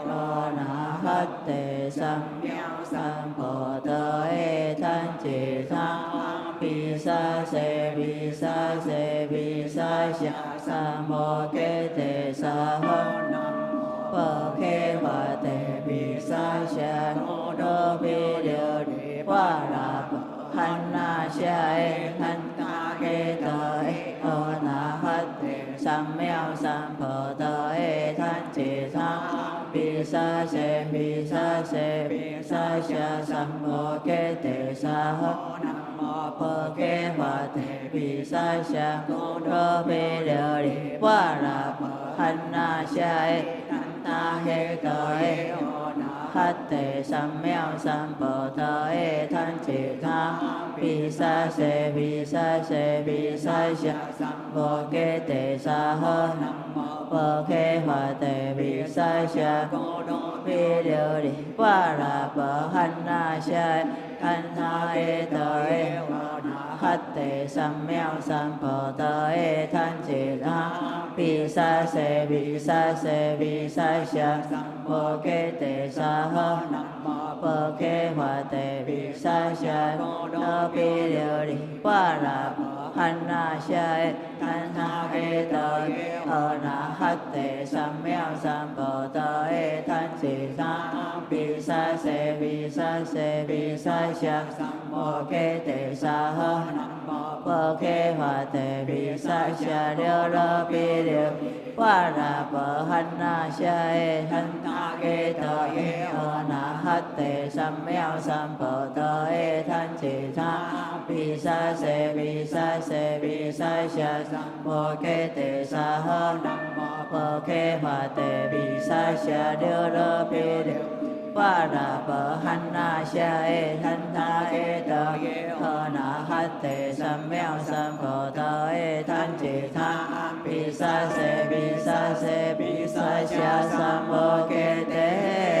ô na hất tề sam sam bồ tê thanh chỉ tha bi sa se sa mô kế tề sa hô bờ khê hòa tề bi sa đô bi điều đi qua là hành na sai thanh ta kế tề ô na hất sam bồ tê thanh chỉ tha bi sa se sam mô kế tề sa hô bờ kế hòa tề bi sa đô bi điều đi qua là hành na sai ta hê tê hất tề sam bồ tê thanh chỉ tha bi sa se bồ kế tề sa hô bờ khê hòa tề bi sa bi điều đi qua là bờ hành na sai thanh tha hê tê hất tề sam bồ tê thanh chỉ tha bi sa se bồ kế tề sa hô bờ khê hòa tề bi sa đô bi điều đi qua là hành na sai thanh tha hê tê na hất tề sam bồ tê thanh chỉ tha bi sa se bồ kế tề sa hô bờ khê hòa tề bi sa đô bi điều qua là bờ hành na sai thanh tha hê tê na hất tề sam bồ tê thanh chỉ tha bi sa se bồ kế tề sa hô bờ khê hòa tề bi sa đô bi điều qua là bờ hành na sai thanh tha hê tê na hất tề sam bồ tê thanh chỉ tha bi sa sam bồ kế tề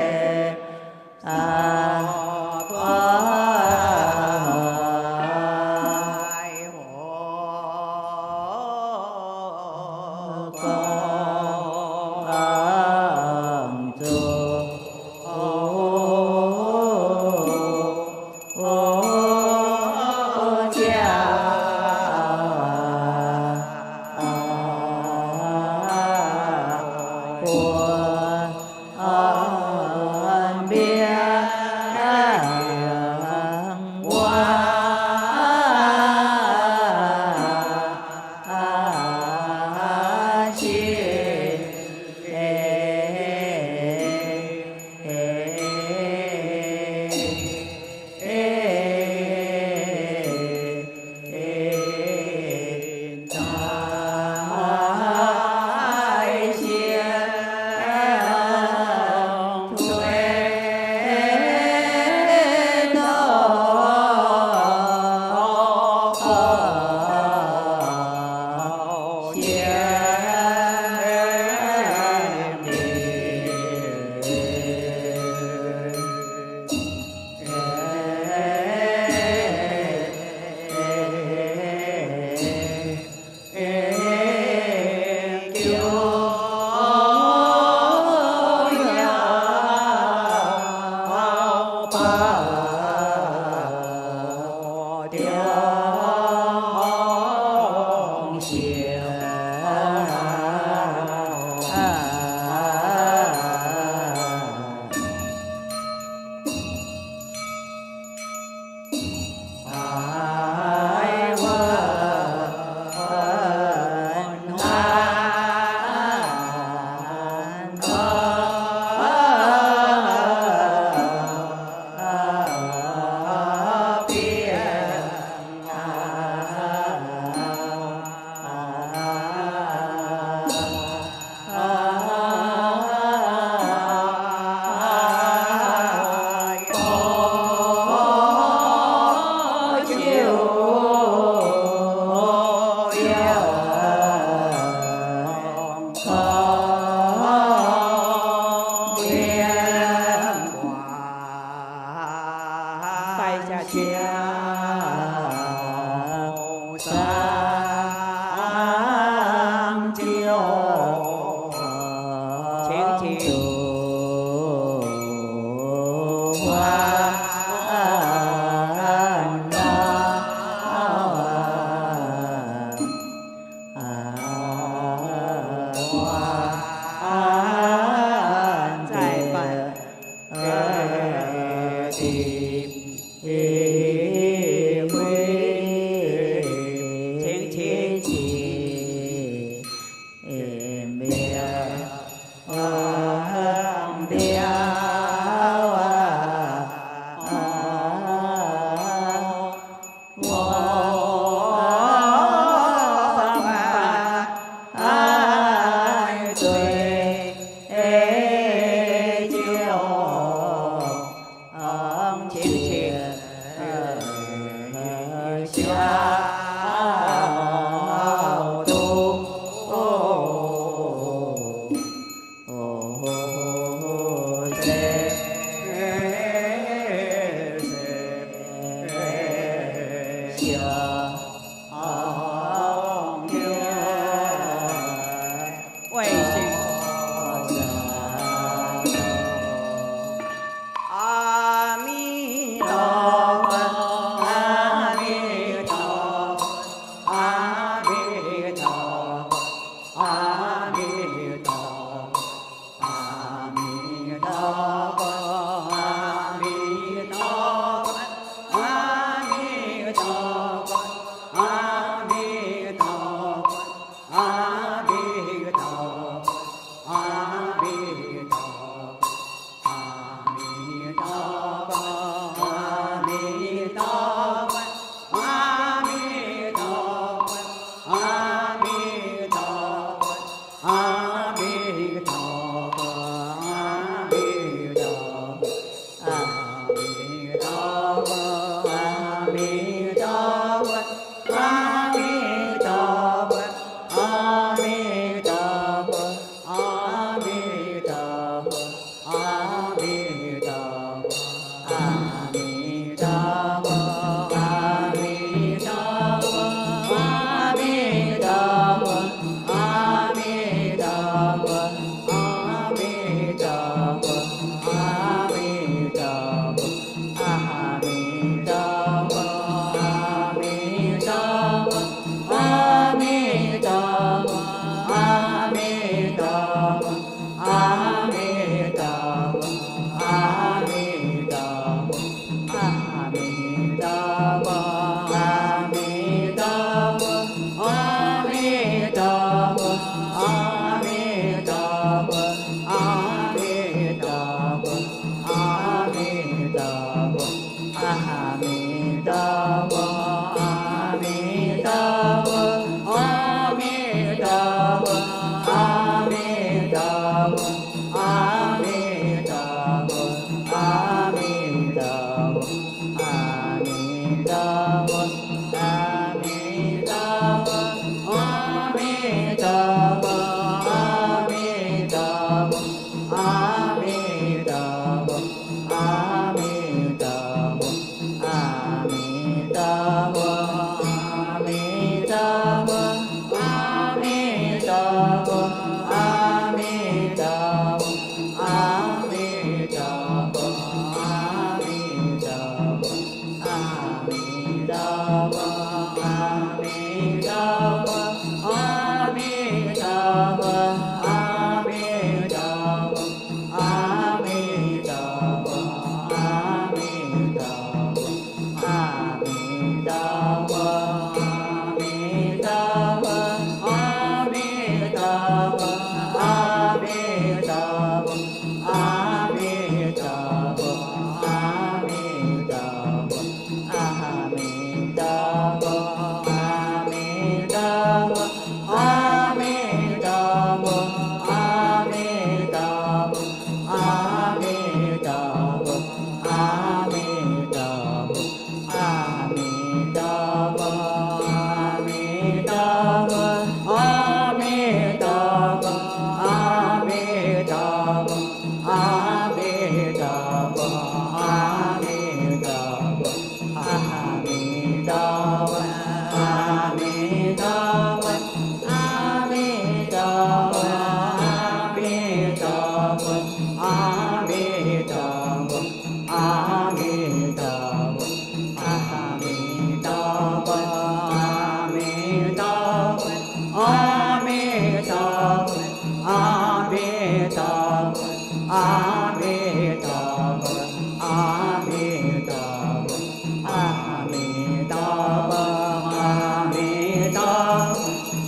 阿弥陀佛。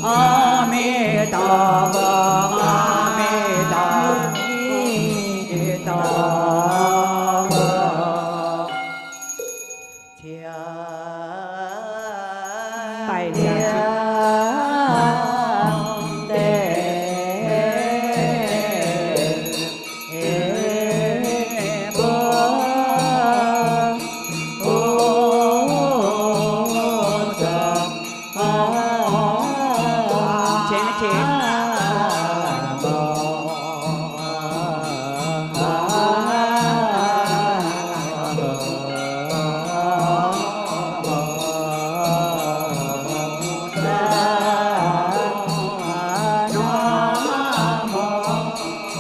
a mi đà phật a mi đà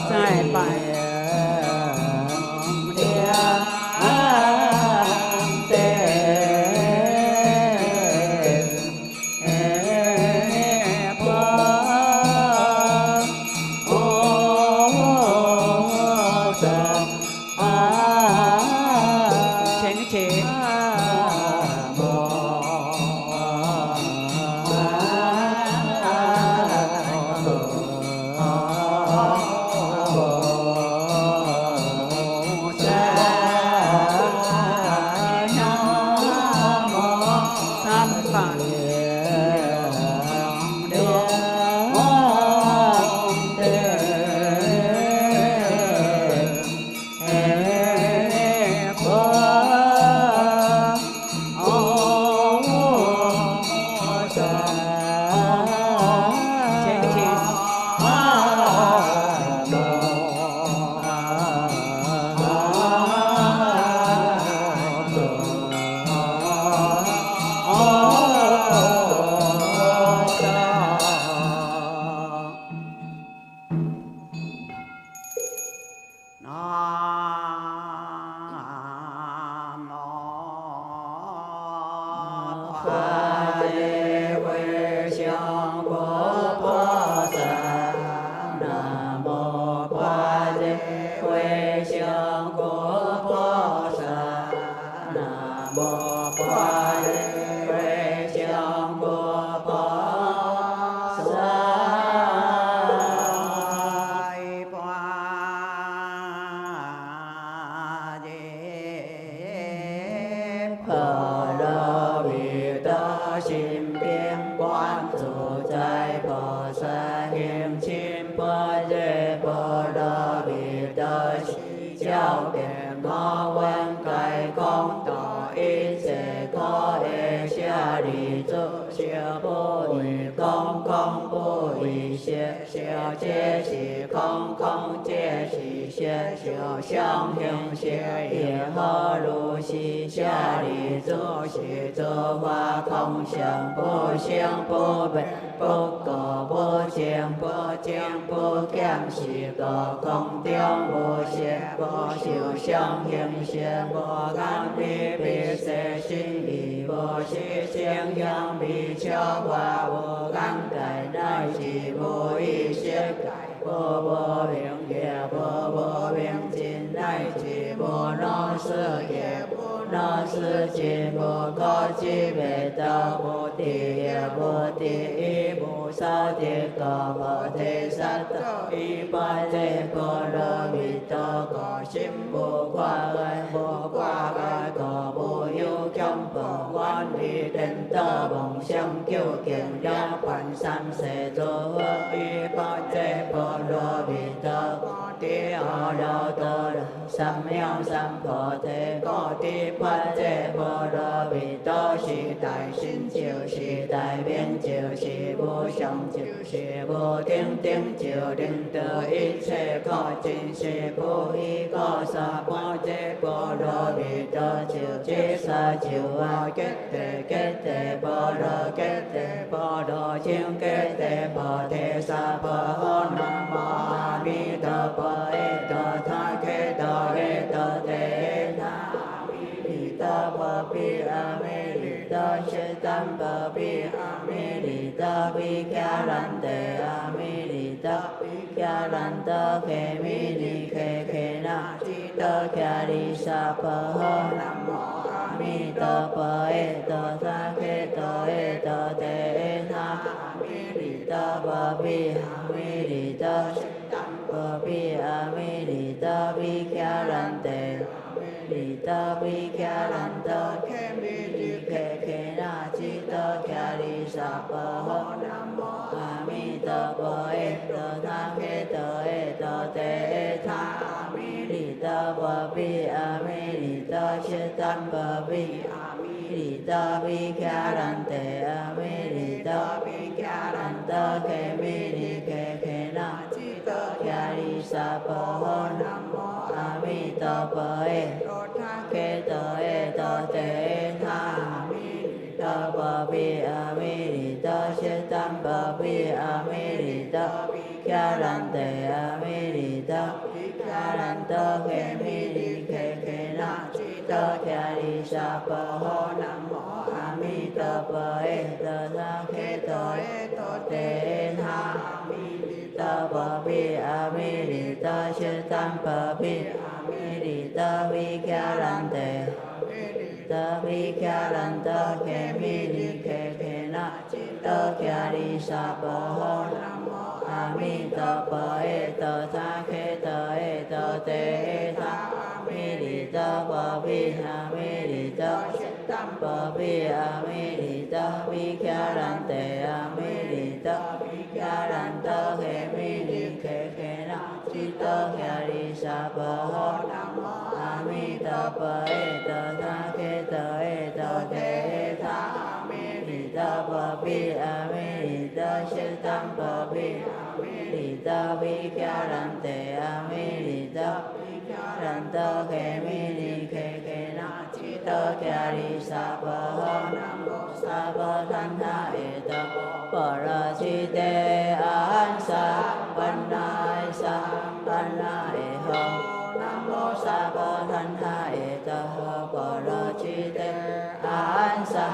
Tài ta bà bi a mi đi ta bà bi a mi đi ta bi kha ran te đi ta bi kha ran ta khe mi đi khe na chi ta kha đi sa pa ho nam mô a mi ta bà e ta tha khe ta e ta te tha a mi đi ta bà bi a mi đi ta che tam bà bi a mi đi ta bi kha ran te a mi đi ta bi kha ran ta khe mi đi khe na chi ta kha đi sa pa ho nam mô a mi ta bà e khe ta e ta te tha a mi ta bà bi a mi đi ta che tam bà bi a mi đi ta kha ran te a mi đi ta kha ran ta khe mi đi khe na chi ta kha đi sa pa ho nam mô a mi ta bà e ta tha khe ta e ta te tha a mi ta bà bi a mi đi ta che tam bà bi a mi đi ta vi kha ran te ta vi kha ran ta khe mi đi khe na chi ta kha đi sa pa ho nam mô a mi ta bà e ta tha khe ta e ta te tha a mi đi ta bà bi a mi đi ta tam bà bi a mi đi ta vi kha ran te a mi đi ta vi kha ran ta khe mi đi khe na chi ta kha đi sa pa ho nam mô a mi ta bà e ta tha khe ta e ta te tha a mi đi ta bà bi a mi đi ta che tam bà bi a mi đi ta vi kha ran te a mi đi ta vi kha ran ta khe mi đi khe na chi ta kha đi sa pa ho nam mô sa pa than tha e ta pa ra chi te an sa pan na sa pan na e ho nam mô sa pa than tha e ta pa ra chi te an sa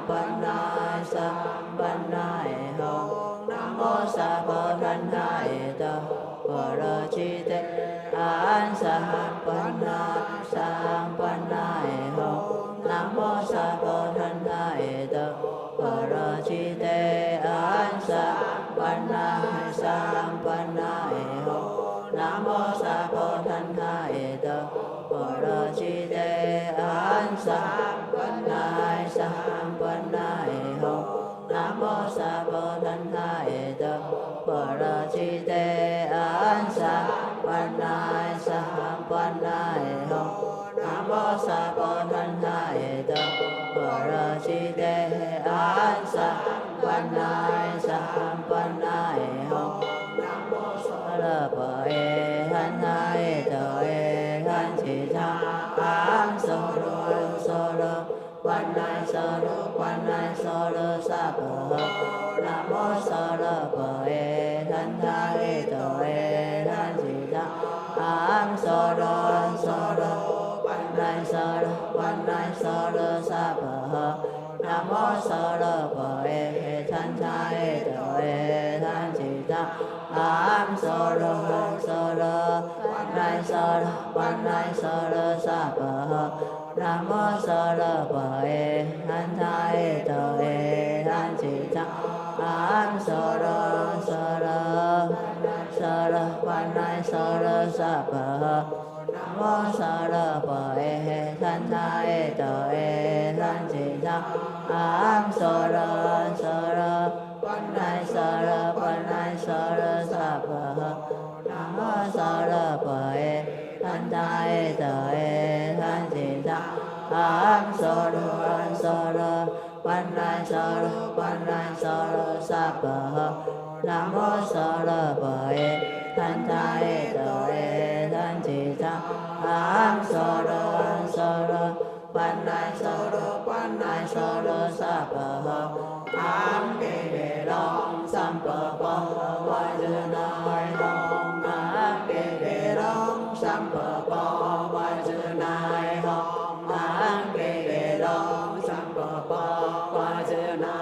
pan na sa pan na e ho nam mô sa pa than tha e ta pa ra chi te an sa pan na sa pan na e ho nam mô sa pa than tha e ta pa ra chi te an sa pan na sa pan na e ho nam mô sa pa than tha e ta pa ra chi te an sa pan na sa pan na e ho nam mô sa pa than tha e ta pa ra chi te an sa pan na sa pan na e ho nam mô sa pa than tha e ta pa ra chi te an sa pan na sa pan na e ho nam mô sa ra pa e than tha e ta e than chi tha an so ro pan na so ro sa pa ho nam mô sa ra pa e than tha e ta e than chi tha an so ro pan na so ro sa pa ho nam mô sa ra pa e than tha e ta e than chi tha an so ro pan na so ro sa pa ho nam mô sa ra pa e than tha e ta e than chi tha an so ro pan na so ro sa pa ho nam mô sa ra pa e than tha e ta e than chi tha an so ro pan na so ro sa pa ho nam mô sa ra pa e than tha e ta e than chi tha an so ro pan na so ro sa pa ho nam mô sa ra pa e than tha e ta e than chi tha an so ro pan na so ro sa pa ho am ke ke long sam pa pa wa ju na hong am ke ke long sam pa pa wa ju na hong am ke ke long sam pa pa wa ju na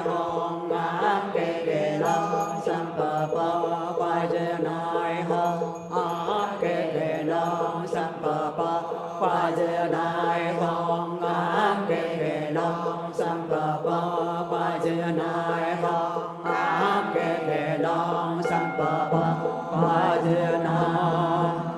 hong am ke ke long sam pa pa wa ju na hong am ke ke long sam pa pa wa ju na hong am ke ke long sam pa pa wa ju na hong am ke ke 郎三八八八字那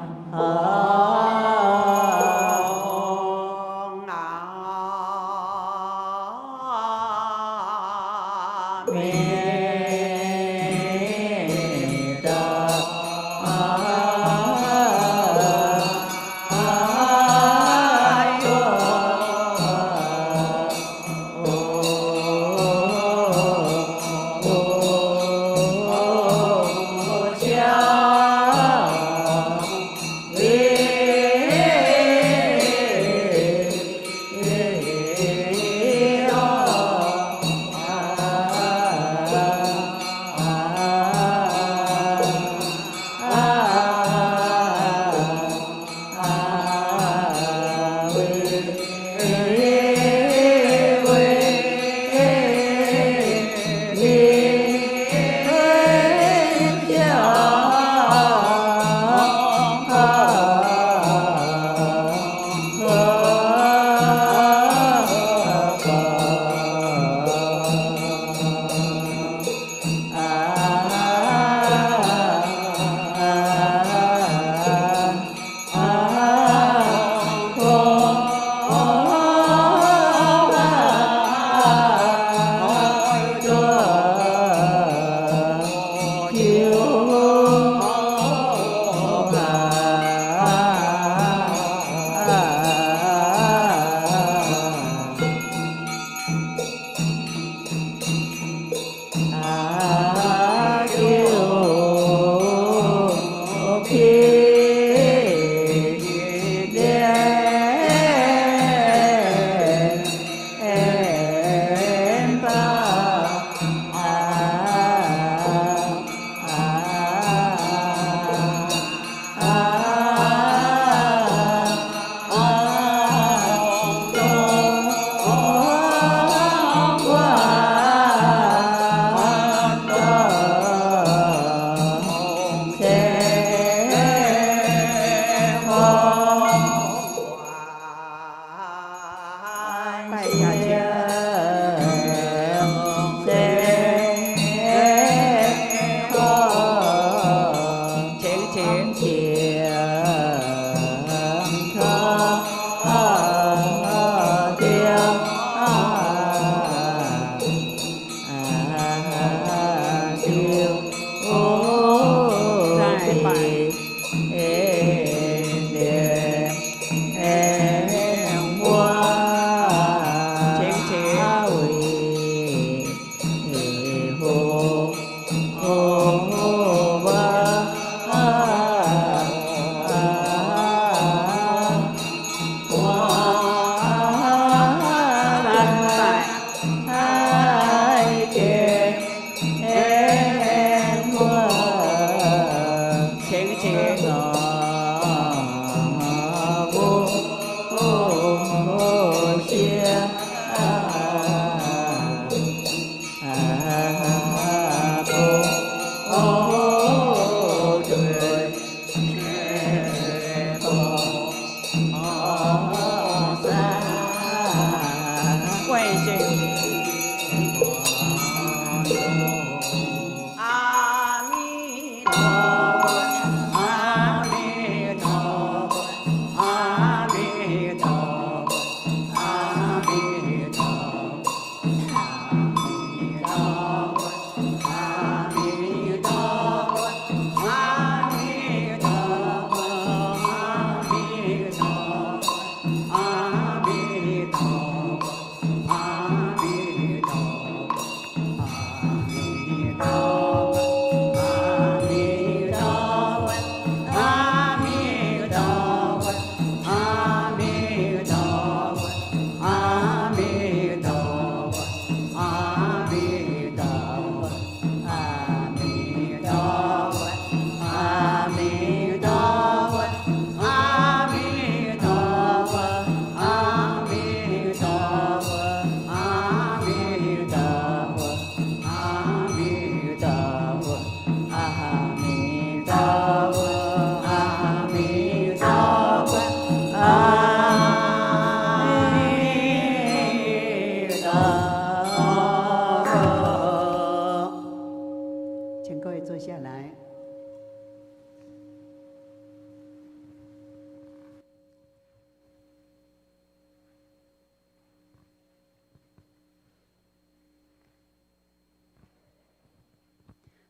请各位坐下来。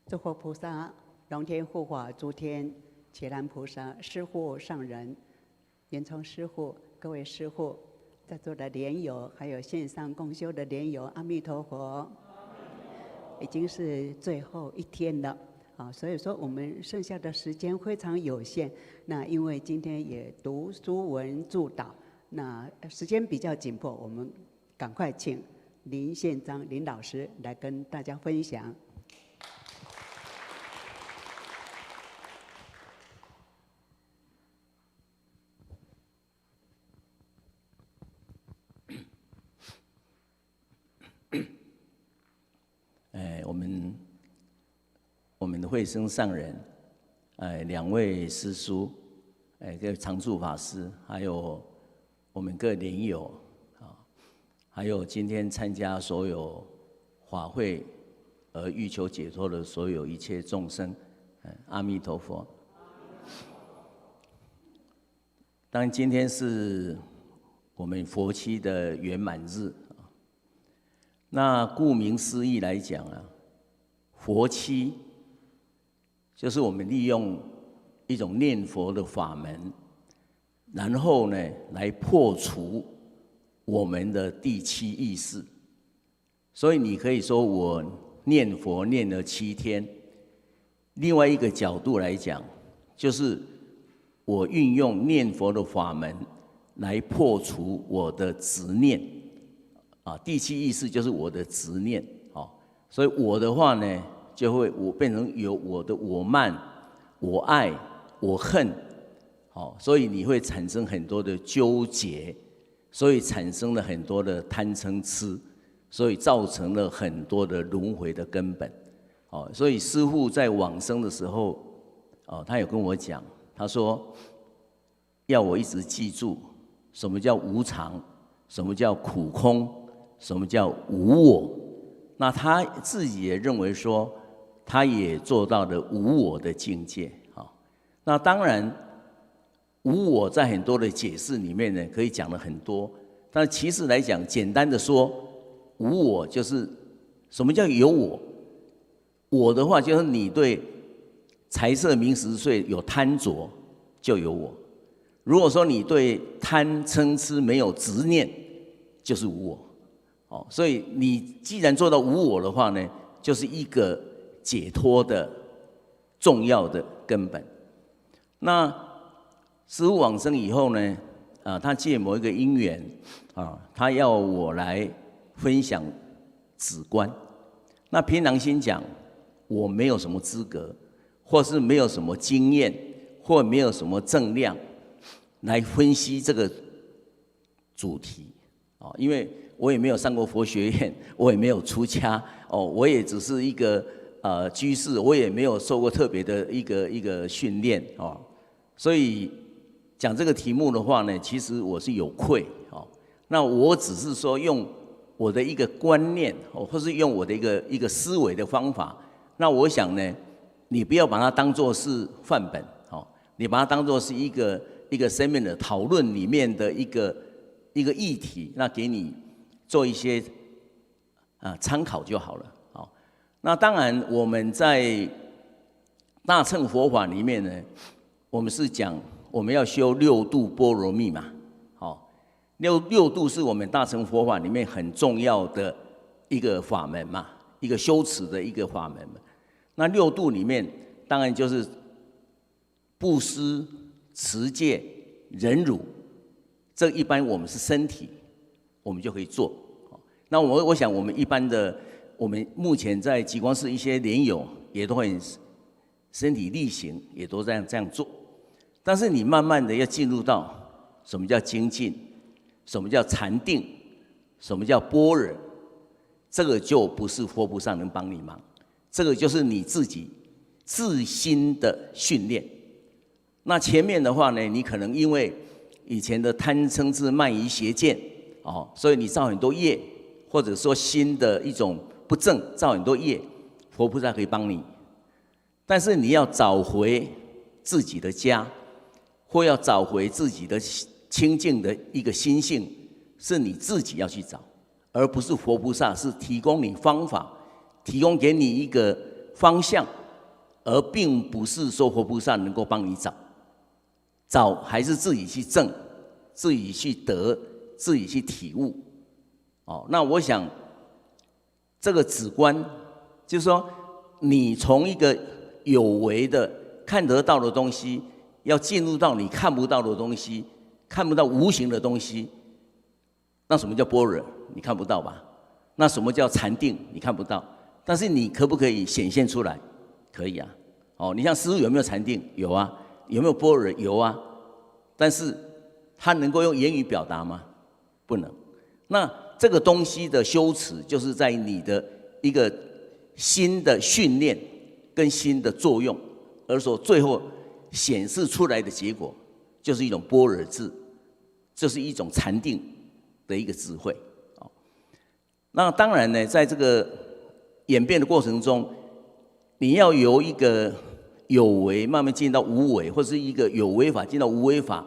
诸佛菩萨、龙天护法、诸天伽蓝菩萨、师父上人、圆通师父、各位师父，在座的莲友，还有线上共修的莲友，阿弥陀佛！已经是最后一天了啊，所以说我们剩下的时间非常有限。那因为今天也读书文祝祷，那时间比较紧迫，我们赶快请林宪章林老师来跟大家分享。我们的慧生上人，2位师叔，各常住法师，还有我们各莲友，还有今天参加所有法会而欲求解脱的所有一切众生，阿弥陀佛。当然，今天是我们佛期的圆满日。那顾名思义来讲啊，佛期就是我们利用一种念佛的法门，然后呢来破除我们的第七意识。所以你可以说我念佛念了7天。另外一个角度来讲，就是我运用念佛的法门来破除我的执念。第七意识就是我的执念，所以我的话呢，就会我变成有我的我慢、我爱、我恨，所以你会产生很多的纠结，所以产生了很多的贪嗔痴，所以造成了很多的轮回的根本。所以师父在往生的时候，他有跟我讲，他说要我一直记住什么叫无常，什么叫苦空，什么叫无我？那他自己也认为说，他也做到了无我的境界。那当然，无我在很多的解释里面呢，可以讲了很多。但其实来讲，简单的说，无我就是什么叫有我？我的话就是你对财色名食睡有贪着，就有我。如果说你对贪嗔痴没有执念，就是无我。所以你既然做到无我的话呢，就是一个解脱的重要的根本。那师父往生以后呢，他借某一个因缘，他要我来分享止观。那凭良心讲，我没有什么资格，或是没有什么经验，或没有什么正量来分析这个主题，因为我也没有上过佛学院，我也没有出家，我也只是一个居士，我也没有受过特别的一个训练，所以讲这个题目的话呢，其实我是有愧。那我只是说用我的一个观念，或是用我的一个思维的方法。那我想呢，你不要把它当作是范本，你把它当作是一个 seminar 讨论里面的一个议题，那给你做一些参考就好了。那当然我们在大乘佛法里面呢，我们是讲我们要修6度波罗蜜嘛，六度是我们大乘佛法里面很重要的一个法门嘛，一个修持的一个法门嘛。那6度里面当然就是布施、持戒、忍辱，这一般我们是身体，我们就可以做。那我想我们一般的，我们目前在极光寺一些莲友也都很身体力行，也都这样做。但是你慢慢的要进入到什么叫精进，什么叫禅定，什么叫般若，这个就不是佛菩萨能帮你忙，这个就是你自己自心的训练。那前面的话呢，你可能因为以前的贪嗔痴慢疑邪见，所以你造很多业，或者说心的一种不正，造很多业，佛菩萨可以帮你。但是你要找回自己的家，或要找回自己的清净的一个心性，是你自己要去找，而不是佛菩萨是提供你方法，提供给你一个方向，而并不是说佛菩萨能够帮你找，找还是自己去证，自己去得，自己去体悟。那我想这个止观，就是说你从一个有为的看得到的东西，要进入到你看不到的东西，看不到无形的东西。那什么叫般若？你看不到吧？那什么叫禅定？你看不到。但是你可不可以显现出来？可以啊。你像师父有没有禅定？有啊。有没有般若？有啊。但是他能够用言语表达吗？不能。那这个东西的修持，就是在你的一个心的训练跟心的作用，而所最后显示出来的结果，就是一种般若智，就是一种禅定的一个智慧。那当然呢，在这个演变的过程中，你要由一个有为慢慢进到无为，或是一个有为法进到无为法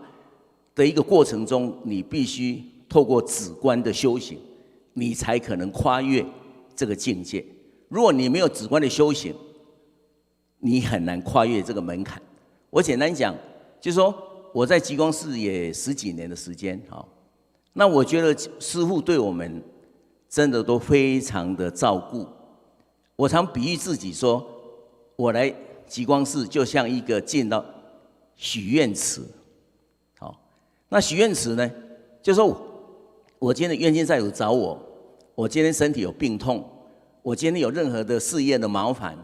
的一个过程中，你必须透过止观的修行，你才可能跨越这个境界。如果你没有止观的修行，你很难跨越这个门槛。我简单讲，就是说我在极光寺也10几年的时间，那我觉得师父对我们真的都非常的照顾。我常比喻自己说，我来极光寺就像一个进到许愿池。那许愿池呢，就是说我今天的冤亲债主找我，我今天身体有病痛，我今天有任何的事业的麻烦，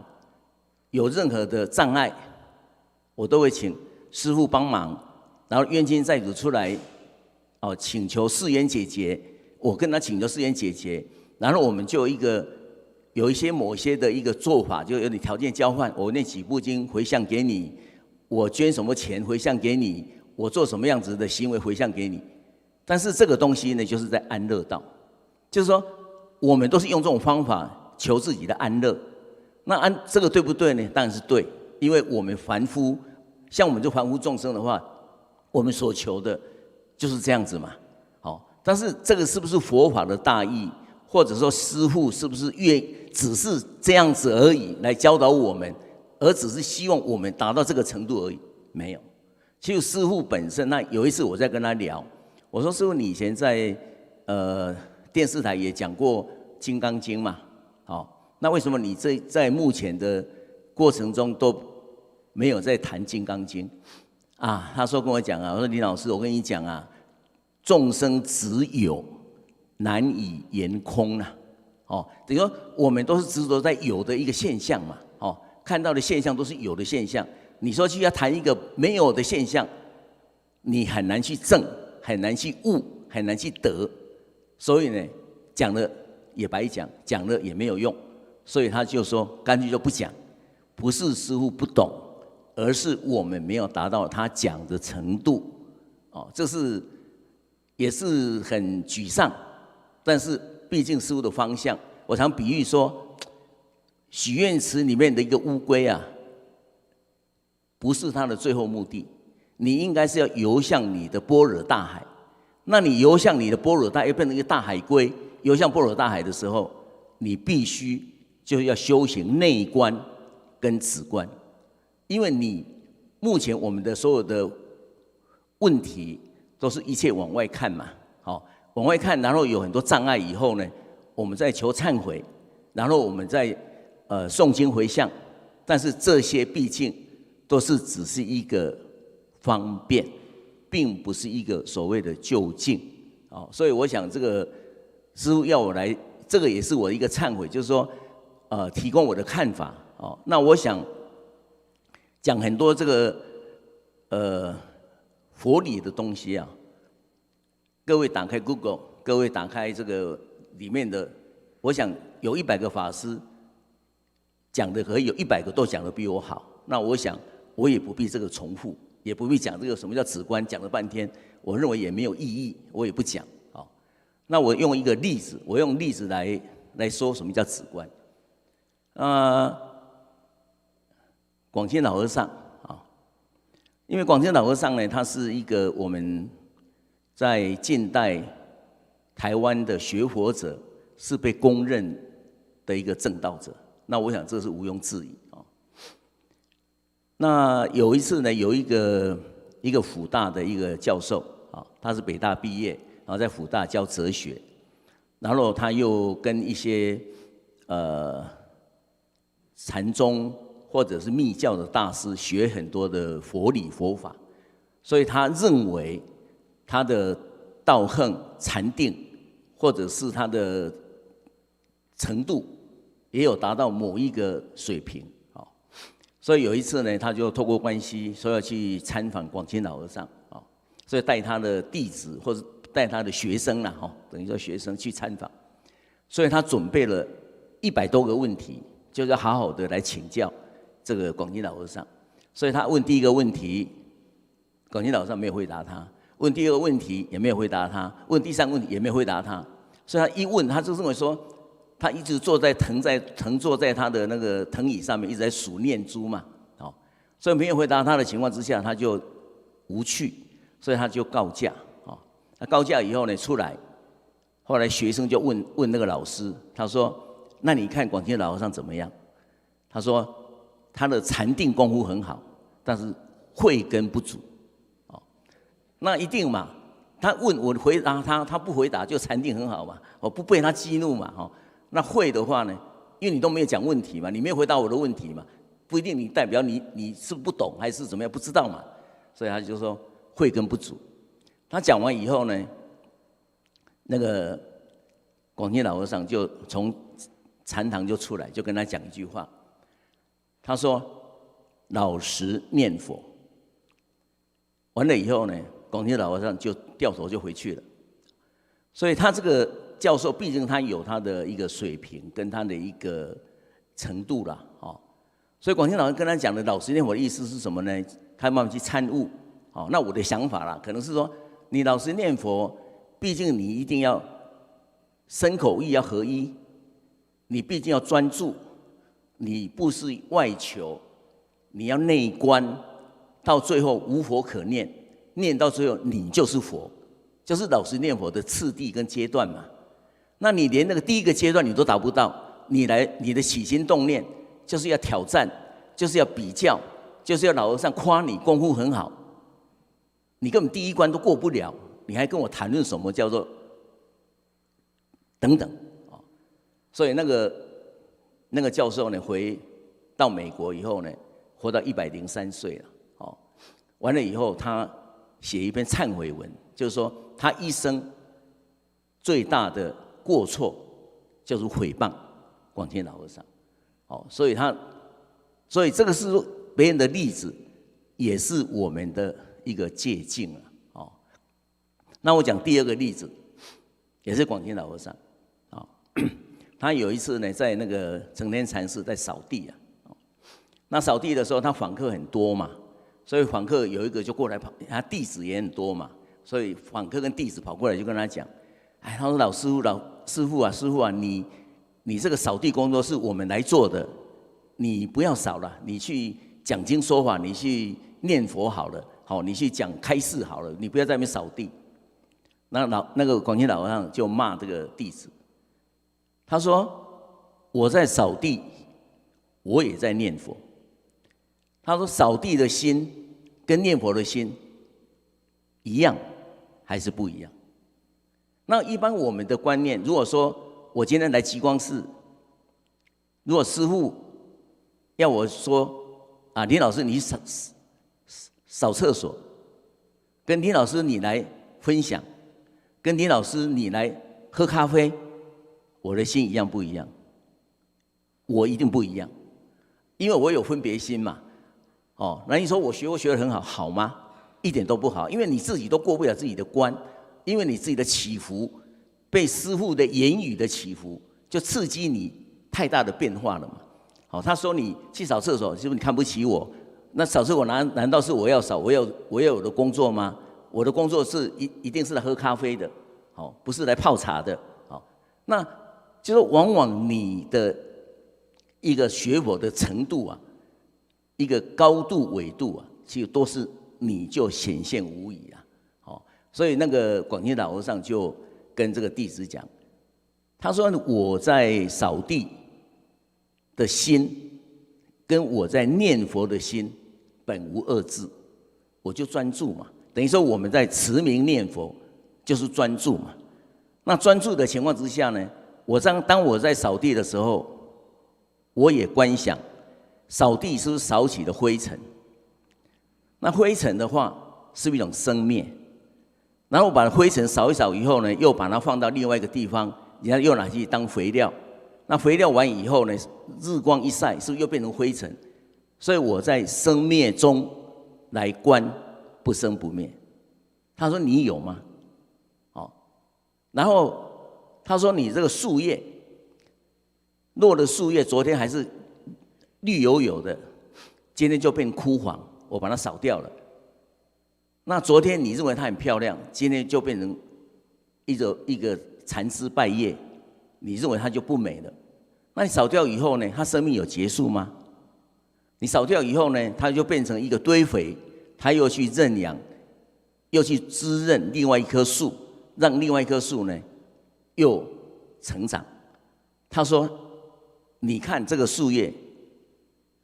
有任何的障碍，我都会请师父帮忙，然后冤亲债主出来，请求事缘解决，我跟他请求事缘解决，然后我们就有一些某些的一个做法，就有点条件交换，我念几部经回向给你，我捐什么钱回向给你，我做什么样子的行为回向给你。但是这个东西呢，就是在安乐道，就是说我们都是用这种方法求自己的安乐。那这个对不对呢？当然是对，因为我们凡夫，像我们这凡夫众生的话，我们所求的就是这样子嘛。但是这个是不是佛法的大义，或者说师父是不是只是这样子而已来教导我们，而只是希望我们达到这个程度而已？没有。其实师父本身，那有一次我在跟他聊，我说师父，你以前在电视台也讲过《金刚经》嘛，那为什么你在目前的过程中都没有在谈《金刚经》啊？他说跟我讲啊，我说林老师，我跟你讲啊，众生只有难以言空啊。等于说我们都是执着在有的一个现象嘛，看到的现象都是有的现象。你说去要谈一个没有的现象，你很难去证，很难去悟，很难去得。所以呢，讲了也白讲，讲了也没有用。所以他就说，干脆就不讲。不是师父不懂，而是我们没有达到他讲的程度。这是也是很沮丧。但是毕竟师父的方向，我常比喻说，许愿池里面的一个乌龟啊，不是它的最后目的，你应该是要游向你的般若大海。那你游向你的般若大海，又变成一个大海龟，游向般若大海的时候，你必须就要修行内观跟止观，因为你目前我们的所有的问题都是一切往外看嘛，往外看，然后有很多障碍以后呢，我们再求忏悔，然后我们再诵经回向，但是这些毕竟都是只是一个方便，并不是一个所谓的究竟。所以我想这个师父要我来，这个也是我的一个忏悔，就是说提供我的看法。那我想讲很多这个佛理的东西啊，各位打开 Google， 各位打开这个里面的，我想有100个法师讲的可以有100个都讲的比我好。那我想我也不必这个重复，也不必讲这个什么叫止观，讲了半天，我认为也没有意义，我也不讲。那我用一个例子，我用例子来说什么叫止观。广钦老和尚啊，因为广钦老和尚呢，他是一个我们在近代台湾的学佛者是被公认的一个正道者，那我想这是毋庸置疑啊。那有一次呢，有一个辅大的一个教授啊，他是北大毕业，然后在辅大教哲学，然后他又跟一些禅宗或者是密教的大师学很多的佛理佛法，所以他认为他的道行、禅定，或者是他的程度，也有达到某一个水平。所以有一次呢，他就透过关系说要去参访广钦老和尚啊，所以带他的弟子或者带他的学生啦，等于说学生去参访，所以他准备了100多个问题，就是要好好的来请教这个广钦老和尚。所以他问第一个问题，广钦老和尚没有回答他；问第二个问题也没有回答他；问第三个问题也没有回答他。所以他一问，他就认为说，他一直腾坐在他的那个藤椅上面，一直在数念珠嘛，所以没有回答他的情况之下，他就无趣，所以他就告假，那告假以后呢，出来，后来学生就问那个老师，他说：“那你看广钦老和尚怎么样？”他说：“他的禅定功夫很好，但是慧根不足。”那一定嘛，他问我回答他，他不回答就禅定很好嘛，不被他激怒嘛，那会的话呢，因为你都没有讲问题嘛，你没有回答我的问题嘛，不一定你代表你是不懂还是怎么样，不知道嘛，所以他就说慧根不足。他讲完以后呢，那个广钦老和尚就从禅堂就出来，就跟他讲一句话，他说：“老实念佛。”完了以后呢，广钦老和尚就掉头就回去了。所以他这个教授，毕竟他有他的一个水平跟他的一个程度啦，所以广钦老师跟他讲的老实念佛的意思是什么呢？他慢慢去参悟。那我的想法啦，可能是说，你老实念佛，毕竟你一定要身口意要合一，你毕竟要专注，你不是外求，你要内观，到最后无佛可念，念到最后你就是佛。就是老实念佛的次第跟阶段嘛，那你连那个第一个阶段你都达不到，你的起心动念就是要挑战，就是要比较，就是要老和尚夸你功夫很好，你根本第一关都过不了，你还跟我谈论什么叫做等等。所以那个教授呢，回到美国以后呢，活到103岁了。完了以后，他写一篇忏悔文，就是说他一生最大的过错就是诽谤广钦老和尚。所以这个是别人的例子，也是我们的一个借鉴了。那我讲第二个例子，也是广钦老和尚。他有一次呢，在那个承天禅寺在扫地那扫地的时候，他访客很多嘛，所以访客有一个就过来跑，他弟子也很多嘛，所以访客跟弟子跑过来就跟他讲，他说老师傅啊，你这个扫地工作是我们来做的，你不要扫了，你去讲经说法，你去念佛好了，你去讲开示好了，你不要在那边扫地。那个广钦老和尚就骂这个弟子，他说我在扫地，我也在念佛。他说扫地的心跟念佛的心一样还是不一样？那一般我们的观念，如果说我今天来极光寺，如果师父要我说林老师你扫厕所，跟林老师你来分享，跟林老师你来喝咖啡，我的心一样不一样？我一定不一样，因为我有分别心嘛。那你说我学得很好，好吗？一点都不好，因为你自己都过不了自己的关，因为你自己的起伏，被师父的言语的起伏，就刺激你太大的变化了嘛。他说你去扫厕所，是不是你看不起我？那扫厕所难道是我要扫？我有我的工作吗？我的工作是一定是来喝咖啡的，不是来泡茶的。那就是往往你的一个学佛的程度一个高度纬度啊，其实都是你就显现无疑啊。所以那个广清老和尚就跟这个弟子讲，他说我在扫地的心，跟我在念佛的心本无二致，我就专注嘛。等于说我们在持名念佛就是专注嘛。那专注的情况之下呢，当我在扫地的时候，我也观想扫地是不是扫起了灰尘？那灰尘的话是不是一种生灭？然后我把灰尘扫一扫以后呢，又把它放到另外一个地方，然后又拿去当肥料。那肥料完以后呢，日光一晒，是不是又变成灰尘？所以我在生灭中来观不生不灭。他说你有吗？然后他说你这个树叶落的树叶，昨天还是绿油油的，今天就变枯黄，我把它扫掉了。那昨天你认为它很漂亮，今天就变成一个残枝败叶，你认为它就不美了。那你扫掉以后呢，它生命有结束吗？你扫掉以后呢，它就变成一个堆肥，它又去认养，又去滋润另外一棵树，让另外一棵树呢又成长。他说：“你看这个树叶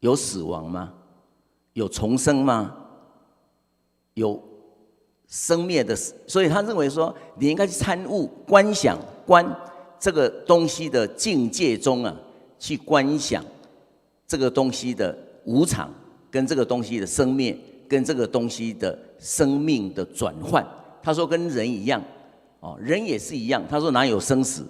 有死亡吗？有重生吗？有生灭的，所以他认为说，你应该去参悟、观想、观这个东西的境界中啊，去观想这个东西的无常，跟这个东西的生灭，跟这个东西的生命的转换。他说跟人一样，人也是一样。他说哪有生死？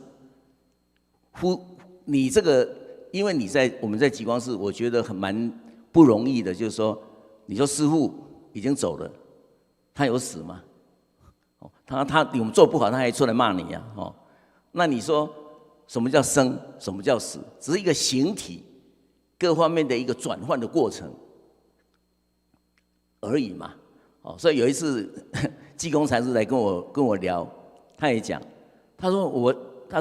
你这个，因为我们在极光寺，我觉得蛮不容易的，就是说，你说师父已经走了。”他有死吗？我们做不好，他还出来骂你呀！那你说什么叫生？什么叫死？只是一个形体各方面的一个转换的过程而已嘛。所以有一次济公禅师来跟我聊，他也讲，他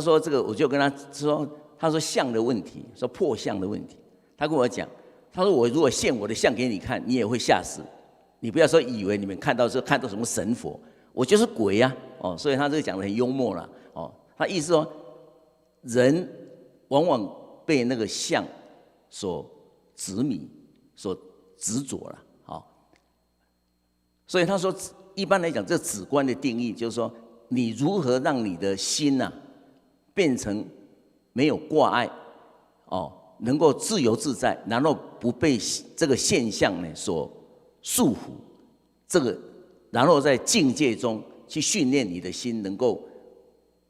说这个，我就跟他说，他说相的问题，说破相的问题。他跟我讲，他说我如果现我的相给你看，你也会吓死。你不要说以为你们看到什么神佛，我就是鬼呀！所以他这个讲得很幽默了。他意思说，人往往被那个相所执迷、所执着了。所以他说，一般来讲，这止观的定义就是说，你如何让你的心变成没有挂碍，能够自由自在，然后不被这个现象呢所束缚，这个，然后在境界中去训练你的心，能够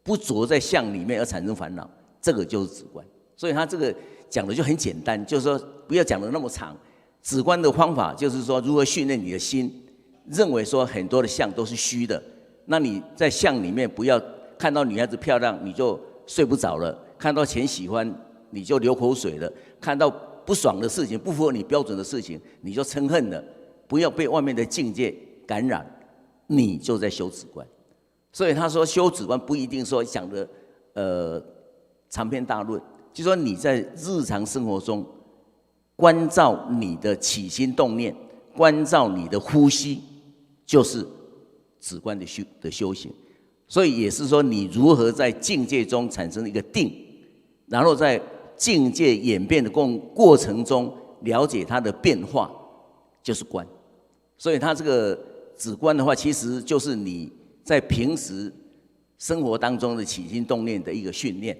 不着在相里面而产生烦恼，这个就是止观。所以他这个讲的就很简单，就是说不要讲的那么长。止观的方法就是说，如何训练你的心，认为说很多的相都是虚的，那你在相里面不要看到女孩子漂亮你就睡不着了，看到钱喜欢你就流口水了，看到不爽的事情、不符合你标准的事情你就嗔恨了。不要被外面的境界感染，你就在修止观。所以他说修止观不一定说讲的长篇大论，就说你在日常生活中关照你的起心动念，关照你的呼吸，就是止观的修行。所以也是说你如何在境界中产生一个定，然后在境界演变的过程中了解它的变化，就是观。所以他这个止观的话，其实就是你在平时生活当中的起心动念的一个训练，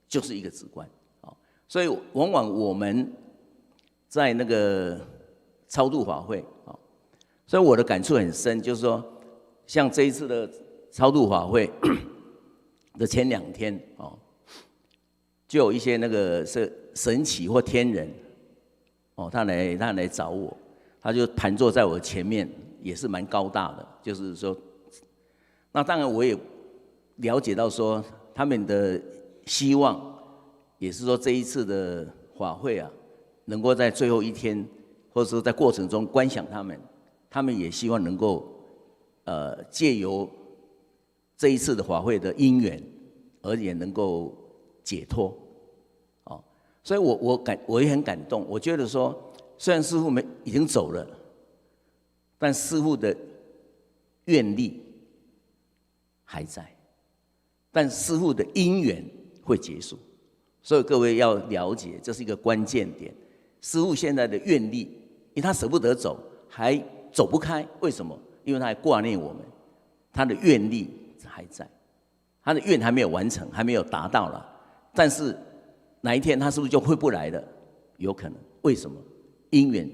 就是一个止观。所以往往我们在那个超度法会，所以我的感触很深，就是说，像这一次的超度法会的前2天，就有一些那个是神祇或天人，他来找我。他就盘坐在我前面，也是蛮高大的。就是说，那当然我也了解到说，他们的希望也是说这一次的法会能够在最后一天，或者说在过程中观想他们也希望能够借由这一次的法会的因缘，而也能够解脱。所以我也很感动，我觉得说。虽然师父已经走了，但师父的愿力还在，但师父的因缘会结束。所以各位要了解，这是一个关键点。师父现在的愿力，因为他舍不得走，还走不开，为什么？因为他还挂念我们，他的愿力还在，他的愿还没有完成，还没有达到了。但是哪一天他是不是就回不来了？有可能。为什么？因缘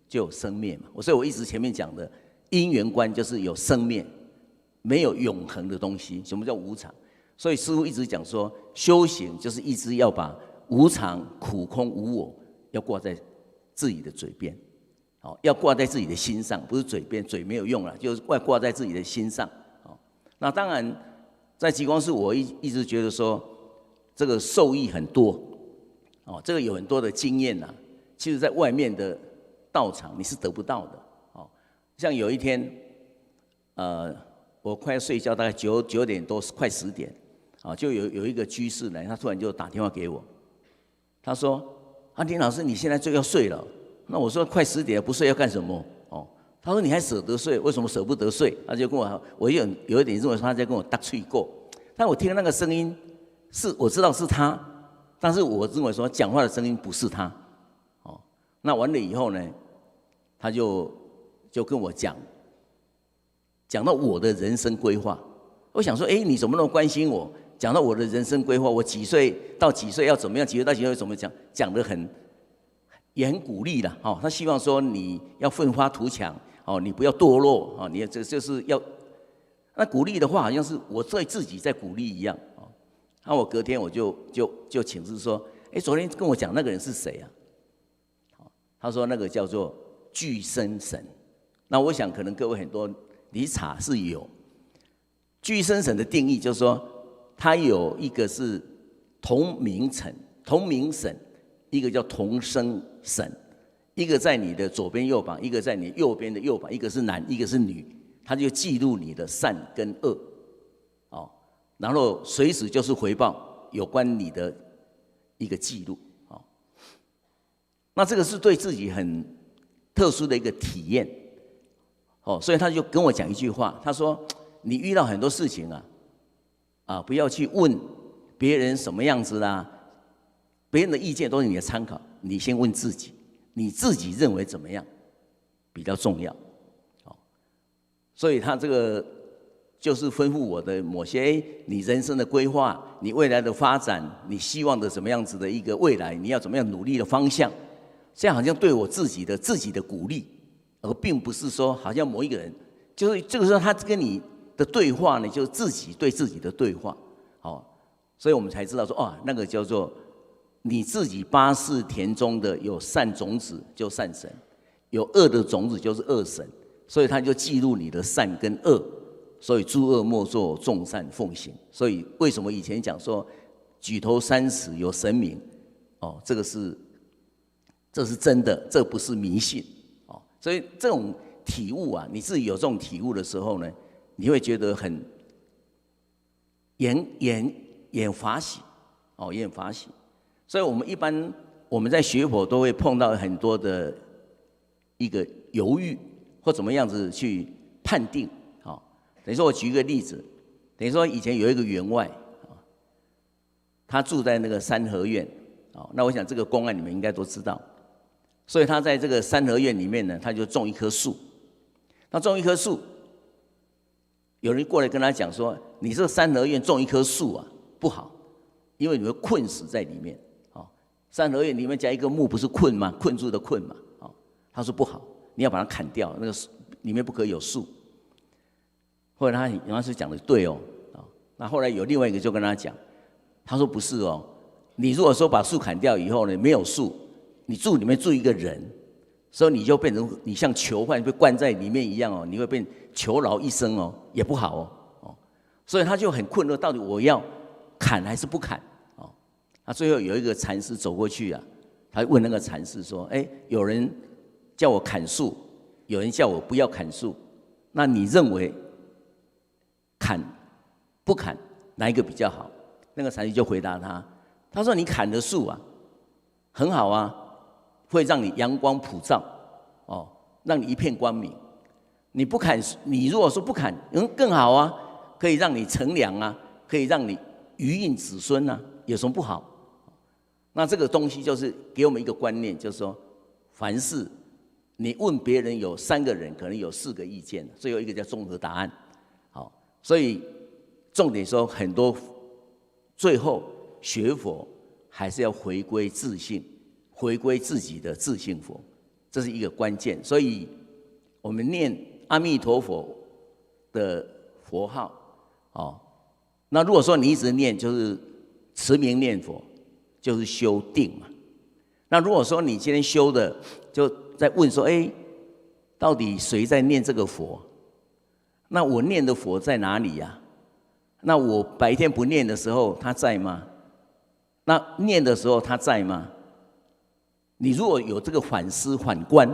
就有生灭嘛。所以我一直前面讲的因缘观就是有生灭，没有永恒的东西。什么叫无常？所以师父一直讲说，修行就是一直要把无常、苦、空、无我要挂在自己的嘴边。要挂在自己的心上，不是嘴边，嘴没有用了，就是挂在自己的心上。那当然，在极光寺，我一直觉得说，这个受益很多，这个有很多的经验呐。其实，在外面的道场你是得不到的。像有一天，我快要睡觉，大概9点多，快10点，就有一个居士来，他突然就打电话给我，他说：“林老师，你现在就要睡了。”那我说快10点了，不睡要干什么？他说你还舍得睡，为什么舍不得睡？他就跟我有一点认为说他在跟我搭吹过，但我听那个声音我知道是他，但是我认为说讲话的声音不是他。那完了以后呢，他就跟我讲到我的人生规划。我想说，你怎么那么关心我？讲到我的人生规划，我几岁到几岁要怎么样，几岁到几岁怎么讲得也很鼓励啦。他希望说你要奋发图强，你不要堕落，你这就是要。那鼓励的话，好像是我对自己在鼓励一样。那我隔天我就请示说，昨天跟我讲那个人是谁啊？他说那个叫做具身神。那我想可能各位很多你查是有具身神的定义，就是说它有一个是同名神，一个叫同生神，一个在你的左边右膀，一个在你右边的右膀，一个是男，一个是女，它就记录你的善跟恶，然后随时就是回报有关你的一个记录。那这个是对自己很特殊的一个体验。所以他就跟我讲一句话，他说你遇到很多事情不要去问别人什么样子啦，别人的意见都是你的参考，你先问自己，你自己认为怎么样比较重要。所以他这个就是吩咐我的某些你人生的规划，你未来的发展，你希望的什么样子的一个未来，你要怎么样努力的方向，这样好像对我自己的鼓励，而并不是说好像某一个人，就是这个时候他跟你的对话呢，就是自己对自己的对话。所以我们才知道说，那个叫做你自己八识田中的有善种子就善神，有恶的种子就是恶神，所以他就记录你的善跟恶，所以诸恶莫作，众善奉行。所以为什么以前讲说举头三尺有神明，这是真的，这不是迷信。所以这种体悟你自己有这种体悟的时候呢，你会觉得很也法喜，也很法喜。所以我们一般在学佛都会碰到很多的一个犹豫或怎么样子去判定。等于说我举一个例子，等于说以前有一个员外，他住在那个三合院，那我想这个公案你们应该都知道。所以他在这个三合院里面呢，他就种一棵树。他种一棵树，有人过来跟他讲说：“你这三合院种一棵树不好，因为你会困死在里面。三合院里面加一个木，不是困吗？困住的困嘛。他说不好，你要把它砍掉，那个里面不可以有树。后来他原来是讲的对那后来有另外一个就跟他讲，他说不是你如果说把树砍掉以后呢，没有树。你里面住一个人，所以你就变成你像囚犯被关在里面一样你会变囚牢一生也不好所以他就很困惑，到底我要砍还是不砍最后有一个禅师走过去他问那个禅师说：“有人叫我砍树，有人叫我不要砍树，那你认为砍不砍哪一个比较好？”那个禅师就回答他说：“你砍的树很好会让你阳光普照，哦，让你一片光明。你不砍，你如果说不砍，更好啊，可以让你乘凉啊，可以让你余荫子孙啊，有什么不好？那这个东西就是给我们一个观念，就是说，凡事你问别人，有3个人可能有4个意见，最后一个叫综合答案。好，所以重点说，很多最后学佛还是要回归自性，回归自己的自性佛，这是一个关键。所以我们念阿弥陀佛的佛号，哦，那如果说你一直念，就是持名念佛，就是修定嘛。那如果说你今天修的，就在问说，到底谁在念这个佛？那我念的佛在哪里呀？那我白天不念的时候，他在吗？那念的时候他在吗？你如果有这个反思反观，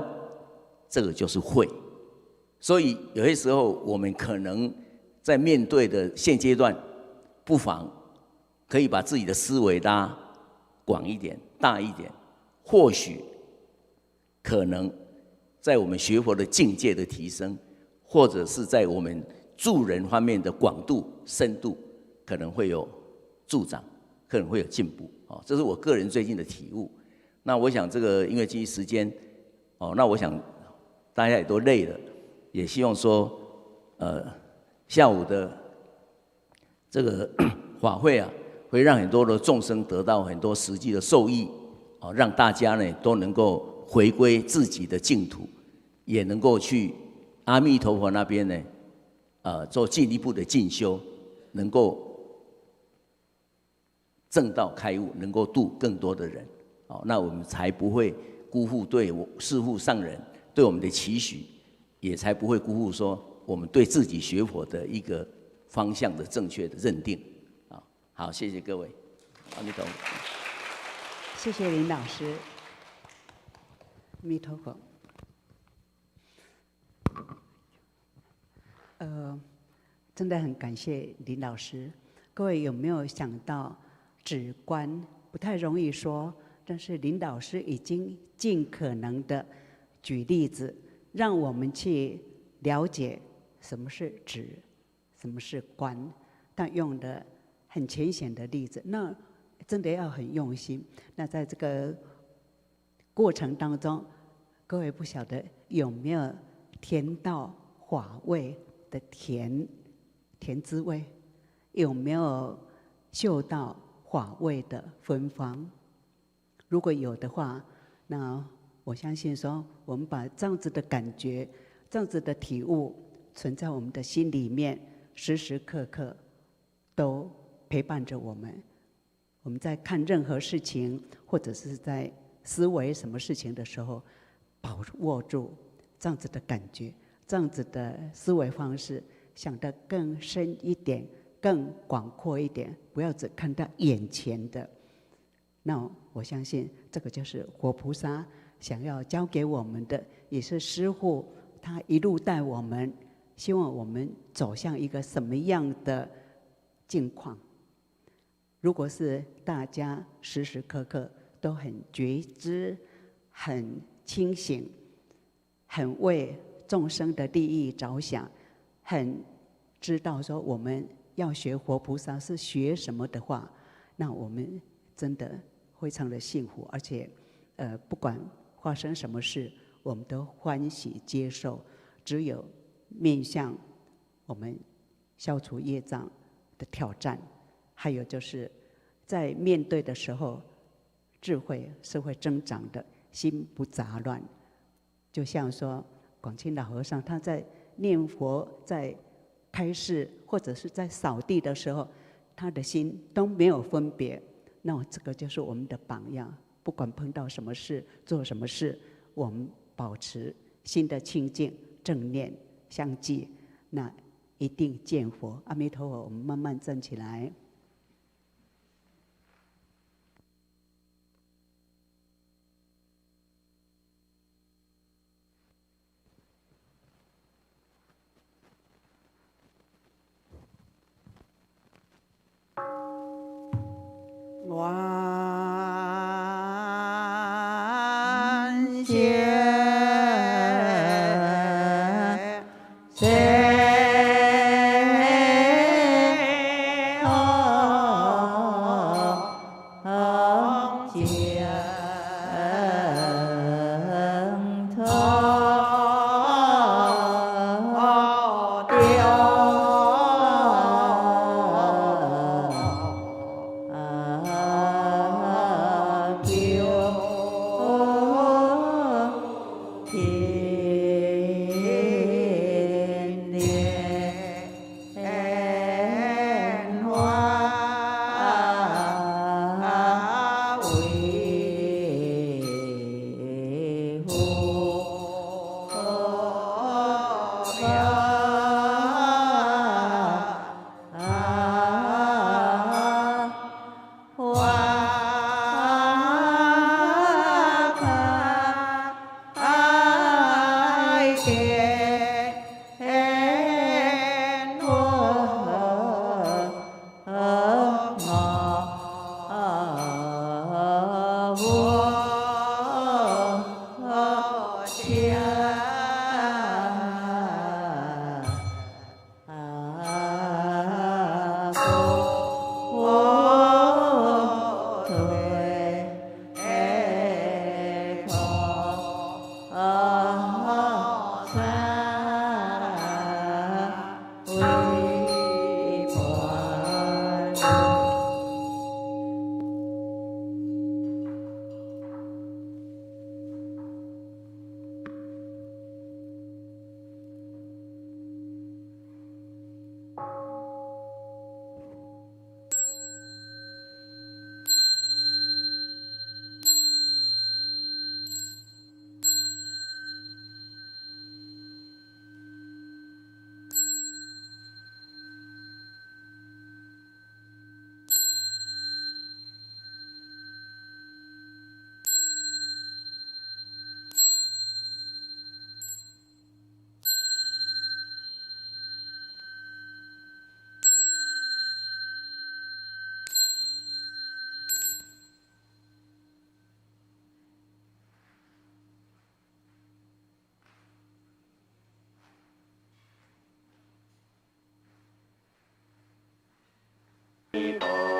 这个就是慧。所以有些时候我们可能在面对的现阶段，不妨可以把自己的思维拉广一点、大一点，或许可能在我们学佛的境界的提升，或者是在我们助人方面的广度、深度，可能会有助长，可能会有进步。这是我个人最近的体悟。那我想这个因为基于时间，那我想大家也都累了，也希望说，下午的这个法会啊，会让很多的众生得到很多实际的受益，让大家呢都能够回归自己的净土，也能够去阿弥陀佛那边呢，做进一步的进修，能够证道开悟，能够度更多的人，那我们才不会辜负对师父上人对我们的期许，也才不会辜负说我们对自己学佛的一个方向的正确的认定。好，谢谢各位，阿弥陀佛。谢谢林老师，阿弥陀佛。真的很感谢林老师。各位有没有想到，止观不太容易说，但是林老师已经尽可能的举例子，让我们去了解什么是止，什么是观，但用的很浅显的例子，那真的要很用心。那在这个过程当中，各位不晓得有没有甜到法味的甜滋味，有没有嗅到法味的芬芳？如果有的话，那我相信说，我们把这样子的感觉、这样子的体悟存在我们的心里面，时时刻刻都陪伴着我们。我们在看任何事情，或者是在思维什么事情的时候，把握住这样子的感觉，这样子的思维方式，想得更深一点，更广阔一点，不要只看到眼前的。那我相信这个就是活菩萨想要教给我们的，也是师父他一路带我们，希望我们走向一个什么样的境况。如果是大家时时刻刻都很觉知、很清醒、很为众生的利益着想，很知道说我们要学活菩萨是学什么的话，那我们真的非常的幸福，而且不管发生什么事，我们都欢喜接受。只有面向我们消除业障的挑战，还有就是在面对的时候，智慧是会增长的，心不杂乱。就像说广清老和尚他在念佛、在开示或者是在扫地的时候，他的心都没有分别。那这个就是我们的榜样。不管碰到什么事、做什么事，我们保持心的清净、正念相继，那一定见佛。阿弥陀佛，我们慢慢站起来。愿弥陀